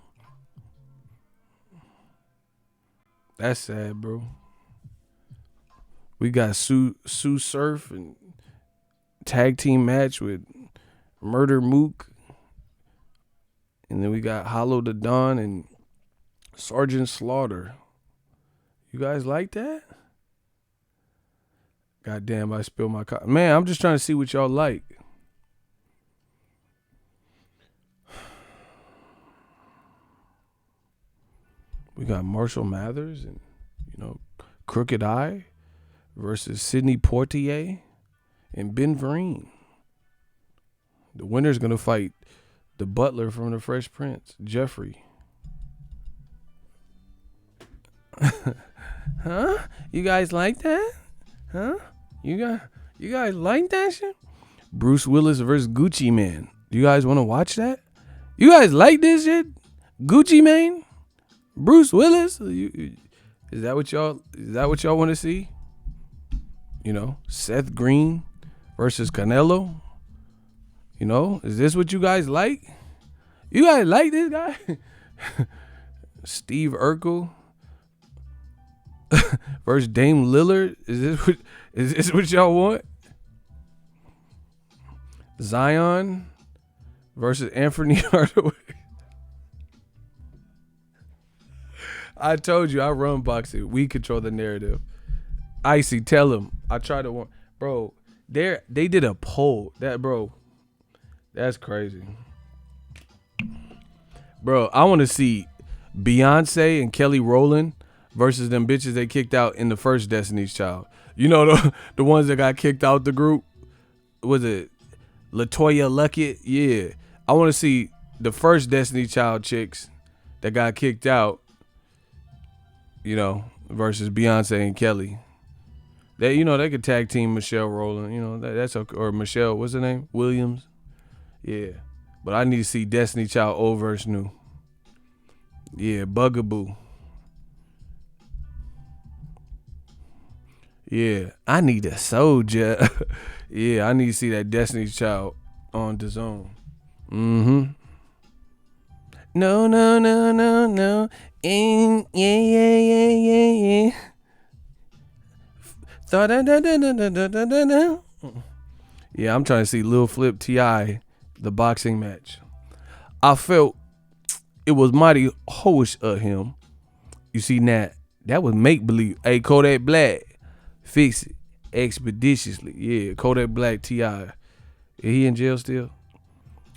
That's sad, bro. We got Sue Surf and tag team match with Murder Mook. And then we got Hollow the Dawn and Sergeant Slaughter. You guys like that? Goddamn, I spilled my coffee. Man, I'm just trying to see what y'all like. We got Marshall Mathers and, Crooked Eye versus Sidney Poitier and Ben Vereen. The winner's going to fight the butler from the Fresh Prince, Jeffrey. Huh? You guys like that? Huh? You guys like that shit? Bruce Willis versus Gucci Man. Do you guys want to watch that? You guys like this shit? Gucci Mane? Bruce Willis? Is that what y'all want to see? Seth Green versus Canelo? Is this what you guys like? You guys like this guy? Steve Urkel versus Dame Lillard? Is this what y'all want? Zion versus Anthony Hardaway. I told you I run boxing. We control the narrative. Icy, tell him. I try to, bro. They did a poll. That's crazy. Bro, I want to see Beyonce and Kelly Rowland versus them bitches they kicked out in the first Destiny's Child. The ones that got kicked out the group? Was it LaToya Luckett? Yeah. I want to see the first Destiny's Child chicks that got kicked out, versus Beyonce and Kelly. They could tag team Michelle Rowland. That's okay. Or Michelle, what's her name? Williams. Yeah. But I need to see Destiny Child old versus new. Yeah, Bugaboo. Yeah, I need a soldier. Yeah, I need to see that Destiny's Child on DAZN. Mm-hmm. No. Yeah. Yeah, I'm trying to see Lil Flip T.I. the boxing match. I felt it was mighty hoish of him. You see that was make believe. Hey, Kodak Black, fix it expeditiously. Yeah, Kodak Black T.I. Is he in jail still?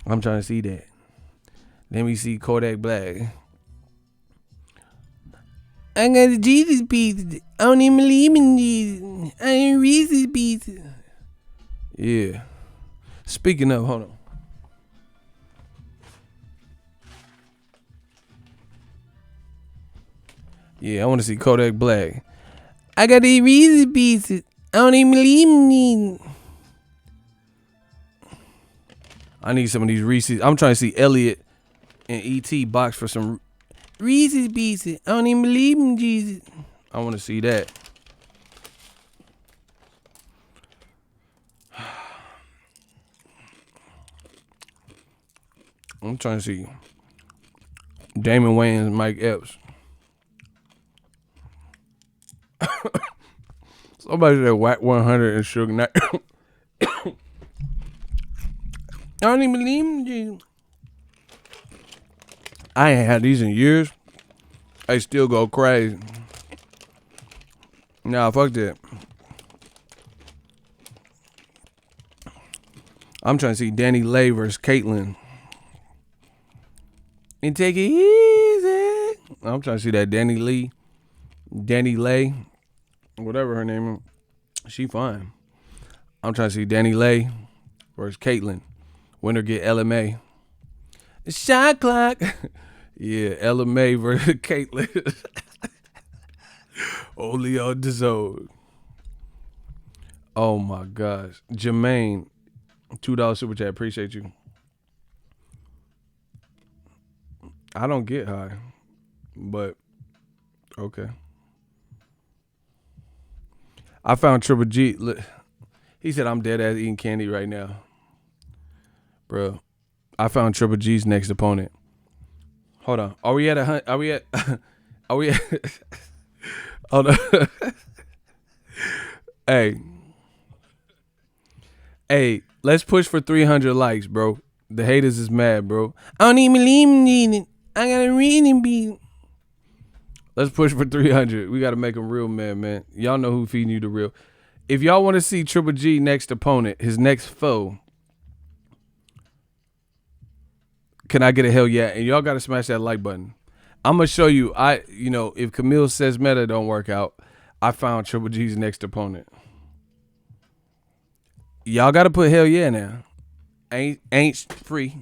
I'm trying to see that. Let me see Kodak Black. I got the Jesus piece. I don't even believe in Jesus. I ain't Reese's pieces. Yeah. Speaking of, hold on. Yeah, I want to see Kodak Black. I got these Reese's pieces. I don't even believe in these. I need some of these Reese's. I'm trying to see Elliot and E.T. box for some Reese's pieces. I don't even believe in Jesus. I want to see that. I'm trying to see Damon Wayans, Mike Epps. Somebody said whack 100 and Suge Knight. I don't even believe in Jesus. I ain't had these in years. I still go crazy. Nah, fuck that. I'm trying to see Danny Lay versus Caitlyn. And take it easy. I'm trying to see that Danny Lay, whatever her name is. She fine. I'm trying to see Danny Lay versus Caitlyn. Winner get LMA. Shot clock. Yeah, LMA versus Caitlyn. Only on DAZN. Oh my gosh. Jermaine, $2 super chat. Appreciate you. I don't get high, but okay. I found Triple G. Look, he said I'm dead ass eating candy right now, bro. I found Triple G's next opponent. Hold on. Are we at a? Are we at? Are we at? Hold on. Hey, let's push for 300 likes, bro. The haters is mad, bro. I don't even believe in it. I gotta read and be. Let's push for 300. We gotta make him real mad, man. Y'all know who feeding you the real. If y'all want to see Triple G next opponent, his next foe, can I get a hell yeah? And y'all gotta smash that like button. I'm gonna show you. If Camille says meta don't work out, I found Triple G's next opponent. Y'all gotta put hell yeah now. Ain't free.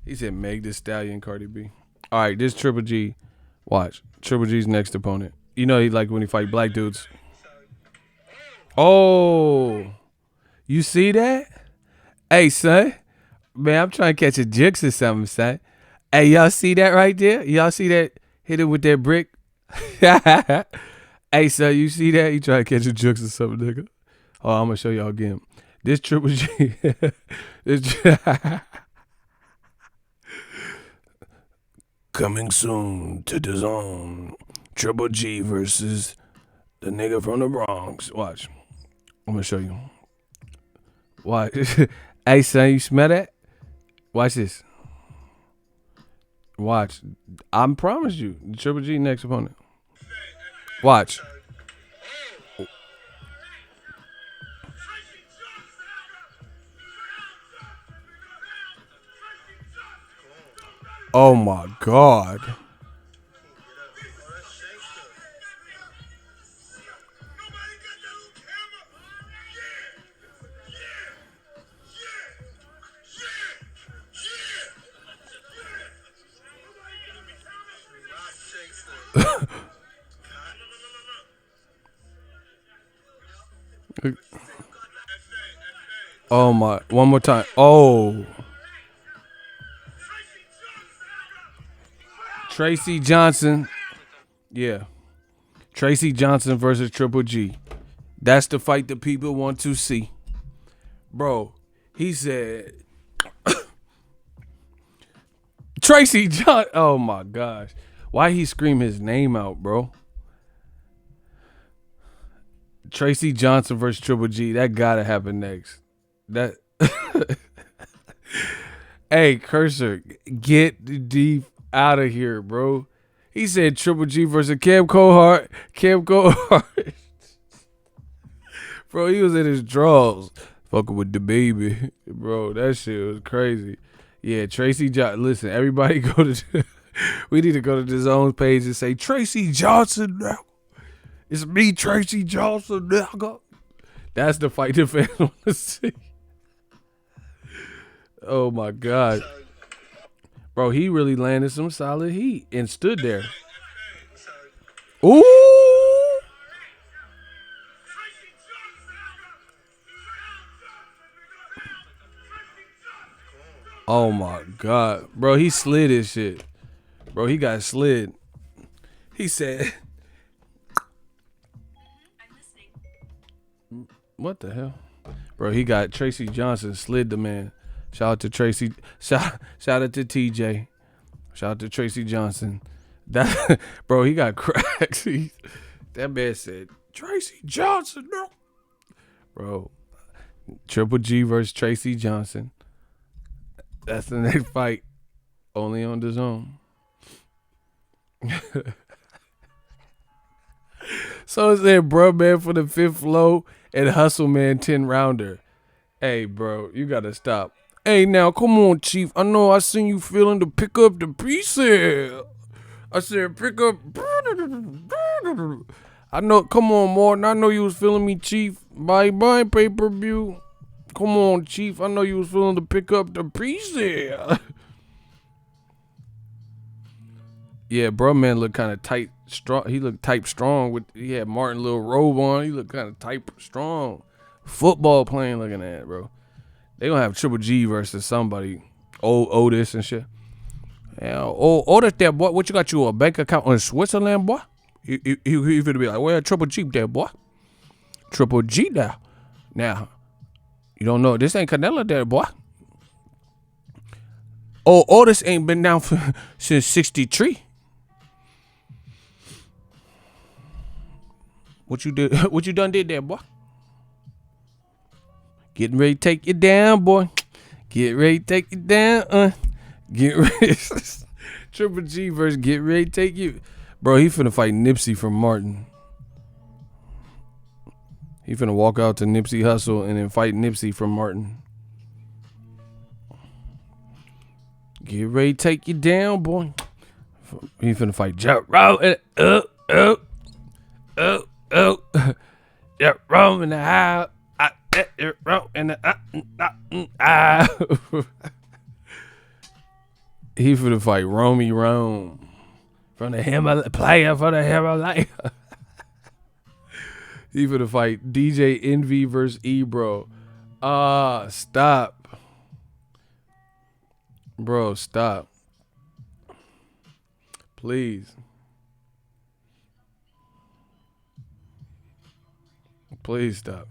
He said Meg Thee Stallion, Cardi B. All right, this Triple G. Watch. Triple G's next opponent. You know he like when he fight black dudes. Oh. You see that? Hey, son. Man, I'm trying to catch a jix or something, son. Hey, y'all see that right there? Y'all see that? Hit it with that brick. Hey, son, you see that? You trying to catch a jix or something, nigga. Oh, I'm going to show y'all again. This Triple G. Coming soon to DAZN. Triple G versus the nigga from the Bronx. Watch. I'm going to show you. Watch. Hey, son, you smell that? Watch this. Watch. I promise you. Triple G next opponent. Watch. Oh my God. Oh my. One more time. Oh. Tracy Johnson. Yeah. Tracy Johnson versus Triple G. That's the fight that people want to see. Bro, he said Tracy Johnson. Oh my gosh. Why he scream his name out, bro? Tracy Johnson versus Triple G. That gotta happen next. That. Hey, Cursor, get deep out of here, bro. He said Triple G versus Cam Cohart. Cam Cohart. Bro, he was in his drawers. Fucking with the baby. Bro, that shit was crazy. Yeah, Tracy Johnson. Listen, everybody go to... we need to go to the DAZN page and say, Tracy Johnson now. It's me, Tracy Johnson now. That's the fight the fans want to see. Oh, my God. Bro, he really landed some solid heat and stood there. Ooh. Oh, my God. Bro, he slid his shit. Bro, he got slid. He said... What the hell? Bro, he got Tracy Johnson slid the man. Shout out to Tracy. Shout out to TJ. Shout out to Tracy Johnson. That bro, he got cracks. That man said, Tracy Johnson, no. Bro, Triple G versus Tracy Johnson. That's the next fight. Only on DAZN. So it said, bro, man, for the 5th low and Hustle Man 10 rounder. Hey, bro, you gotta stop. Hey, now, come on, Chief. I know I seen you feeling to pick up the pre-sale. I said, pick up. I know, come on, Martin. I know you was feeling me, Chief. Bye-bye, pay-per-view. Come on, Chief. I know you was feeling to pick up the pre-sale. Yeah, bro, man looked kind of tight, strong. He looked type strong. He had Martin little robe on. He looked kind of type strong. Football playing looking at, bro. They gonna have Triple G versus somebody, old Otis and shit. Yeah, Otis there, boy. What you got you a bank account in Switzerland, boy? He finna be like, well, Triple G there, boy. Triple G there. Now, you don't know this ain't Canelo there, boy. Oh, Otis ain't been down since '63. What you did? What you done did there, boy? Getting ready to take you down, boy. Get ready to take you down. Get ready. Triple G versus Get Ready to Take You. Bro, he finna fight Nipsey from Martin. He finna walk out to Nipsey Hussle and then fight Nipsey from Martin. Get ready to take you down, boy. He finna fight Jack Rowe. Jack Rowe in the house. He finna fight Romy Rome from the Himalaya, player for the Himalaya. He finna fight DJ Envy versus Ebro. Stop. Bro, stop. Please. Please stop.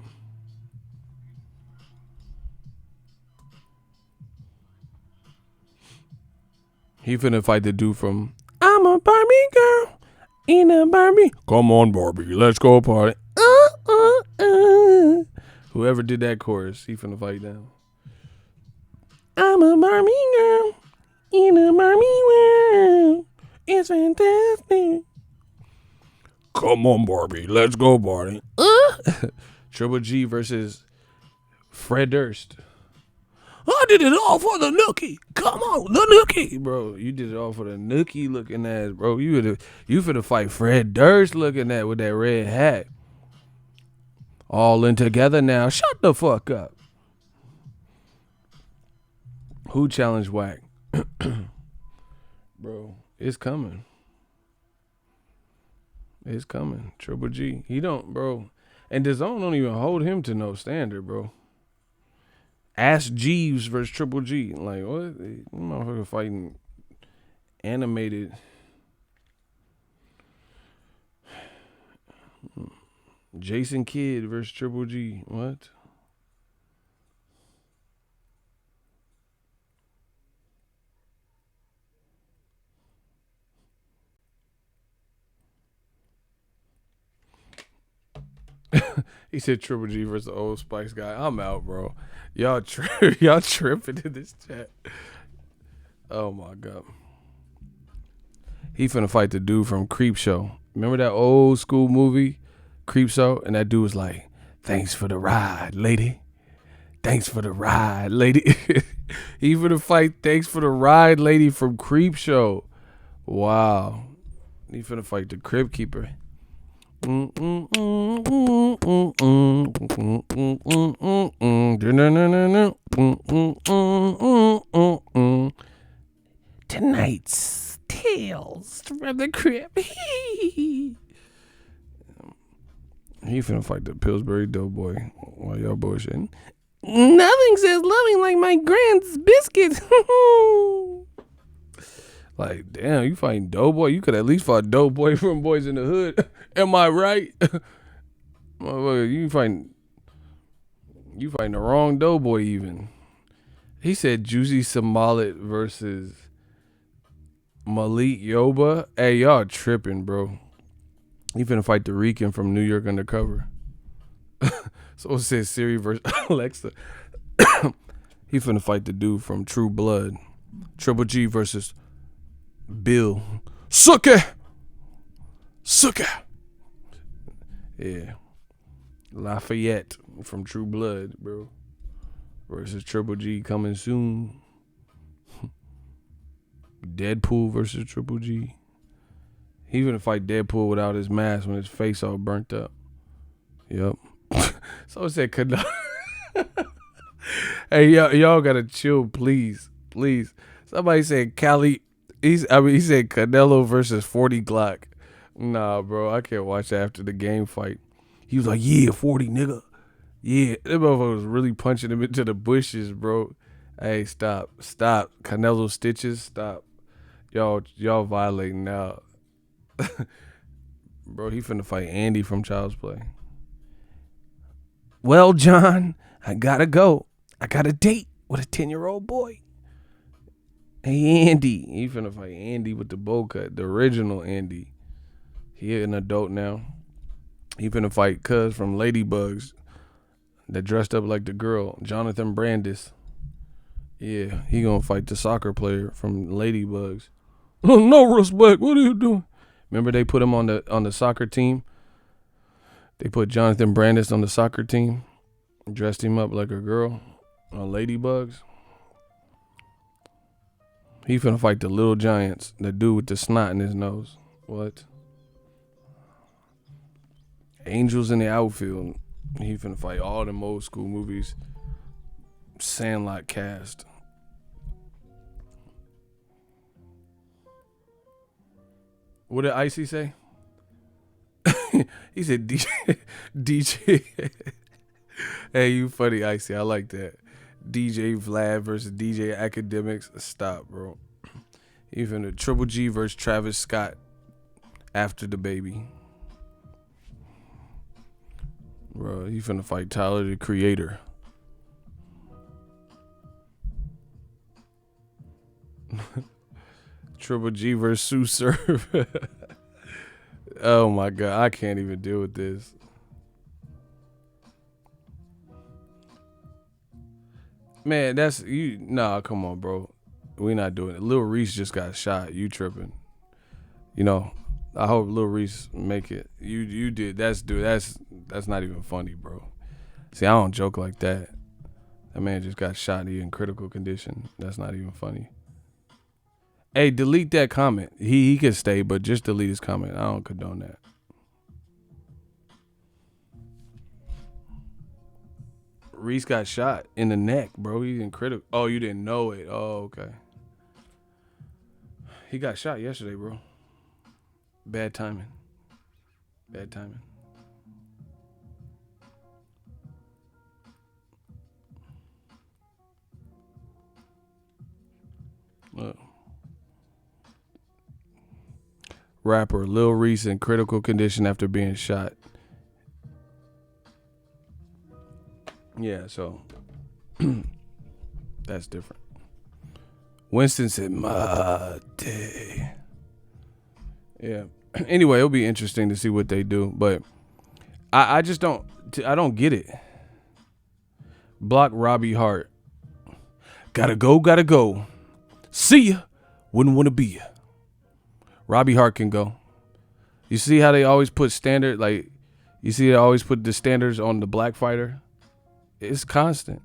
He finna fight the dude from I'm a Barbie girl in a Barbie. Come on, Barbie, let's go party. Whoever did that chorus, he finna fight them. I'm a Barbie girl in a Barbie world. It's fantastic. Come on, Barbie, let's go party. Triple G versus Fred Durst. I did it all for the nookie. Come on, the nookie. Bro, you did it all for the nookie looking ass, bro. You finna fight Fred Durst looking at with that red hat. All in together now. Shut the fuck up. Who challenged Whack? Bro, it's coming. It's coming. Triple G. He don't, bro. And DAZN don't even hold him to no standard, bro. Ask Jeeves versus Triple G. Like, what? Motherfucker fighting animated. Jason Kidd versus Triple G. What? He said Triple G versus the Old Spice guy. I'm out, bro. Y'all tripping in this chat. Oh my god. He finna fight the dude from Creep Show. Remember that old school movie, Creep Show? And that dude was like, "Thanks for the ride, lady. Thanks for the ride, lady." He finna fight Thanks for the Ride lady from Creep Show. Wow. He finna fight the Crib Keeper. Tonight's Tales from the Crib. He finna fight the Pillsbury Doughboy while y'all bullshitting. Nothing says loving like my grand's biscuits. Like, damn, you fighting Doughboy? You could at least fight Doughboy from Boys in the Hood. Am I right? You fighting the wrong Doughboy even. He said Juicy Smollett versus Malik Yoba. Hey, y'all tripping, bro. He finna fight the Rican from New York Undercover. So it says Siri versus Alexa. He finna fight the dude from True Blood. Triple G versus Bill. Suck it. Yeah. Lafayette from True Blood, bro. Versus Triple G coming soon. Deadpool versus Triple G. He gonna fight Deadpool without his mask when his face all burnt up. Yep. So it said Canelo. Hey, y'all gotta chill, please. Somebody said he said Canelo versus 40 Glock. Nah, bro, I can't watch that after the game fight. He was like, yeah, 40, nigga. Yeah, that motherfucker was really punching him into the bushes, bro. Hey, stop. Canelo stitches, stop. Y'all violating now. Bro, he finna fight Andy from Child's Play. Well, John, I gotta go. I got a date with a 10-year-old boy. Hey, Andy. He finna fight Andy with the bowl cut, the original Andy. He an adult now. He finna fight Cuz from Ladybugs that dressed up like the girl, Jonathan Brandis. Yeah, he gonna fight the soccer player from Ladybugs. No respect. What are you doing? Remember they put him on the soccer team? They put Jonathan Brandis on the soccer team, dressed him up like a girl on Ladybugs. He finna fight the Little Giants, the dude with the snot in his nose. What? Angels in the Outfield. He finna fight all them old school movies. Sandlot cast. What did Icy say? He said DJ. Hey, you funny, Icy. I like that. DJ Vlad versus DJ Academics. Stop, bro. Even a Triple G versus Travis Scott after the baby. Bro, he finna fight Tyler, the Creator. Triple G versus Sue Surf. Oh my God, I can't even deal with this. Man, that's you. Nah, come on, bro. We not doing it. Lil Reese just got shot. You tripping? You know. I hope Lil Reese make it. You did. That's not even funny, bro. See, I don't joke like that. That man just got shot. He in critical condition. That's not even funny. Hey, delete that comment. He can stay, but just delete his comment. I don't condone that. Reese got shot in the neck, bro. He's in critical. Oh, you didn't know it. Oh, okay. He got shot yesterday, bro. Bad timing. Look. Rapper Lil Reese in critical condition after being shot. Yeah, so that's different. Winston said, "Mate." Yeah. Anyway, it'll be interesting to see what they do. But I just don't. I don't get it. Block Robbie Hart. Gotta go. Gotta go. See ya. Wouldn't want to be ya. Robbie Hart can go. You see how they always put standard, like, you see they always put the standards on the black fighter? It's constant.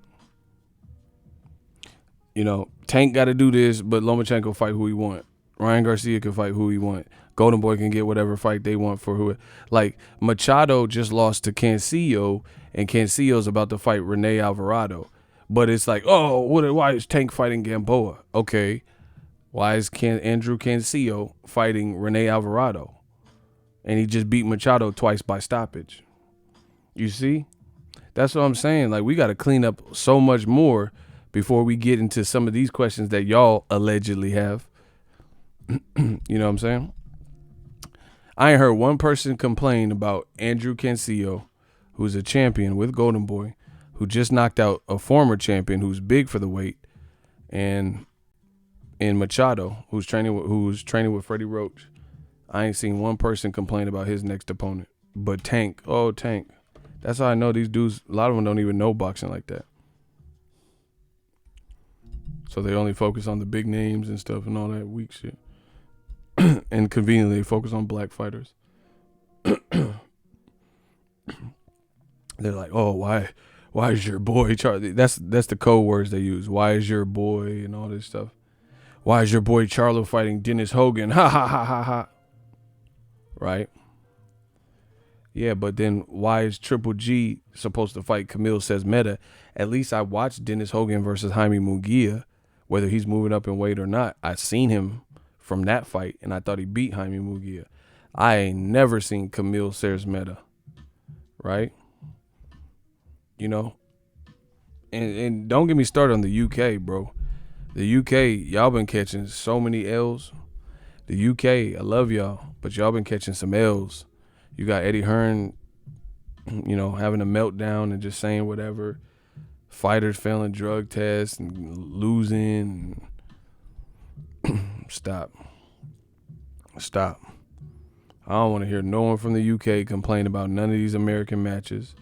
You know, Tank got to do this, but Lomachenko fight who he want. Ryan Garcia can fight who he want. Golden Boy can get whatever fight they want for who. Like, Machado just lost to Canelo, and Cancelo's about to fight Rene Alvarado. But it's like, oh, why is Tank fighting Gamboa? Okay. Why is Andrew Canelo fighting Rene Alvarado? And he just beat Machado twice by stoppage. You see? That's what I'm saying. Like, we got to clean up so much more before we get into some of these questions that y'all allegedly have. You know what I'm saying? I ain't heard one person complain about Andrew Canelo, who's a champion with Golden Boy, who just knocked out a former champion who's big for the weight, and Machado, who's training with Freddie Roach. I ain't seen one person complain about his next opponent. But Tank, oh Tank. That's how I know these dudes, a lot of them don't even know boxing like that. So they only focus on the big names and stuff and all that weak shit. And conveniently they focus on black fighters. They're like, oh, why is your boy Charlie? That's the code words they use. Why is your boy and all this stuff. Why is your boy Charlo fighting Dennis Hogan? Ha ha ha ha ha. Right? Yeah, but then why is Triple G supposed to fight Camille Says Meta? At least I watched Dennis Hogan versus Jaime Munguia, whether he's moving up in weight or not. I seen him from that fight, and I thought he beat Jaime Munguia. I ain't never seen Camille Says Meta, right? You know? And don't get me started on the UK, bro. The UK, y'all been catching so many L's. The UK, I love y'all, but y'all been catching some L's. You got Eddie Hearn, you know, having a meltdown and just saying whatever. Fighters failing drug tests and losing. Stop. I don't want to hear no one from the UK complain about none of these American matches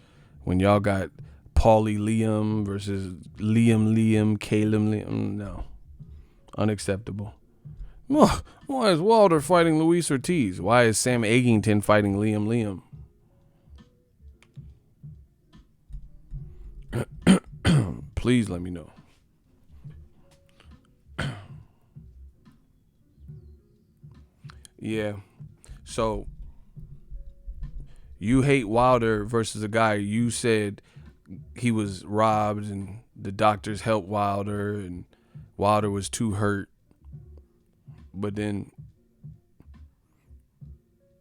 when y'all got Paulie Liam versus Liam, Caleb Liam. No. Unacceptable. Why is Wilder fighting Luis Ortiz? Why is Sam Egington fighting Liam? Please let me know. Yeah. So you hate Wilder versus a guy you said he was robbed and the doctors helped Wilder and Wilder was too hurt. But then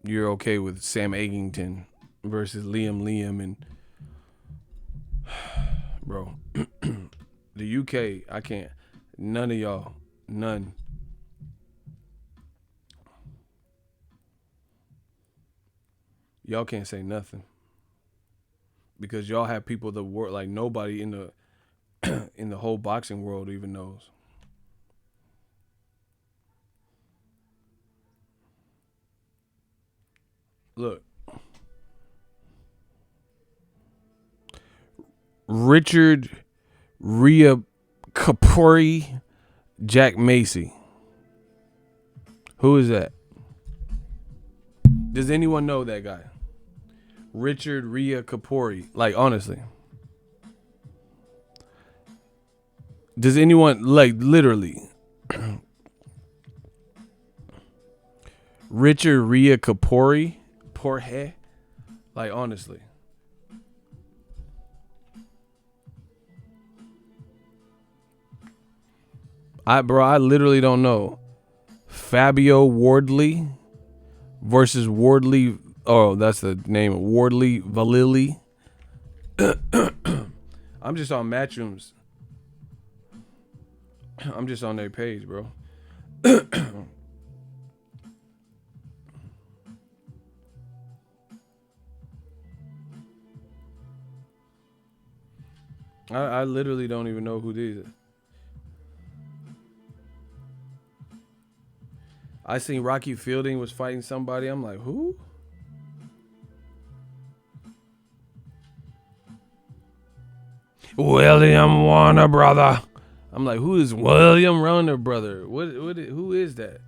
you're okay with Sam Egington versus Liam and bro, the UK, I can't. None of y'all. None. Y'all can't say nothing. Because y'all have people that work like nobody in the in the whole boxing world even knows. Look. Richard Rhea Kapori Jack Macy. Who is that? Does anyone know that guy? Richard Rhea Kapori. Like, honestly. Does anyone, like, literally? Richard Rhea Kapori? Porhe? Like, honestly. I literally don't know. Fabio Wardley versus Wardley. Oh, that's the name. Wardley Valili. I'm just on Matchrooms. I'm just on their page, bro. I literally don't even know who these are. I seen Rocky Fielding was fighting somebody. I'm like, who? William Warner brother. I'm like, who is William Warner brother? Who is that?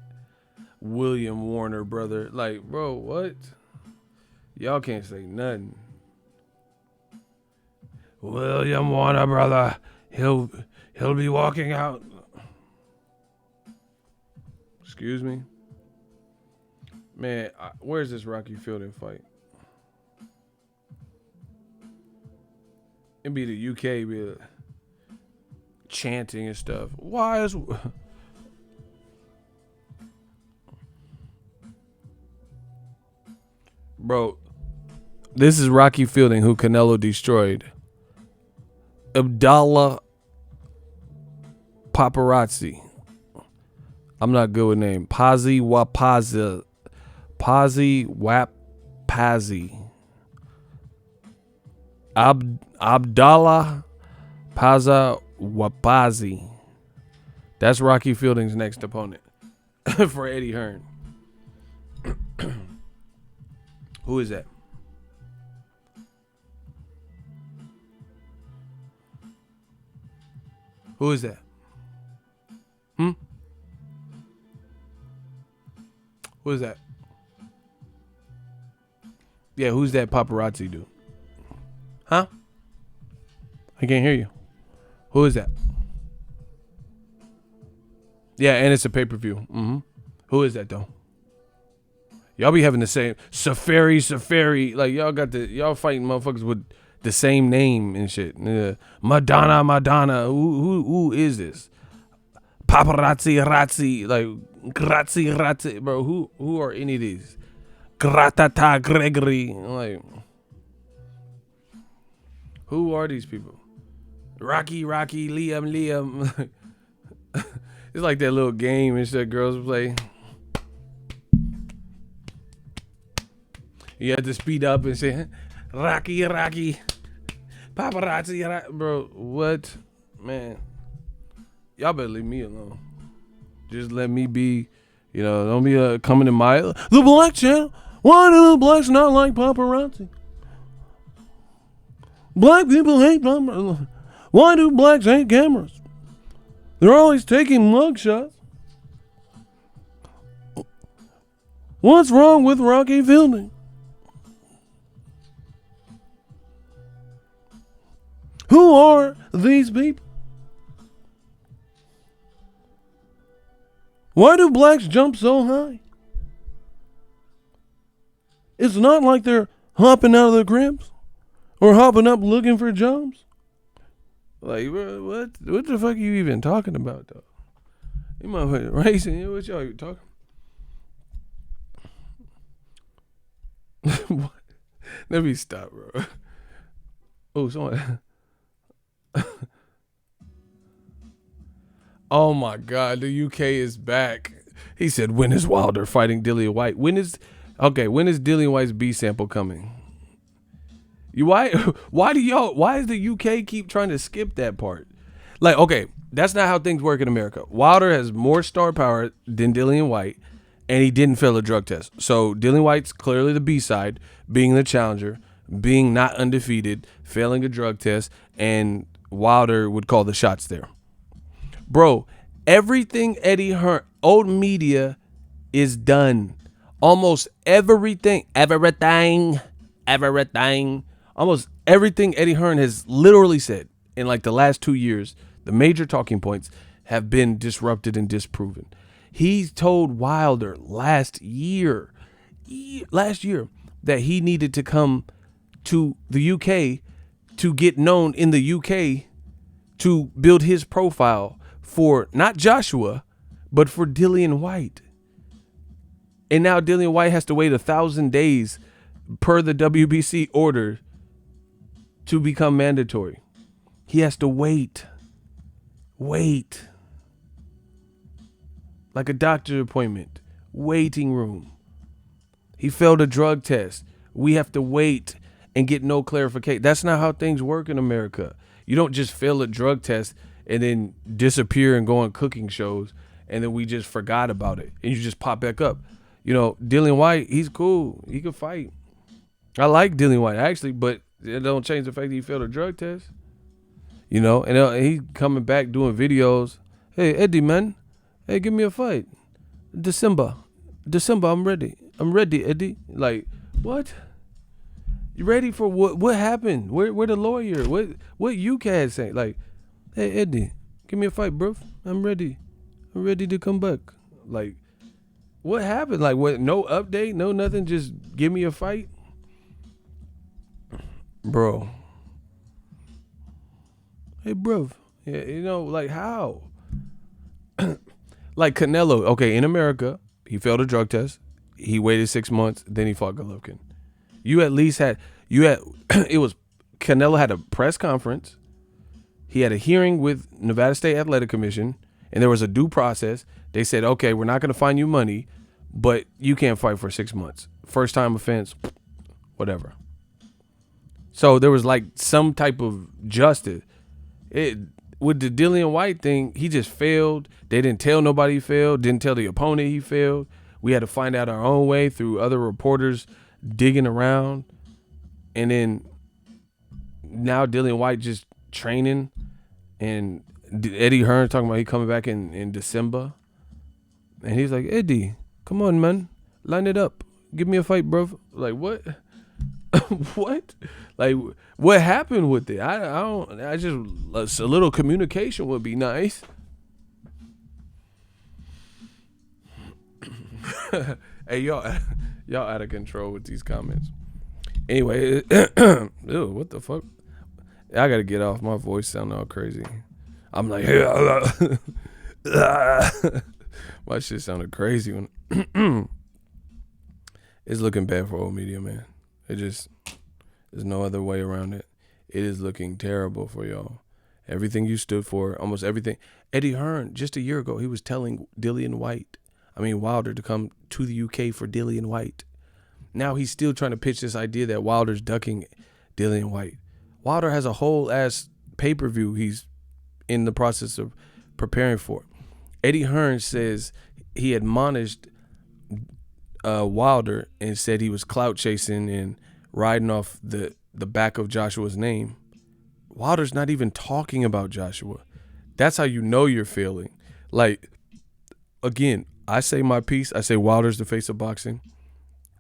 William Warner brother. Like, bro, what? Y'all can't say nothing. William Warner brother. He'll be walking out. Excuse me. Man, where's this Rocky Fielding fight? It'd be the UK, be chanting and stuff. Why is... Bro, this is Rocky Fielding, who Canelo destroyed. Abdallah Paparazzi. I'm not good with name. Pazi Wapazi. Pazi Wapazi. Abdallah Paza Wapazi. That's Rocky Fielding's next opponent for Eddie Hearn. Who is that? Who is that? Who is that? Yeah, who's that paparazzi dude? Huh? I can't hear you. Who is that? Yeah, and it's a pay-per-view. Who is that though? Y'all be having the same Safari. Like y'all fighting motherfuckers with the same name and shit. Yeah. Madonna. Who is this? Paparazzi. Like Razzi. Bro, who are any of these? Gratata Gregory. Like, who are these people? Rocky, Liam. It's like that little game and shit girls play. You have to speed up and say, Rocky, paparazzi, bro. What, man? Y'all better leave me alone. Just let me be. You know, don't be coming in my the black channel. Why do the blacks not like paparazzi? Black people hate paparazzi. Why do blacks hate cameras? They're always taking mugshots. What's wrong with Rocky Fielding? Who are these people? Why do blacks jump so high? It's not like they're hopping out of their cribs or hopping up looking for jobs. Like, what the fuck are you even talking about, though? You motherfuckers racing. What y'all even talking? What? Let me stop, bro. Oh, someone. Oh my God, the UK is back. He said, when is Wilder fighting Dillian White? When is Dillian White's B sample coming? Why does the UK keep trying to skip that part? Like, okay, that's not how things work in America. Wilder has more star power than Dillian White, and he didn't fail a drug test. So Dillian White's clearly the B side, being the challenger, being not undefeated, failing a drug test, and Wilder would call the shots there. Bro, everything Eddie Hearn, old media is done. Almost everything. Almost everything Eddie Hearn has literally said in like the last 2 years, the major talking points have been disrupted and disproven. He told Wilder last year that he needed to come to the UK to get known in the UK to build his profile for not Joshua, but for Dillian White. And now Dillian White has to wait 1,000 days per the WBC order to become mandatory. He has to wait. Like a doctor appointment, waiting room. He failed a drug test. We have to wait and get no clarification. That's not how things work in America. You don't just fail a drug test and then disappear and go on cooking shows and then we just forgot about it and you just pop back up. You know, Dillian White, he's cool. He can fight. I like Dillian White actually, but it don't change the fact that he failed a drug test. You know, and he coming back doing videos. Hey, Eddie, man. Hey, give me a fight. December, I'm ready. I'm ready, Eddie. Like, what? You ready for what? What happened? Where the lawyer? What you can say? Like, hey, Eddie, give me a fight, bro. I'm ready. I'm ready to come back. Like, what happened? Like, what? No update? No nothing? Just give me a fight? Bro. Hey, bro. Yeah, you know, like, how? Like Canelo, okay, in America, he failed a drug test. He waited 6 months, then he fought Golovkin. You at least had, it was, Canelo had a press conference. He had a hearing with Nevada State Athletic Commission, and there was a due process. They said, okay, we're not going to fine you money, but you can't fight for 6 months. First time offense, whatever. So there was like some type of justice. With the Dillian White thing, he just failed. They didn't tell nobody he failed, didn't tell the opponent he failed. We had to find out our own way through other reporters digging around. And then now Dillian White just training, and Eddie Hearn talking about he coming back in December. And he's like, Eddie, come on, man. Line it up. Give me a fight, bro. Like, what? What? Like, what happened with it? I just, a little communication would be nice. Hey, y'all out of control with these comments. Anyway, ew, what the fuck? I gotta get off. My voice sounding all crazy. I'm like, my shit sounded crazy when it's looking bad for old media, man. There's no other way around it. It is looking terrible for y'all. Everything you stood for, almost everything. Eddie Hearn, just a year ago, he was telling Wilder to come to the UK for Dillian White. Now he's still trying to pitch this idea that Wilder's ducking Dillian White. Wilder has a whole ass pay-per-view he's in the process of preparing for. Eddie Hearn says he admonished Wilder and said he was clout chasing and riding off the back of Joshua's name. Wilder's not even talking about Joshua. That's how you know you're failing. Like, again, I say my piece. I say Wilder's the face of boxing,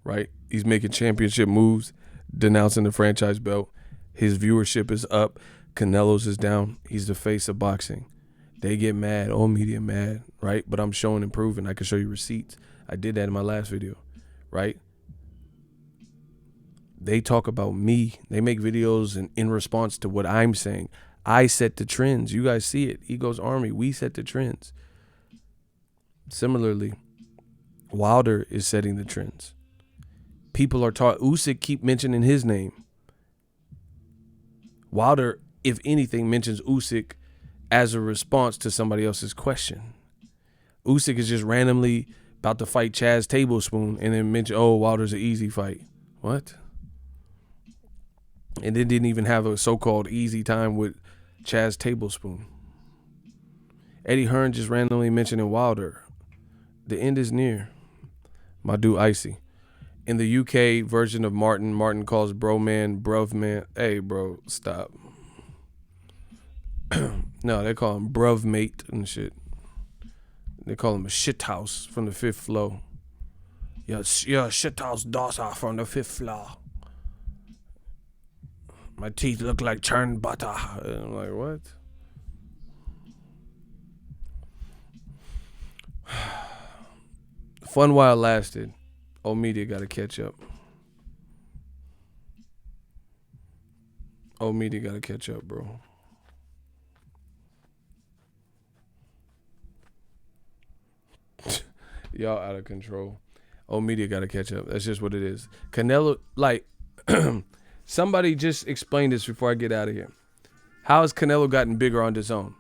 right? He's making championship moves, denouncing the franchise belt. His viewership is up. Canelo's is down. He's the face of boxing. They get mad, all media mad, right? But I'm showing and proving. I can show you receipts. I did that in my last video, right? They talk about me. They make videos in response to what I'm saying. I set the trends. You guys see it. Ego's Army. We set the trends. Similarly, Wilder is setting the trends. People are taught. Usyk keep mentioning his name. Wilder, if anything, mentions Usyk as a response to somebody else's question. Usyk is just randomly about to fight Chaz Tablespoon and then mention, oh, Wilder's an easy fight. What? And then didn't even have a so-called easy time with Chaz Tablespoon. Eddie Hearn just randomly mentioning Wilder. The end is near. My dude Icy. In the UK version of Martin calls bro man, bruv man. Hey, bro, stop. No, they call him bruv mate and shit. They call him a shithouse from the 5th floor. You're a shithouse daughter from the 5th floor. My teeth look like churned butter. And I'm like, what? Fun while it lasted. Old media got to catch up. Old media got to catch up, bro. Y'all out of control. Old media got to catch up. That's just what it is. Canelo, like, somebody just explain this before I get out of here. How has Canelo gotten bigger on DAZN?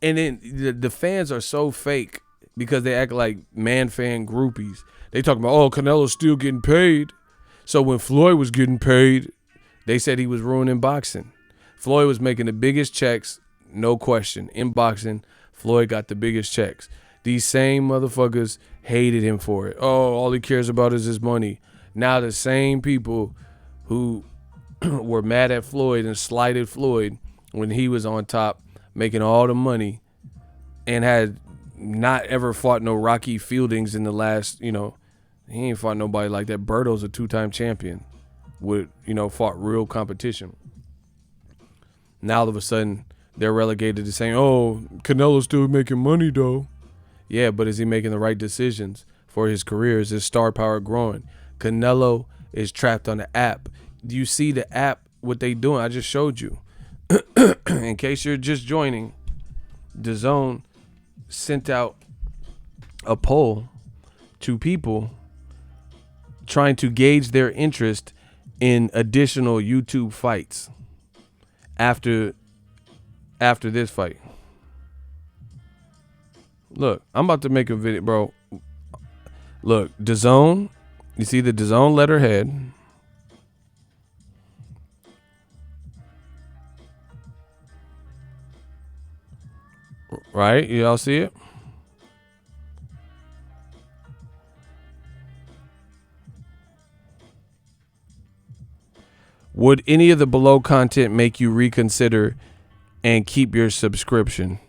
And then the fans are so fake because they act like man fan groupies. They talking about, oh, Canelo's still getting paid. So when Floyd was getting paid, they said he was ruining boxing. Floyd was making the biggest checks, no question. In boxing, Floyd got the biggest checks. These same motherfuckers hated him for it. Oh, all he cares about is his money. Now the same people who were mad at Floyd and slighted Floyd when he was on top, making all the money, and had not ever fought no Rocky Fieldings in the last, he ain't fought nobody like that. Berto's a 2-time champion, fought real competition. Now all of a sudden they're relegated to saying, oh, Canelo's still making money though. Yeah, but is he making the right decisions for his career? Is his star power growing? Canelo is trapped on the app. Do you see the app, what they doing? I just showed you. In case you're just joining, DAZN sent out a poll to people trying to gauge their interest in additional YouTube fights after this fight. Look, I'm about to make a video, bro. Look, DAZN, you see the DAZN letterhead. Right? Y'all see it? Would any of the below content make you reconsider and keep your subscription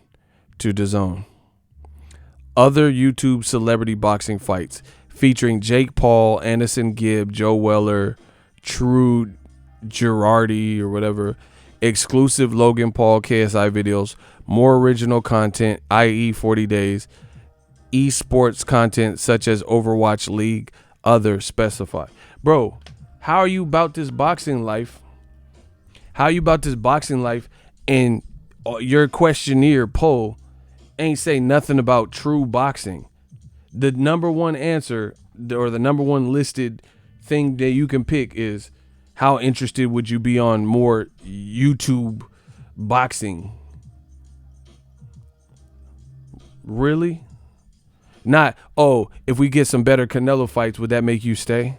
to DAZN? Other YouTube celebrity boxing fights featuring Jake Paul, Anderson Gibb, Joe Weller, True Girardi or whatever, exclusive Logan Paul KSI videos, more original content, i.e. 40 days, esports content such as Overwatch League, other specified. Bro, how are you about this boxing life? How are you about this boxing life and your questionnaire poll ain't say nothing about true boxing? The number one answer or the number one listed thing that you can pick is how interested would you be on more YouTube boxing? Really? Not, oh, if we get some better Canelo fights, would that make you stay?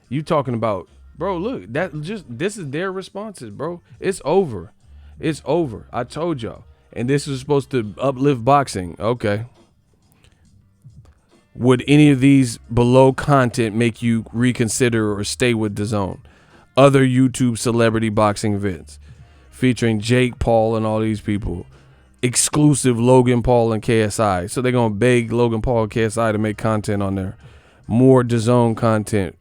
You talking about, bro, look, this is their responses, bro. It's over. It's over. I told y'all. And this is supposed to uplift boxing. Okay. Would any of these below content make you reconsider or stay with DAZN? Other YouTube celebrity boxing events featuring Jake Paul and all these people. Exclusive Logan Paul and KSI. So they're going to beg Logan Paul and KSI to make content on there. More DAZN content.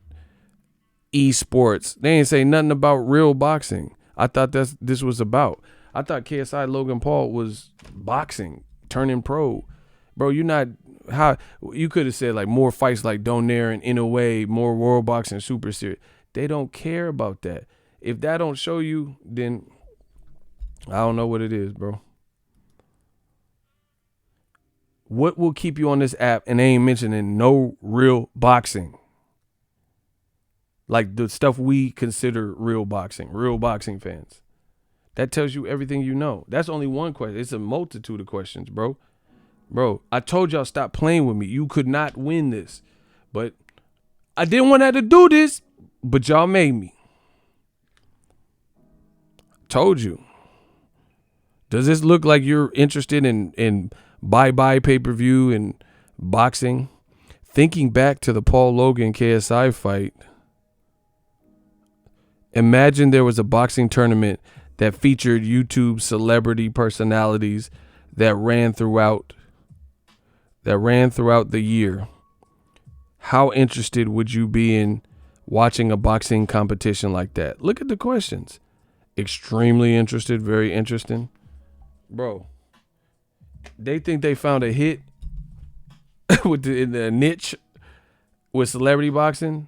Esports. They ain't say nothing about real boxing. I thought this was about. I thought KSI Logan Paul was boxing, turning pro. Bro, you're not, how you could have said like more fights like Donaire and in a way, more World Boxing Super Series. They don't care about that. If that don't show you, then I don't know what it is, bro. What will keep you on this app and they ain't mentioning no real boxing? Like the stuff we consider real boxing fans. That tells you everything you know. That's only one question. It's a multitude of questions, bro. Bro, I told y'all stop playing with me. You could not win this. But I didn't want to have to do this, but y'all made me. Told you. Does this look like you're interested in bye-bye pay-per-view and boxing? Thinking back to the Paul Logan KSI fight, imagine there was a boxing tournament that featured YouTube celebrity personalities that ran throughout the year. How interested would you be in watching a boxing competition like that? Look at the questions. Extremely interested, very interesting. Bro, they think they found a hit in the niche with celebrity boxing.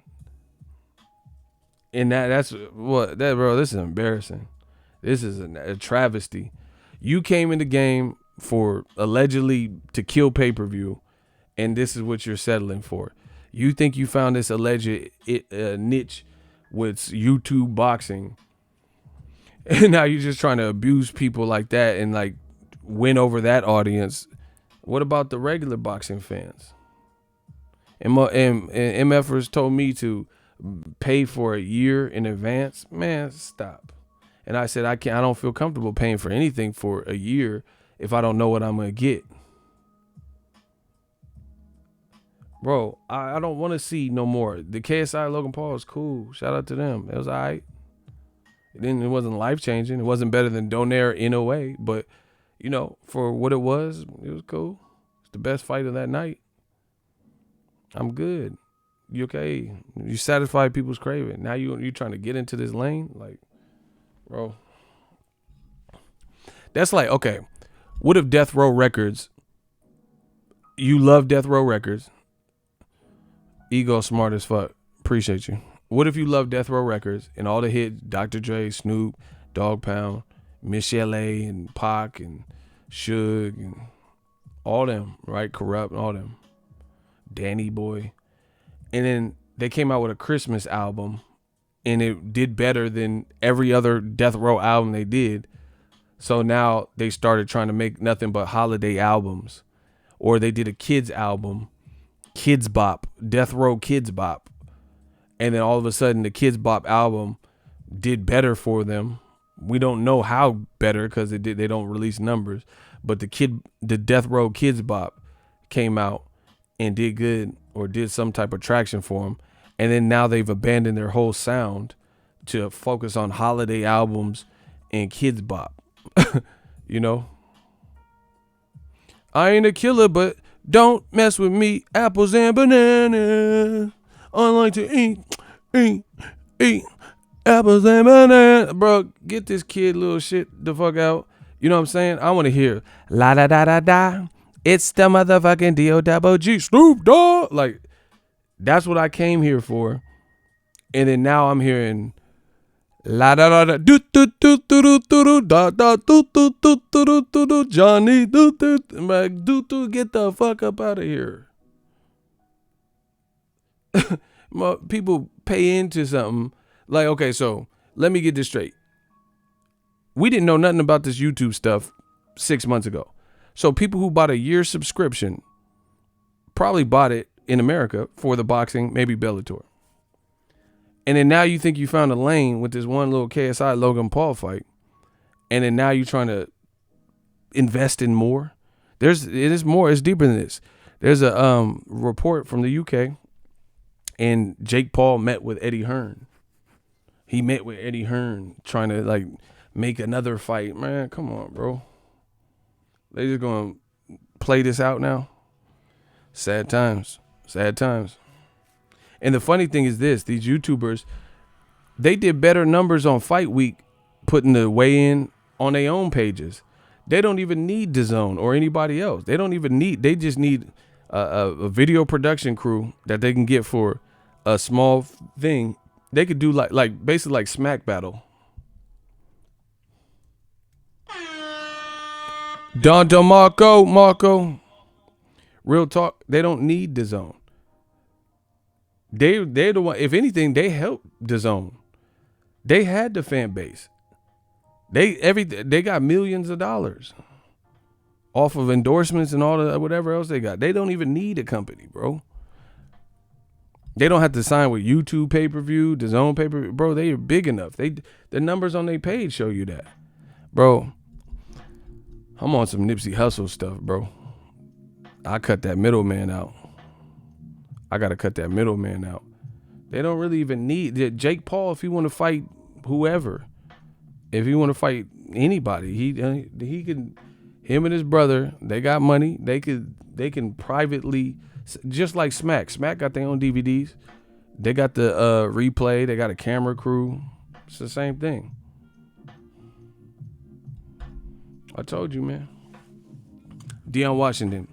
And bro, this is embarrassing. This is a travesty. You came in the game for allegedly to kill pay-per-view, and this is what you're settling for. You think you found this alleged niche with YouTube boxing, and now you're just trying to abuse people like that and like win over that audience. What about the regular boxing fans? And MFers told me to pay for a year in advance. Man, stop. And I said I don't feel comfortable paying for anything for a year if I don't know what I'm gonna get. Bro, I don't want to see no more. The KSI Logan Paul is cool. Shout out to them. It was all right. It wasn't life changing. It wasn't better than Donaire in a way, but you know, for what it was cool. It's the best fight of that night. I'm good. You okay? You satisfy people's craving. Now you trying to get into this lane, like, bro. That's like, okay, what if Death Row Records? You love Death Row Records. Ego smart as fuck. Appreciate you. What if you love Death Row Records and all the hits, Dr. Dre, Snoop, Dogg Pound, Michelle A, and Pac, and Suge, and all them, right? Corrupt, all them. Danny Boy. And then they came out with a Christmas album, and it did better than every other Death Row album they did. So now they started trying to make nothing but holiday albums. Or they did a kids album, Kids Bop, Death Row Kids Bop. And then all of a sudden the Kids Bop album did better for them. We don't know how better because they don't release numbers. But the Death Row Kids Bop came out and did good, or did some type of traction for them. And then now they've abandoned their whole sound to focus on holiday albums and Kids Bop. You know? I ain't a killer, but don't mess with me. Apples and bananas. I like to eat apples and bananas. Bro, get this kid little shit the fuck out. You know what I'm saying? I want to hear la da da da da. It's the motherfucking D-O-double-G Snoop Dogg. Like, that's what I came here for. And then now I'm hearing la da da da do do do do do do da da do do do do do do Johnny do do do get the fuck up out of here. People pay into something like, okay, so let me get this straight. We didn't know nothing about this YouTube stuff 6 months ago. So people who bought a year subscription probably bought it in America for the boxing, maybe Bellator. And then now you think you found a lane with this one little KSI Logan Paul fight. And then now you're trying to invest in more. It is more. It's deeper than this. There's a report from the UK, and Jake Paul met with Eddie Hearn. He met with Eddie Hearn trying to like make another fight. Man, come on, bro. They just gonna play this out now. Sad times. Sad times. And the funny thing is this, these YouTubers, they did better numbers on Fight Week putting the weigh-in on their own pages. They don't even need DAZN or anybody else. They just need a video production crew that they can get for a small thing. They could do like basically like Smack Battle. Don Marco. Real talk, they don't need DAZN. They're the one. If anything, they helped DAZN. They had the fan base. They got millions of dollars off of endorsements and all the whatever else they got. They don't even need a company, bro. They don't have to sign with YouTube pay-per-view, DAZN pay-per-view, bro. They are big enough. The numbers on their page show you that, bro. I'm on some Nipsey Hussle stuff, bro. I cut that middleman out. I got to cut that middleman out. They don't really even need Jake Paul if he want to fight whoever. If he want to fight anybody, he can. Him and his brother, they got money. They can privately, just like Smack. Smack got their own DVDs. They got the replay. They got a camera crew. It's the same thing. I told you, man. Deion Washington.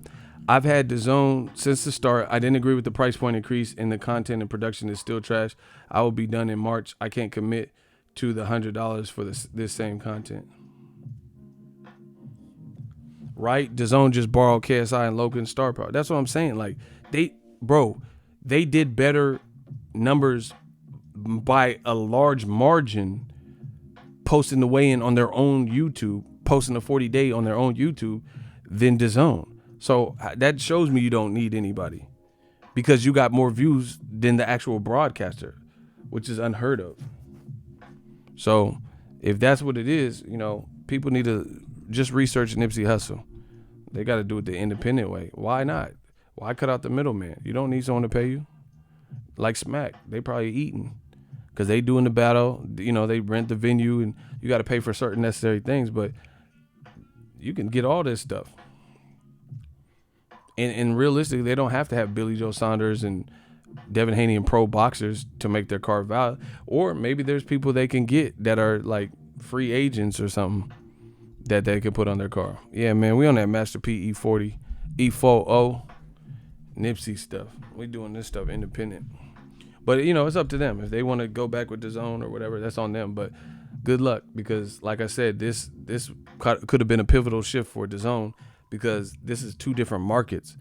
I've had DAZN since the start. I didn't agree with the price point increase, and the content and production is still trash. I will be done in March. I can't commit to the $100 for this same content. Right? DAZN just borrowed KSI and Logan Star Power. That's what I'm saying. Like, they did better numbers by a large margin posting the weigh-in on their own YouTube, posting the 40-day on their own YouTube than DAZN. So that shows me you don't need anybody because you got more views than the actual broadcaster, which is unheard of. So if that's what it is, you know, people need to just research Nipsey Hussle. They got to do it the independent way. Why not? Why cut out the middleman? You don't need someone to pay you. Like Smack, they probably eating. because they doing the battle. You know, they rent the venue, and you got to pay for certain necessary things, but you can get all this stuff. And realistically, they don't have to have Billy Joe Saunders and Devin Haney and pro boxers to make their card valid. Or maybe there's people they can get that are like free agents or something that they can put on their card. Yeah, man, we on that Master P E40, E40 Nipsey stuff. We doing this stuff independent. But, you know, it's up to them. If they want to go back with DAZN or whatever, that's on them. But good luck, because like I said, this could have been a pivotal shift for DAZN, because this is two different markets.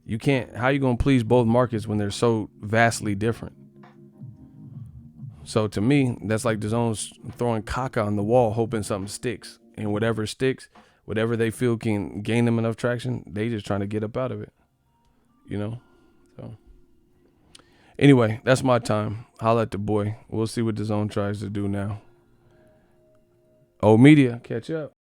You can't, how you going to please both markets when they're so vastly different? So to me, that's like DAZN's throwing caca on the wall, hoping something sticks. And whatever sticks, whatever they feel can gain them enough traction, they just trying to get up out of it. You know? So anyway, that's my time. Holla at the boy. We'll see what DAZN tries to do now. Old media, catch up.